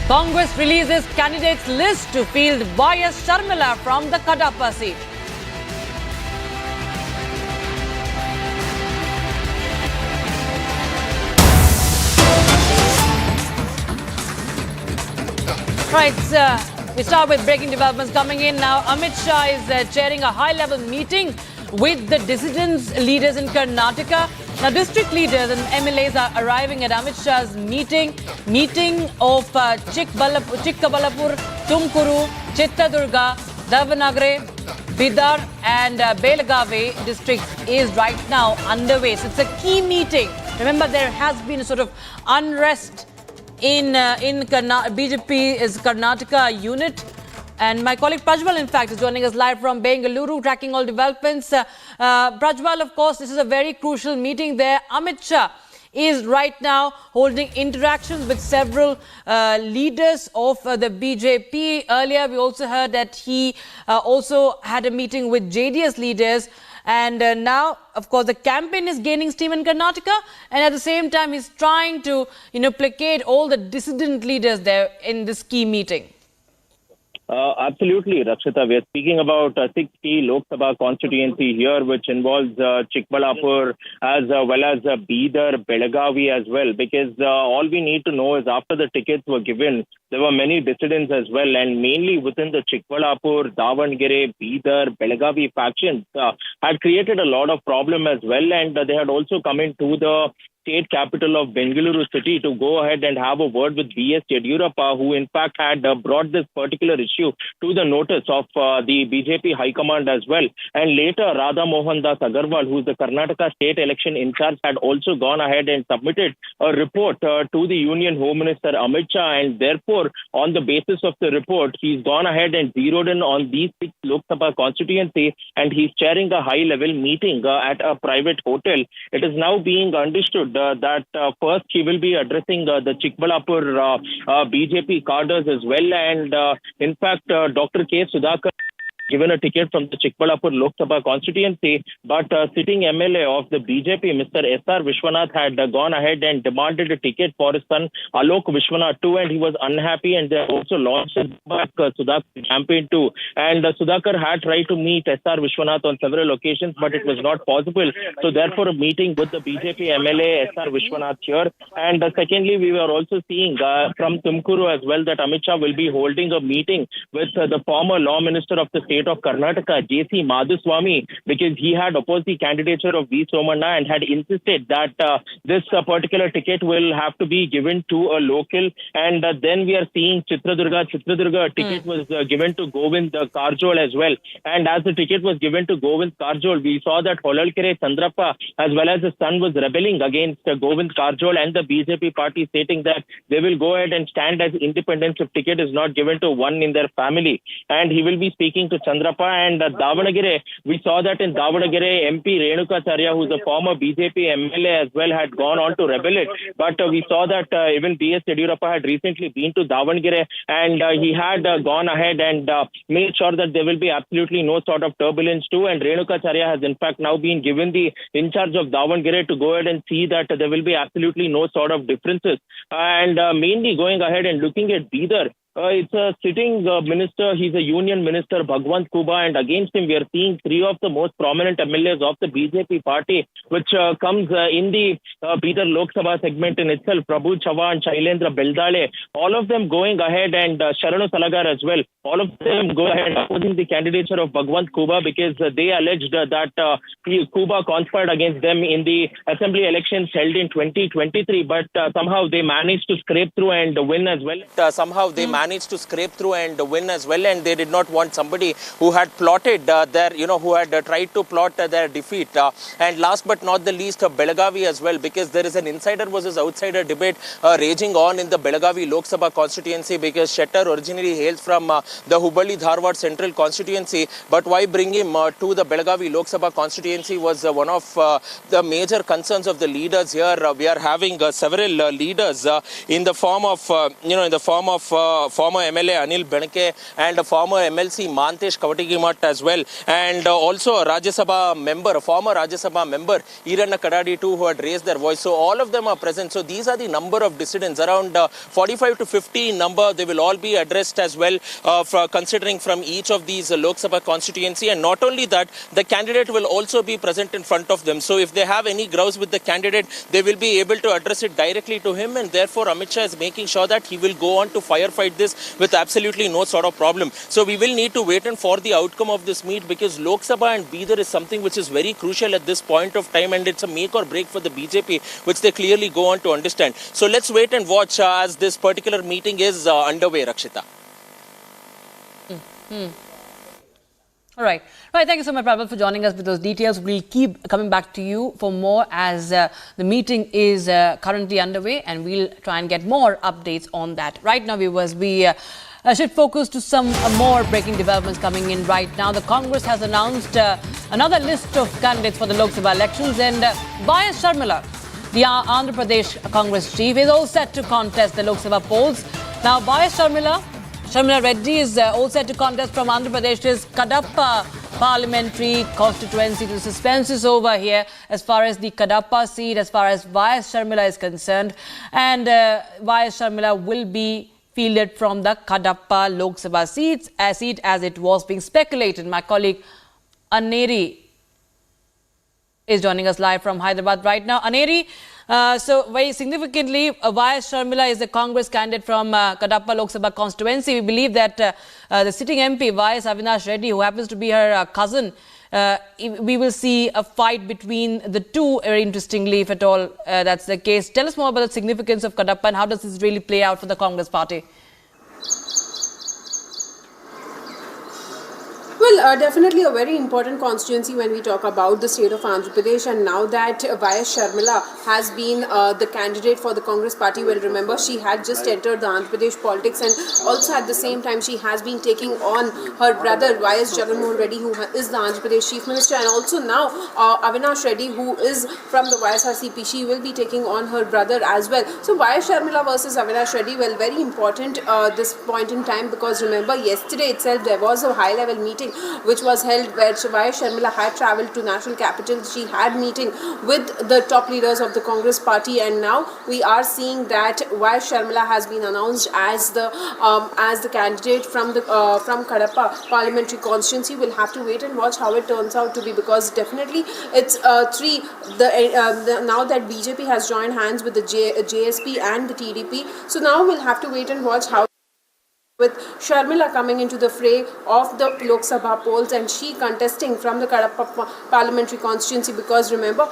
Congress releases candidates list to field YS Sharmila from the Kadapa seat. Right, we start with breaking developments coming in now. Amit Shah is chairing a high-level meeting with the dissidents leaders in Karnataka. Now, district leaders and MLAs are arriving at Amit Shah's meeting of Chikkabalapur, Tumkuru, Chittadurga, Davanagere, Bidar and Belagavi districts is right now underway. So it's a key meeting. Remember, there has been a sort of unrest in BJP's Karnataka unit. And my colleague Prajwal, in fact, is joining us live from Bengaluru, tracking all developments. Prajwal, of course, this is a very crucial meeting there. Amit Shah is right now holding interactions with several leaders of the BJP. Earlier, we also heard that he also had a meeting with JDS leaders. And now, of course, the campaign is gaining steam in Karnataka. And at the same time, he's trying to, placate all the dissident leaders there in this key meeting. Absolutely, Rakshita. We are speaking about 6 key Lok Sabha constituency here, which involves Chikbalapur as well as Bidar, Belagavi as well, because all we need to know is after the tickets were given, there were many dissidents as well, and mainly within the Chikbalapur, Davangere, Bidar, Belagavi factions had created a lot of problem as well, and they had also come into the state capital of Bengaluru city to go ahead and have a word with B.S. Yediyurappa, who in fact had brought this particular issue to the notice of the BJP High Command as well. And later, Radha Mohan Das Agarwal, who is the Karnataka state election in charge, had also gone ahead and submitted a report to the Union Home Minister Amit Shah, and therefore, on the basis of the report, he's gone ahead and zeroed in on these 6 Lok Sabha constituency, and he's chairing a high-level meeting at a private hotel. It is now being understood that first he will be addressing the Chikbalapur BJP cadres as well, and in fact, Dr. K. Sudhakar given a ticket from the Chikbalapur Lok Sabha constituency, but sitting MLA of the BJP, Mr. S.R. Vishwanath, had gone ahead and demanded a ticket for his son Alok Vishwanath too, and he was unhappy, and they also launched Sudhakar campaign too. And Sudhakar had tried to meet S.R. Vishwanath on several occasions, but it was not possible. So therefore, a meeting with the BJP MLA S.R. Vishwanath here. And secondly, we were also seeing from Tumkuru as well that Amit Shah will be holding a meeting with the former law minister of the state of Karnataka, J.C. Madhuswamy, because he had opposed the candidature of V. Somanna and had insisted that this particular ticket will have to be given to a local. And then we are seeing Chitradurga ticket was given to Govind Karjol as well. And as the ticket was given to Govind Karjol, we saw that Holalkere Chandrappa as well as his son was rebelling against Govind Karjol and the BJP party, stating that they will go ahead and stand as independents if ticket is not given to one in their family. And he will be speaking to Chandrappa. And Davanagere, we saw that in Davanagere, MP Renukacharya, who is a former BJP MLA as well, had gone on to rebel it. But we saw that even B.S. Yediyurappa had recently been to Davanagere, and he had gone ahead and made sure that there will be absolutely no sort of turbulence too. And Renukacharya has in fact now been given the in charge of Davanagere to go ahead and see that there will be absolutely no sort of differences. And mainly going ahead and looking at Bidar, it's a sitting minister. He's a union minister, Bhagwant Kuba, and against him we are seeing 3 of the most prominent MLAs of the BJP party, which comes in the Bidar Lok Sabha segment in itself, Prabhu Chavan, Shailendra Beldale, all of them going ahead, and Sharanu Salagar as well, all of them go ahead opposing the candidature of Bhagwant Kuba, because they alleged that Kuba conspired against them in the assembly elections held in 2023, but somehow they managed to scrape through and win as well. Managed to scrape through and win as well, and they did not want somebody who had plotted who had tried to plot their defeat. And last but not the least, Belagavi as well, because there is an insider versus outsider debate raging on in the Belagavi Lok Sabha constituency, because Shettar originally hails from the Hubballi Dharwad Central constituency, but why bring him to the Belagavi Lok Sabha constituency was one of the major concerns of the leaders here. We are having several leaders in the form of former MLA Anil Benke and a former MLC Mantesh Kavatigimat as well, and also a Rajya Sabha member, a former Rajya Sabha member Iranna Kadadi too, who had raised their voice. So all of them are present. So these are the number of dissidents, around 45 to 50 number. They will all be addressed as well, considering from each of these Lok Sabha constituency. And not only that, the candidate will also be present in front of them. So if they have any grouse with the candidate, they will be able to address it directly to him, and therefore Amit Shah is making sure that he will go on to firefight this with absolutely no sort of problem. So we will need to wait and for the outcome of this meet, because Lok Sabha and Bidar is something which is very crucial at this point of time, and it's a make or break for the BJP, which they clearly go on to understand. So let's wait and watch as this particular meeting is underway, Rakshita. All right. Thank you so much, Prabal, for joining us with those details. We'll keep coming back to you for more as the meeting is currently underway, and we'll try and get more updates on that. Right now, viewers, we should focus to some more breaking developments coming in right now. The Congress has announced another list of candidates for the Lok Sabha elections, and Y.S. Sharmila, the Andhra Pradesh Congress chief, is all set to contest the Lok Sabha polls. Now, Y.S. Sharmila Reddy is all set to contest from Andhra Pradesh's Kadapa parliamentary constituency. The suspense is over here as far as the Kadapa seat, as far as Y.S. Sharmila is concerned. And Y.S. Sharmila will be fielded from the Kadapa Lok Sabha seat as it was being speculated. My colleague Aneri is joining us live from Hyderabad right now. Aneri, So very significantly, Y.S. Sharmila is the Congress candidate from Kadapa Lok Sabha constituency. We believe that the sitting MP, Y.S. Avinash Reddy, who happens to be her cousin, we will see a fight between the two, very interestingly, if at all that's the case. Tell us more about the significance of Kadapa and how does this really play out for the Congress party? Well, definitely a very important constituency when we talk about the state of Andhra Pradesh, and now that Y.S. Sharmila has been the candidate for the Congress party, well, remember she had just entered the Andhra Pradesh politics, and also at the same time she has been taking on her brother Y.S. Jagannath Reddy, who is the Andhra Pradesh Chief Minister, and also now Avinash Reddy, who is from the YSRCP, she will be taking on her brother as well. So Y.S. Sharmila versus Avinash Reddy, well, very important this point in time, because remember yesterday itself there was a high level meeting which was held where Y.S. Sharmila had travelled to national capital. She had meeting with the top leaders of the Congress party, and now we are seeing that Y.S. Sharmila has been announced as the candidate from Kadapa parliamentary constituency. We'll have to wait and watch how it turns out to be, because definitely it's now that BJP has joined hands with the JSP and the TDP, so now we'll have to wait and watch how, with Sharmila coming into the fray of the Lok Sabha polls and she contesting from the Kadapa parliamentary constituency, because remember,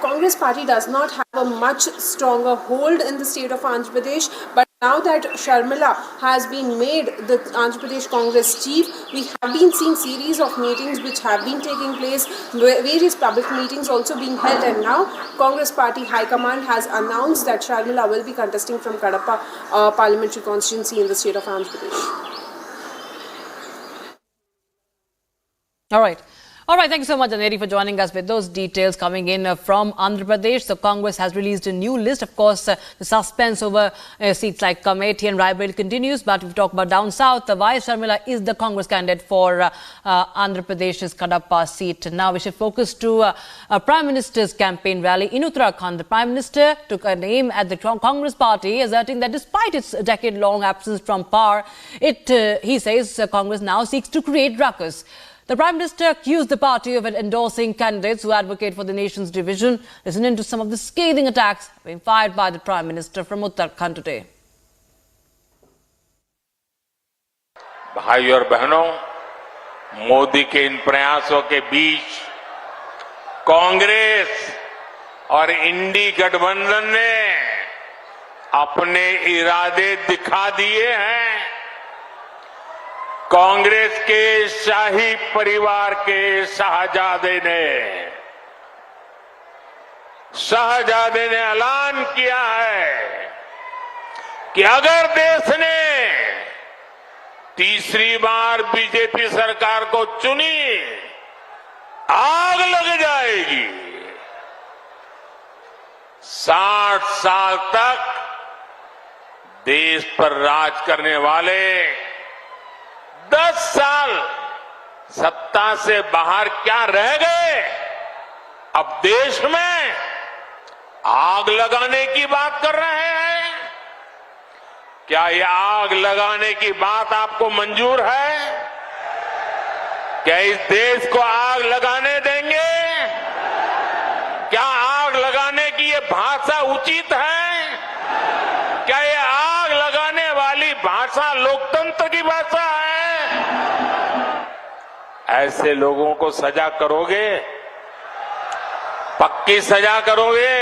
Congress party does not have a much stronger hold in the state of Andhra Pradesh, but now that Sharmila has been made the Andhra Pradesh Congress chief, we have been seeing series of meetings which have been taking place, various public meetings also being held, and now Congress party high command has announced that Sharmila will be contesting from Kadapa parliamentary constituency in the state of Andhra Pradesh. All right, thank you so much, Aneri, for joining us with those details coming in from Andhra Pradesh. So Congress has released a new list. Of course, the suspense over seats like Kamethi and Raebareli continues. But if we talk about down south, Y.S. Sharmila is the Congress candidate for Andhra Pradesh's Kadapa seat. Now we should focus to Prime Minister's campaign rally in Uttarakhand. The Prime Minister took an aim at the Congress party, asserting that despite its decade-long absence from power, he says Congress now seeks to create ruckus. The Prime Minister accused the party of endorsing candidates who advocate for the nation's division. Listen into some of the scathing attacks being fired by the Prime Minister from Uttarakhand today. भाई और बहनों, मोदी के इन प्रयासों के बीच कांग्रेस और इंडी गठबंधन ने अपने इरादे दिखा दिए हैं। कांग्रेस के शाही परिवार के शाहजादे ने ऐलान किया है कि अगर देश ने तीसरी बार बीजेपी सरकार को चुनी, आग लग जाएगी। 60 साल तक देश पर राज करने वाले 10 साल सत्ता से बाहर क्या रह गए? अब देश में आग लगाने की बात कर रहे हैं। क्या ये आग लगाने की बात आपको मंजूर है? क्या इस देश को आग लगाने देंगे? क्या आग लगाने की ये भाषा उचित है? क्या ये आग लगाने वाली भाषा लोकतंत्र की भाषा है? ऐसे लोगों को सजा करोगे? पक्की सजा करोगे?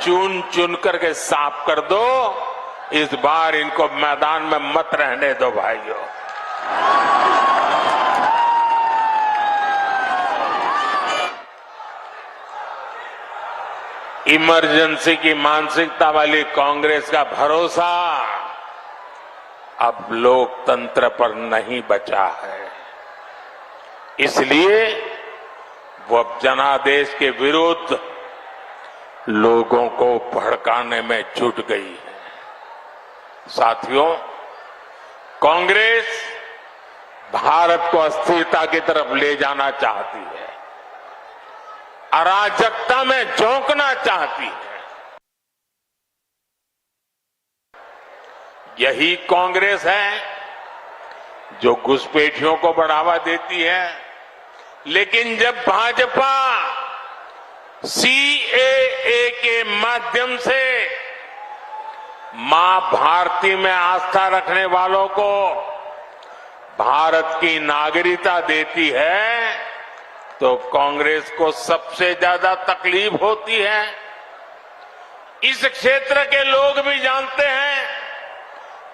चुन चुन करके साफ कर दो। इस बार इनको मैदान में मत रहने दो भाइयों। इमरजेंसी की मानसिकता वाली कांग्रेस का भरोसा अब लोकतंत्र पर नहीं बचा है। इसलिए वो अब जनादेश के विरुद्ध लोगों को भड़काने में जुट गई है। साथियों, कांग्रेस भारत को अस्थिरता की तरफ ले जाना चाहती है, अराजकता में झोंकना चाहती है। यही कांग्रेस है जो घुसपैठियों को बढ़ावा देती है, लेकिन जब भाजपा सीएए के माध्यम से मां भारती में आस्था रखने वालों को भारत की नागरिकता देती है तो कांग्रेस को सबसे ज्यादा तकलीफ होती है। इस क्षेत्र के लोग भी जानते हैं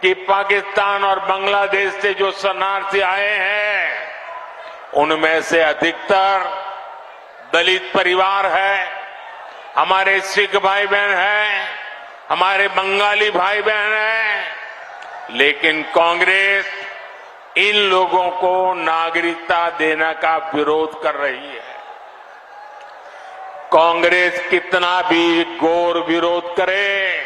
कि पाकिस्तान और बांग्लादेश से जो शरणार्थी आए हैं उनमें से अधिकतर दलित परिवार है, हमारे सिख भाई बहन हैं, हमारे बंगाली भाई बहन हैं, लेकिन कांग्रेस इन लोगों को नागरिकता देने का विरोध कर रही है। कांग्रेस कितना भी घोर विरोध करे,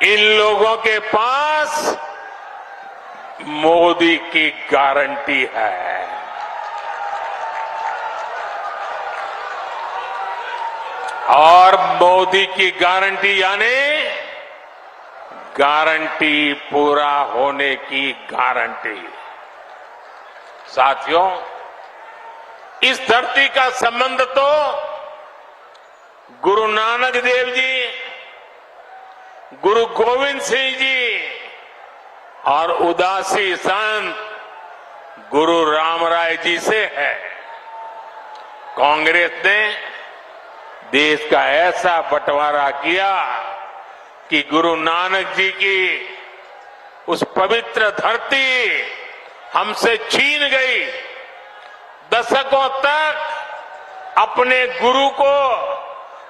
इन लोगों के पास मोदी की गारंटी है। और मोदी की गारंटी यानी गारंटी पूरा होने की गारंटी। साथियों, इस धरती का संबंध तो गुरु नानक देव जी, गुरु गोविंद सिंह जी और उदासी संत गुरु रामराय जी से है। कांग्रेस ने देश का ऐसा बंटवारा किया कि गुरु नानक जी की उस पवित्र धरती हमसे छीन गई। दशकों तक अपने गुरु को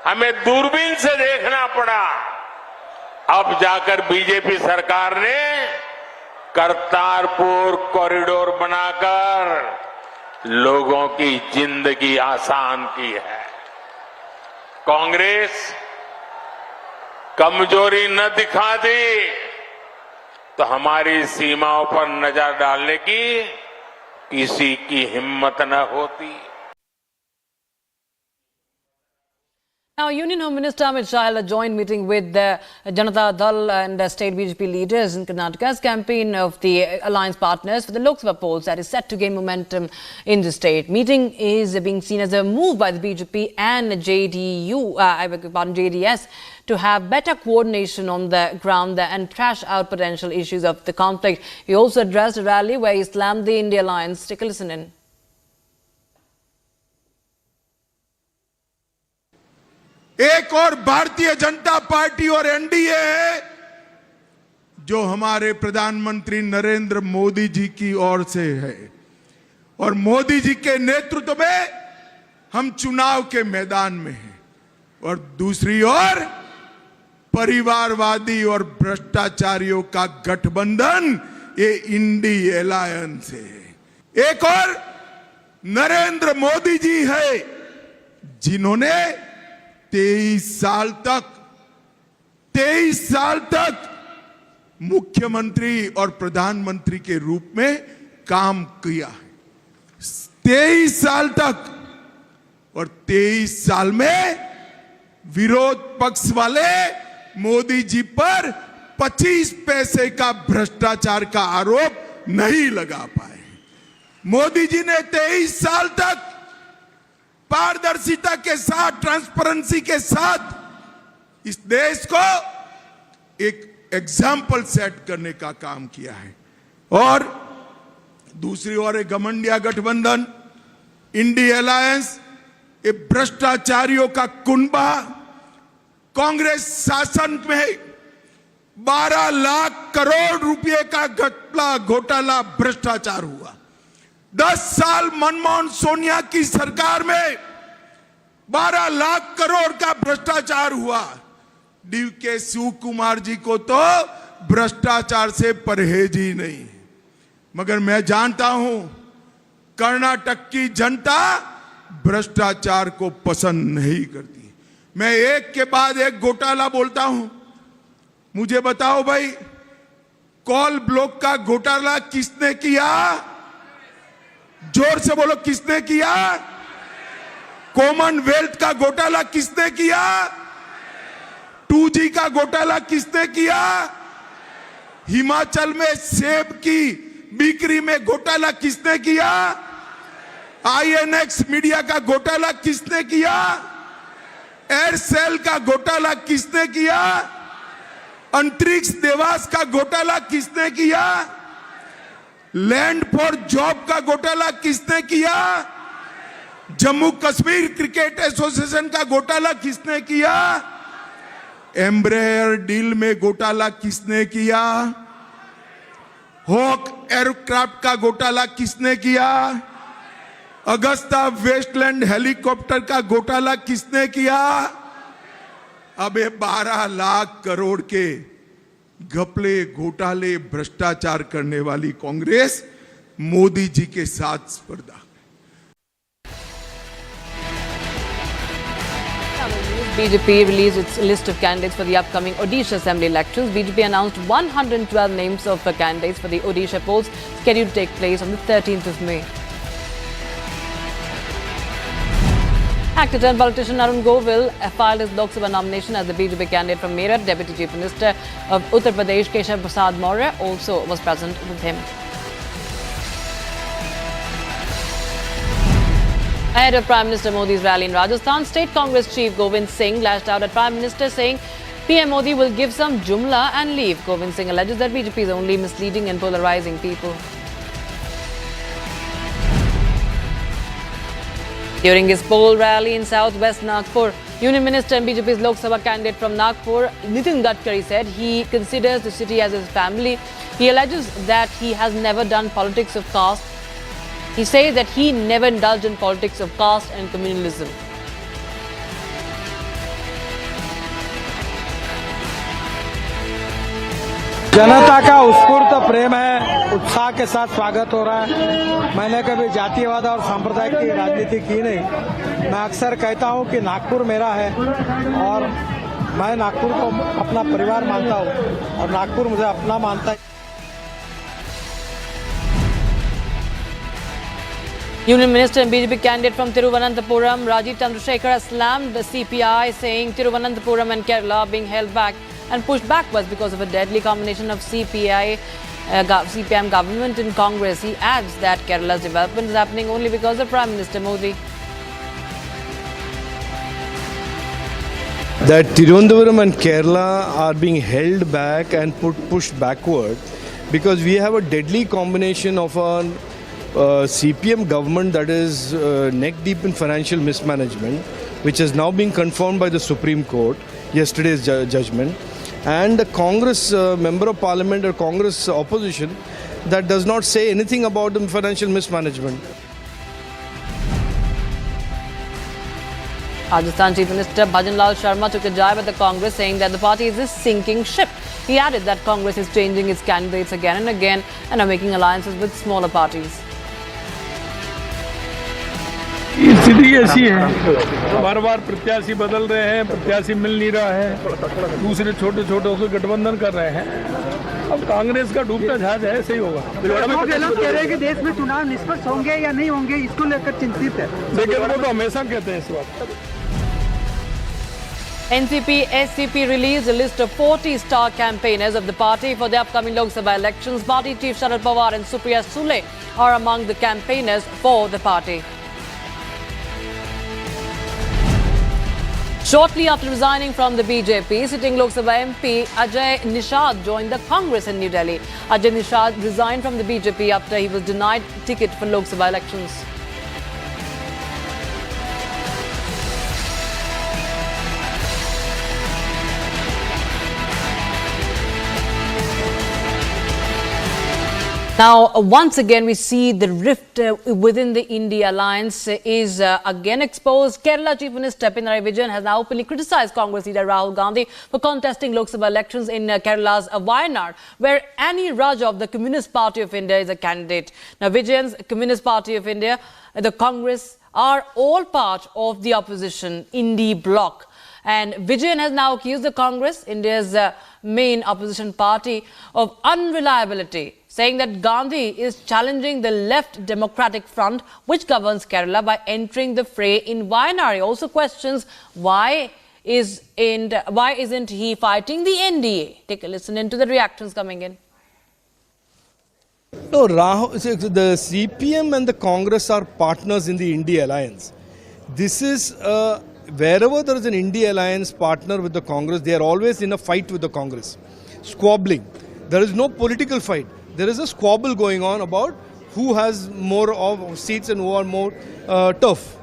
हमें दूरबीन से देखना पड़ा। अब जाकर बीजेपी सरकार ने करतारपुर कॉरिडोर बनाकर लोगों की जिंदगी आसान की है। कांग्रेस कमजोरी न दिखा दी तो हमारी सीमाओं पर नजर डालने की किसी की हिम्मत न होती। Now, Union Home Minister Amit Shah held a joint meeting with the Janata Dal and state BJP leaders in Karnataka's campaign of the alliance partners for the Lok Sabha polls that is set to gain momentum in the state. Meeting is being seen as a move by the BJP and JDS to have better coordination on the ground and trash out potential issues of the conflict. He also addressed a rally where he slammed the India alliance. Take a listen in. एक और Bharatiya Janata party और NDA है जो हमारे प्रधानमंत्री नरेंद्र मोदी जी की ओर से है और मोदी जी के नेतृत्व में हम चुनाव के मैदान में हैं और दूसरी ओर परिवारवादी और भ्रष्टाचारियों का गठबंधन ये इंडी अलायंस है। एक और नरेंद्र मोदी जी है जिन्होंने 23 साल तक मुख्यमंत्री और प्रधानमंत्री के रूप में काम किया है। 23 साल तक और 23 साल में विरोध पक्ष वाले मोदी जी पर 25 पैसे का भ्रष्टाचार का आरोप नहीं लगा पाए। मोदी जी ने 23 साल तक पारदर्शिता के साथ, ट्रांसपेरेंसी के साथ इस देश को एक एग्जाम्पल सेट करने का काम किया है। और दूसरी ओर एक घमंडिया गठबंधन इंडी अलायंस, ये भ्रष्टाचारियों का कुनबा। कांग्रेस शासन में 12 लाख करोड़ रुपए का घोटाला भ्रष्टाचार हुआ। 10 साल मनमोहन सोनिया की सरकार में 12 लाख करोड़ का भ्रष्टाचार हुआ। डीके शिव कुमार जी को तो भ्रष्टाचार से परहेज ही नहीं। मगर मैं जानता हूं कर्नाटक की जनता भ्रष्टाचार को पसंद नहीं करती। मैं एक के बाद एक घोटाला बोलता हूं। मुझे बताओ भाई, कोल ब्लॉक का घोटाला किसने किया? जोर से बोलो, किसने किया? कॉमनवेल्थ का घोटाला किसने किया? 2G का घोटाला किसने किया? हिमाचल में सेब की बिक्री में घोटाला किसने किया? INX मीडिया का घोटाला किसने किया? एयरसेल का घोटाला किसने किया? अंतरिक्ष देवास का घोटाला किसने किया? लैंड फॉर जॉब का घोटाला किसने किया? जम्मू कश्मीर क्रिकेट एसोसिएशन का घोटाला किसने किया? एम्ब्रेयर डील में घोटाला किसने किया? हॉक एयरक्राफ्ट का घोटाला किसने किया? अगस्ता वेस्टलैंड हेलीकॉप्टर का घोटाला किसने किया? अब ये 12 लाख करोड़ के घपले घोटाले भ्रष्टाचार करने वाली कांग्रेस मोदी जी के साथ स्पर्धा। BJP released its list of candidates for the upcoming Odisha Assembly elections. BJP announced 112 names of candidates for the Odisha polls scheduled to take place on the 13th of May. Actor turned politician Arun Govil filed his Lok Sabha nomination as the BJP candidate from Meerut. Deputy Chief Minister of Uttar Pradesh Keshav Prasad Maurya also was present with him. Ahead of Prime Minister Modi's rally in Rajasthan, State Congress Chief Govind Singh lashed out at Prime Minister, saying PM Modi will give some jumla and leave. Govind Singh alleges that BJP is only misleading and polarizing people. During his poll rally in southwest Nagpur, Union Minister and BJP's Lok Sabha candidate from Nagpur, Nitin Gadkari, said he considers the city as his family. He alleges that he has never done politics of caste. He says that he never indulged in politics of caste and communalism. जनता का उत्स्फूर्त प्रेम है, उत्साह के साथ स्वागत हो रहा है। मैंने कभी जातिवाद और सांप्रदायिक की राजनीति की नहीं। मैं अक्सर कहता हूं कि नागपुर मेरा है और मैं नागपुर को अपना परिवार मानता हूं और नागपुर मुझे अपना मानता है। Union Minister and BJP candidate from Thiruvananthapuram, Rajiv Chandrasekhar, has slammed the CPI, saying Thiruvananthapuram and Kerala are being held back and pushed backwards because of a deadly combination of CPIM government and Congress. He adds that Kerala's development is happening only because of Prime Minister Modi. That Thiruvananthapuram and Kerala are being held back and pushed backward because we have a deadly combination of a CPM government that is neck deep in financial mismanagement, which is now being confirmed by the Supreme Court, yesterday's judgment, and the Congress member of parliament or Congress opposition that does not say anything about the financial mismanagement. Rajasthan Chief Minister Bhajanlal Sharma took a jibe at the Congress, saying that the party is a sinking ship. He added that Congress is changing its candidates again and again and are making alliances with smaller parties. स्थिति ऐसी है, बार बार प्रत्याशी बदल रहे हैं, प्रत्याशी मिल नहीं रहा है, दूसरे छोटे छोटे से गठबंधन कर रहे हैं। अब कांग्रेस का डूबता जहाज है, ऐसे ही होगा। लोग कह रहे हैं कि देश में चुनाव निष्पक्ष होंगे या नहीं होंगे, इसको लेकर चिंतित है। लेकिन वो तो हमेशा कहते हैं इस बात। NCP SCP released a list of 40 star campaigners of the party for the upcoming Lok Sabha elections. Party Chief Sharad Pawar and Supriya Sule are among the campaigners for the party. Shortly after resigning from the BJP, sitting Lok Sabha MP Ajay Nishad joined the Congress in New Delhi. Ajay Nishad resigned from the BJP after he was denied ticket for Lok Sabha elections. Now, once again, we see the rift within the India alliance is again exposed. Kerala Chief Minister Pinarayi Vijayan has now openly criticized Congress leader Rahul Gandhi for contesting Lok Sabha elections in Kerala's Wayanad, where Annie Raj of the Communist Party of India is a candidate. Now, Vijayan's Communist Party of India, the Congress, are all part of the opposition Indi bloc. And Vijayan has now accused the Congress, India's main opposition party, of unreliability, saying that Gandhi is challenging the left Democratic Front, which governs Kerala, by entering the fray in Wayanad. He also questions why isn't he fighting the NDA? Take a listen into the reactions coming in. No, the CPM and the Congress are partners in the India alliance. This is a wherever there is an India alliance partner with the Congress, they are always in a fight with the Congress, squabbling. There is no political fight. There is a squabble going on about who has more of seats and who are more tough.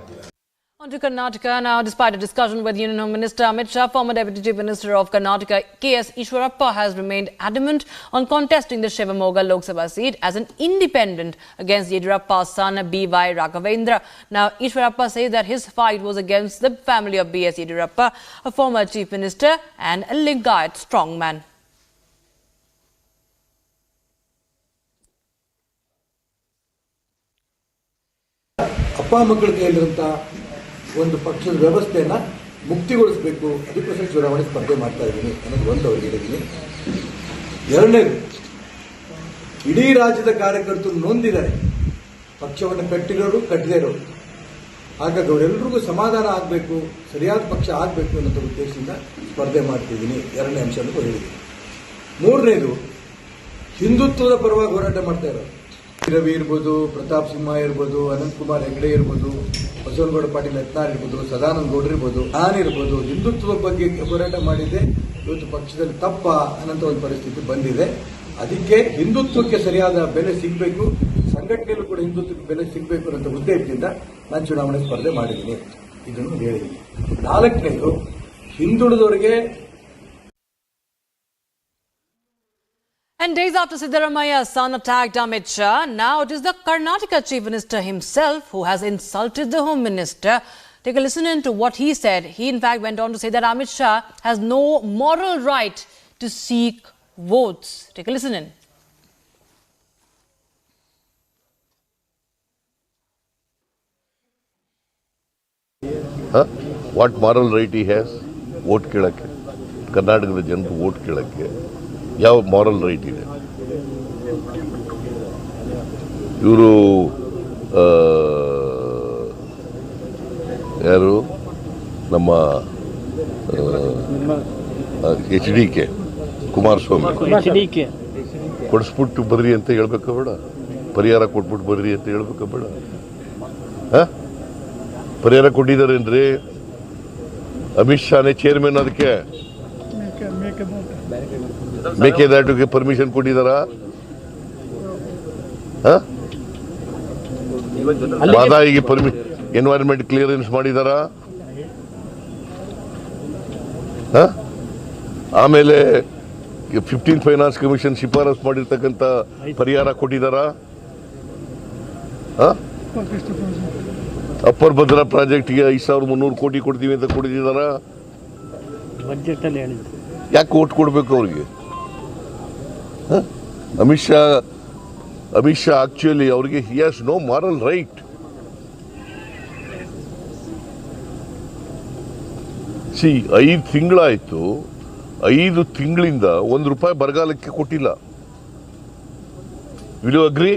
On to Karnataka now. Despite a discussion with Union Home Minister Amit Shah, former Deputy Chief Minister of Karnataka K.S. Ishwarappa has remained adamant on contesting the Shivamogga Lok Sabha seat as an independent against Yediyurappa's son B.Y. Raghavendra. Now, Ishwarappa says that his fight was against the family of B.S. Yediyurappa, a former Chief Minister and a Lingayat strongman. ಅಪ್ಪ ಮಕ್ಕಳ ಕೈಯಲ್ಲಿರುವಂಥ ಒಂದು ಪಕ್ಷದ ವ್ಯವಸ್ಥೆಯನ್ನು ಮುಕ್ತಿಗೊಳಿಸಬೇಕು, ಅದಕ್ಕೋಸ್ಕರ ಚುನಾವಣೆ ಸ್ಪರ್ಧೆ ಮಾಡ್ತಾ ಇದ್ದೀನಿ ಅನ್ನೋದು ಒಂದು ಅವ್ರಿಗೆ ಹೇಳಿದ್ದೀನಿ. ಎರಡನೇದು, ಇಡೀ ರಾಜ್ಯದ ಕಾರ್ಯಕರ್ತರು ನೊಂದಿದ್ದಾರೆ, ಪಕ್ಷವನ್ನು ಕಟ್ಟಿರೋರು ಕಟ್ಟದೇ ಇರೋರು. ಹಾಗಾಗಿ ಅವರೆಲ್ಲರಿಗೂ ಸಮಾಧಾನ ಆಗಬೇಕು, ಸರಿಯಾದ ಪಕ್ಷ ಆಗಬೇಕು ಅನ್ನೋ ಉದ್ದೇಶದಿಂದ ಸ್ಪರ್ಧೆ ಮಾಡ್ತಿದ್ದೀನಿ. ಎರಡನೇ ಅಂಶನೂ ಹೇಳಿದ್ದೀನಿ. ಮೂರನೇದು, ಹಿಂದುತ್ವದ ಪರವಾಗಿ ಹೋರಾಟ ಮಾಡ್ತಾ ಇರೋರು. ರವಿ ಇರ್ಬೋದು, ಪ್ರತಾಪ್ ಸಿಂಹ ಇರ್ಬೋದು, ಅನಂತಕುಮಾರ್ ಹೆಗಡೆ ಇರ್ಬೋದು, ಬಸವನಗೌಡ ಪಾಟೀಲ್ ಯತ್ನಾಳ್ ಇರ್ಬೋದು, ಸದಾನಂದ ಗೌಡ್ರು ಇರ್ಬೋದು, ನಾನಿರ್ಬೋದು, ಹಿಂದುತ್ವದ ಬಗ್ಗೆ ಹೋರಾಟ ಮಾಡಿದ್ದೆ ಇವತ್ತು ಪಕ್ಷದಲ್ಲಿ ತಪ್ಪ ಅನ್ನೋಂಥ ಒಂದು ಪರಿಸ್ಥಿತಿ ಬಂದಿದೆ. ಅದಕ್ಕೆ ಹಿಂದುತ್ವಕ್ಕೆ ಸರಿಯಾದ ಬೆಲೆ ಸಿಗಬೇಕು, ಸಂಘಟನೆಯಲ್ಲೂ ಕೂಡ ಹಿಂದುತ್ವಕ್ಕೆ ಬೆಲೆ ಸಿಗಬೇಕು ಅನ್ನೋ ಉದ್ದೇಶದಿಂದ ನಾನು ಚುನಾವಣೆ ಸ್ಪರ್ಧೆ ಮಾಡಿದ್ದೀನಿ. ಇದನ್ನು ಹೇಳಿದ್ದೀನಿ. ನಾಲ್ಕನೇದು, ಹಿಂದುಳಿದವರಿಗೆ. And days after Siddaramaya's son attacked Amit Shah, now it is the Karnataka Chief Minister himself who has insulted the Home Minister. Take a listen to what he said. He in fact went on to say that Amit Shah has no moral right to seek votes. Take a listen in. What moral right he has? Vote ಕೇಳಕ್ಕೆ, ಕರ್ನಾಟಕದ ಜನರು vote ಕೇಳಕ್ಕೆ ಯಾವ moral right ಇದೆ? ಇವರು ಯಾರು ನಮ್ಮ HDK Kumaraswamy ಕೊಡಿಸ್ಬಿಟ್ಟು ಬರ್ರಿ ಅಂತ ಹೇಳ್ಬೇಕ ಬೇಡ? ಪರಿಹಾರ ಕೊಟ್ಬಿಟ್ಟು ಬರ್ರಿ ಅಂತ ಹೇಳ್ಬೇಕ ಬೇಡ? ಪರಿಹಾರ ಕೊಟ್ಟಿದ್ದಾರೇನ್ರಿ? ಅಮಿತ್ ಶಾನೇ ಚೇರ್ಮನ್, ಅದಕ್ಕೆ ಮೇಕೆದಾಟುಗೆ ಪರ್ಮಿಷನ್ ಕೊಟ್ಟಿದ್ದಾರಾ? ಮಾದಾಯಿಗೆ ಎನ್ವೈರನ್ಮೆಂಟ್ ಕ್ಲಿಯರೆನ್ಸ್ ಮಾಡಿದಾರಾ? ಆಮೇಲೆ 15th ಫೈನಾನ್ಸ್ ಕಮಿಷನ್ ಶಿಫಾರಸ್ ಮಾಡಿರ್ತಕ್ಕಂಥ ಪರಿಹಾರ ಕೊಟ್ಟಿದ್ದಾರಾ? ಅಪ್ಪರ್ ಭದ್ರಾ ಪ್ರಾಜೆಕ್ಟ್ಗೆ 5300 ಕೋಟಿ ಕೊಡ್ತೀವಿ ಅಂತ ಕೊಟ್ಟಿದ್ದಾರಾ? ಬಜೆಟ್ ಅಲ್ಲಿ ಹೇಳಿದ್ರು. ಯಾಕೆ ಓಟ್ ಕೊಡಬೇಕು ಅವ್ರಿಗೆ? ಅಮಿತ್ ಶಾ ಆಕ್ಚುಲಿ ಅವ್ರಿಗೆ he has no moral right. See 5 ತಿಂಗಳಾಯ್ತು, 5 ತಿಂಗಳಿಂದ ₹1 ಬರಗಾಲಕ್ಕೆ ಕೊಟ್ಟಿಲ್ಲ. Will you agree?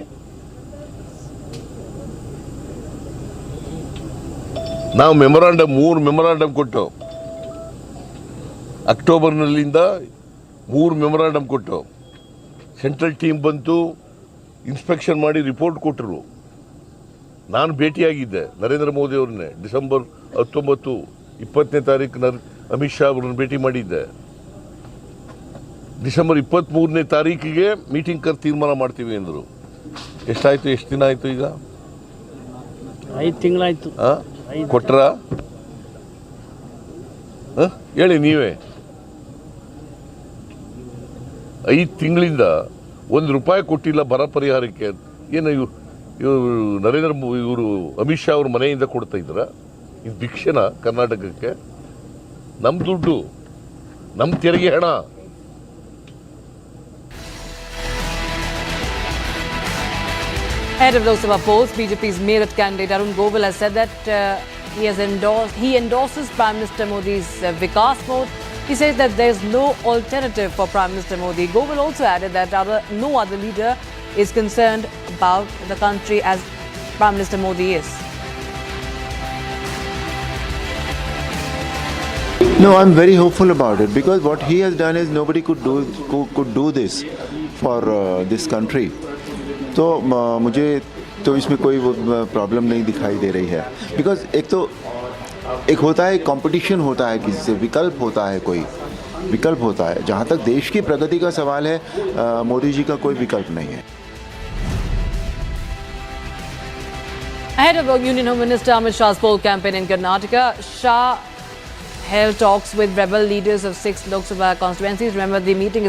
ನಾವು ಮೂರು ಮೆಮೊರಾಂಡಮ್ ಕೊಟ್ಟು ಅಕ್ಟೋಬರ್ನಲ್ಲಿಂದ 3 ಮೆಮೊರಾಂಡಮ್ ಕೊಟ್ಟು ಸೆಂಟ್ರಲ್ ಟೀಮ್ ಬಂತು, ಇನ್ಸ್ಪೆಕ್ಷನ್ ಮಾಡಿ ರಿಪೋರ್ಟ್ ಕೊಟ್ಟರು. ನಾನು ಭೇಟಿಯಾಗಿದ್ದೆ ನರೇಂದ್ರ ಮೋದಿ ಅವ್ರನ್ನೇ. ಡಿಸೆಂಬರ್ 19, 20ನೇ ತಾರೀಕು ಅಮಿತ್ ಶಾ ಅವ್ರನ್ನ ಭೇಟಿ ಮಾಡಿದ್ದೆ. ಡಿಸೆಂಬರ್ 23ನೇ ತಾರೀಕಿಗೆ ಮೀಟಿಂಗ್ ಕರೆದು ತೀರ್ಮಾನ ಮಾಡ್ತೀವಿ ಅಂದರು. ಎಷ್ಟಾಯ್ತು? ಎಷ್ಟು ದಿನ ಆಯ್ತು? ಈಗ 5 ತಿಂಗಳಾಯ್ತು. ಕೊಟ್ರ? ಹೇಳಿ ನೀವೇ. 5 ತಿಂಗಳಿಂದ ₹1 ಕೊಟ್ಟಿಲ್ಲ ಬರ ಪರಿಹಾರಕ್ಕೆ. ಏನು ಇವರು ಅಮಿತ್ ಶಾ ಅವ್ರ ಮನೆಯಿಂದ ಕೊಡ್ತಾ ಇದ್ರ? ಇದು ಭಿಕ್ಷೆನಾ ಕರ್ನಾಟಕಕ್ಕೆ? ನಮ್ಮ ದುಡ್ಡು, ನಮ್ಮ ತೆರಿಗೆ ಹಣ. Head of Lok Sabha polls, BJP's Meerut candidate Arun Govil has said that he endorses Prime Minister Modi's Vikas mode. He says that there is no alternative for Prime Minister Modi. Govil also added that no other leader is concerned about the country as Prime Minister Modi is. No, I'm very hopeful about it because what he has done is nobody could do this for this country. तो मुझे तो इसमें कोई problem नहीं दिखाई दे रही है because एक तो एक होता है कंपटीशन होता है, किसी से विकल्प होता है, कोई विकल्प होता है। जहाँ तक देश की प्रगति का सवाल है, मोदी जी का कोई विकल्प नहीं है। Ahead of Union Home Minister Amit Shah's poll campaign in Karnataka, Shah held talks with rebel leaders of 6 Lok Sabha constituencies. Remember, the meeting is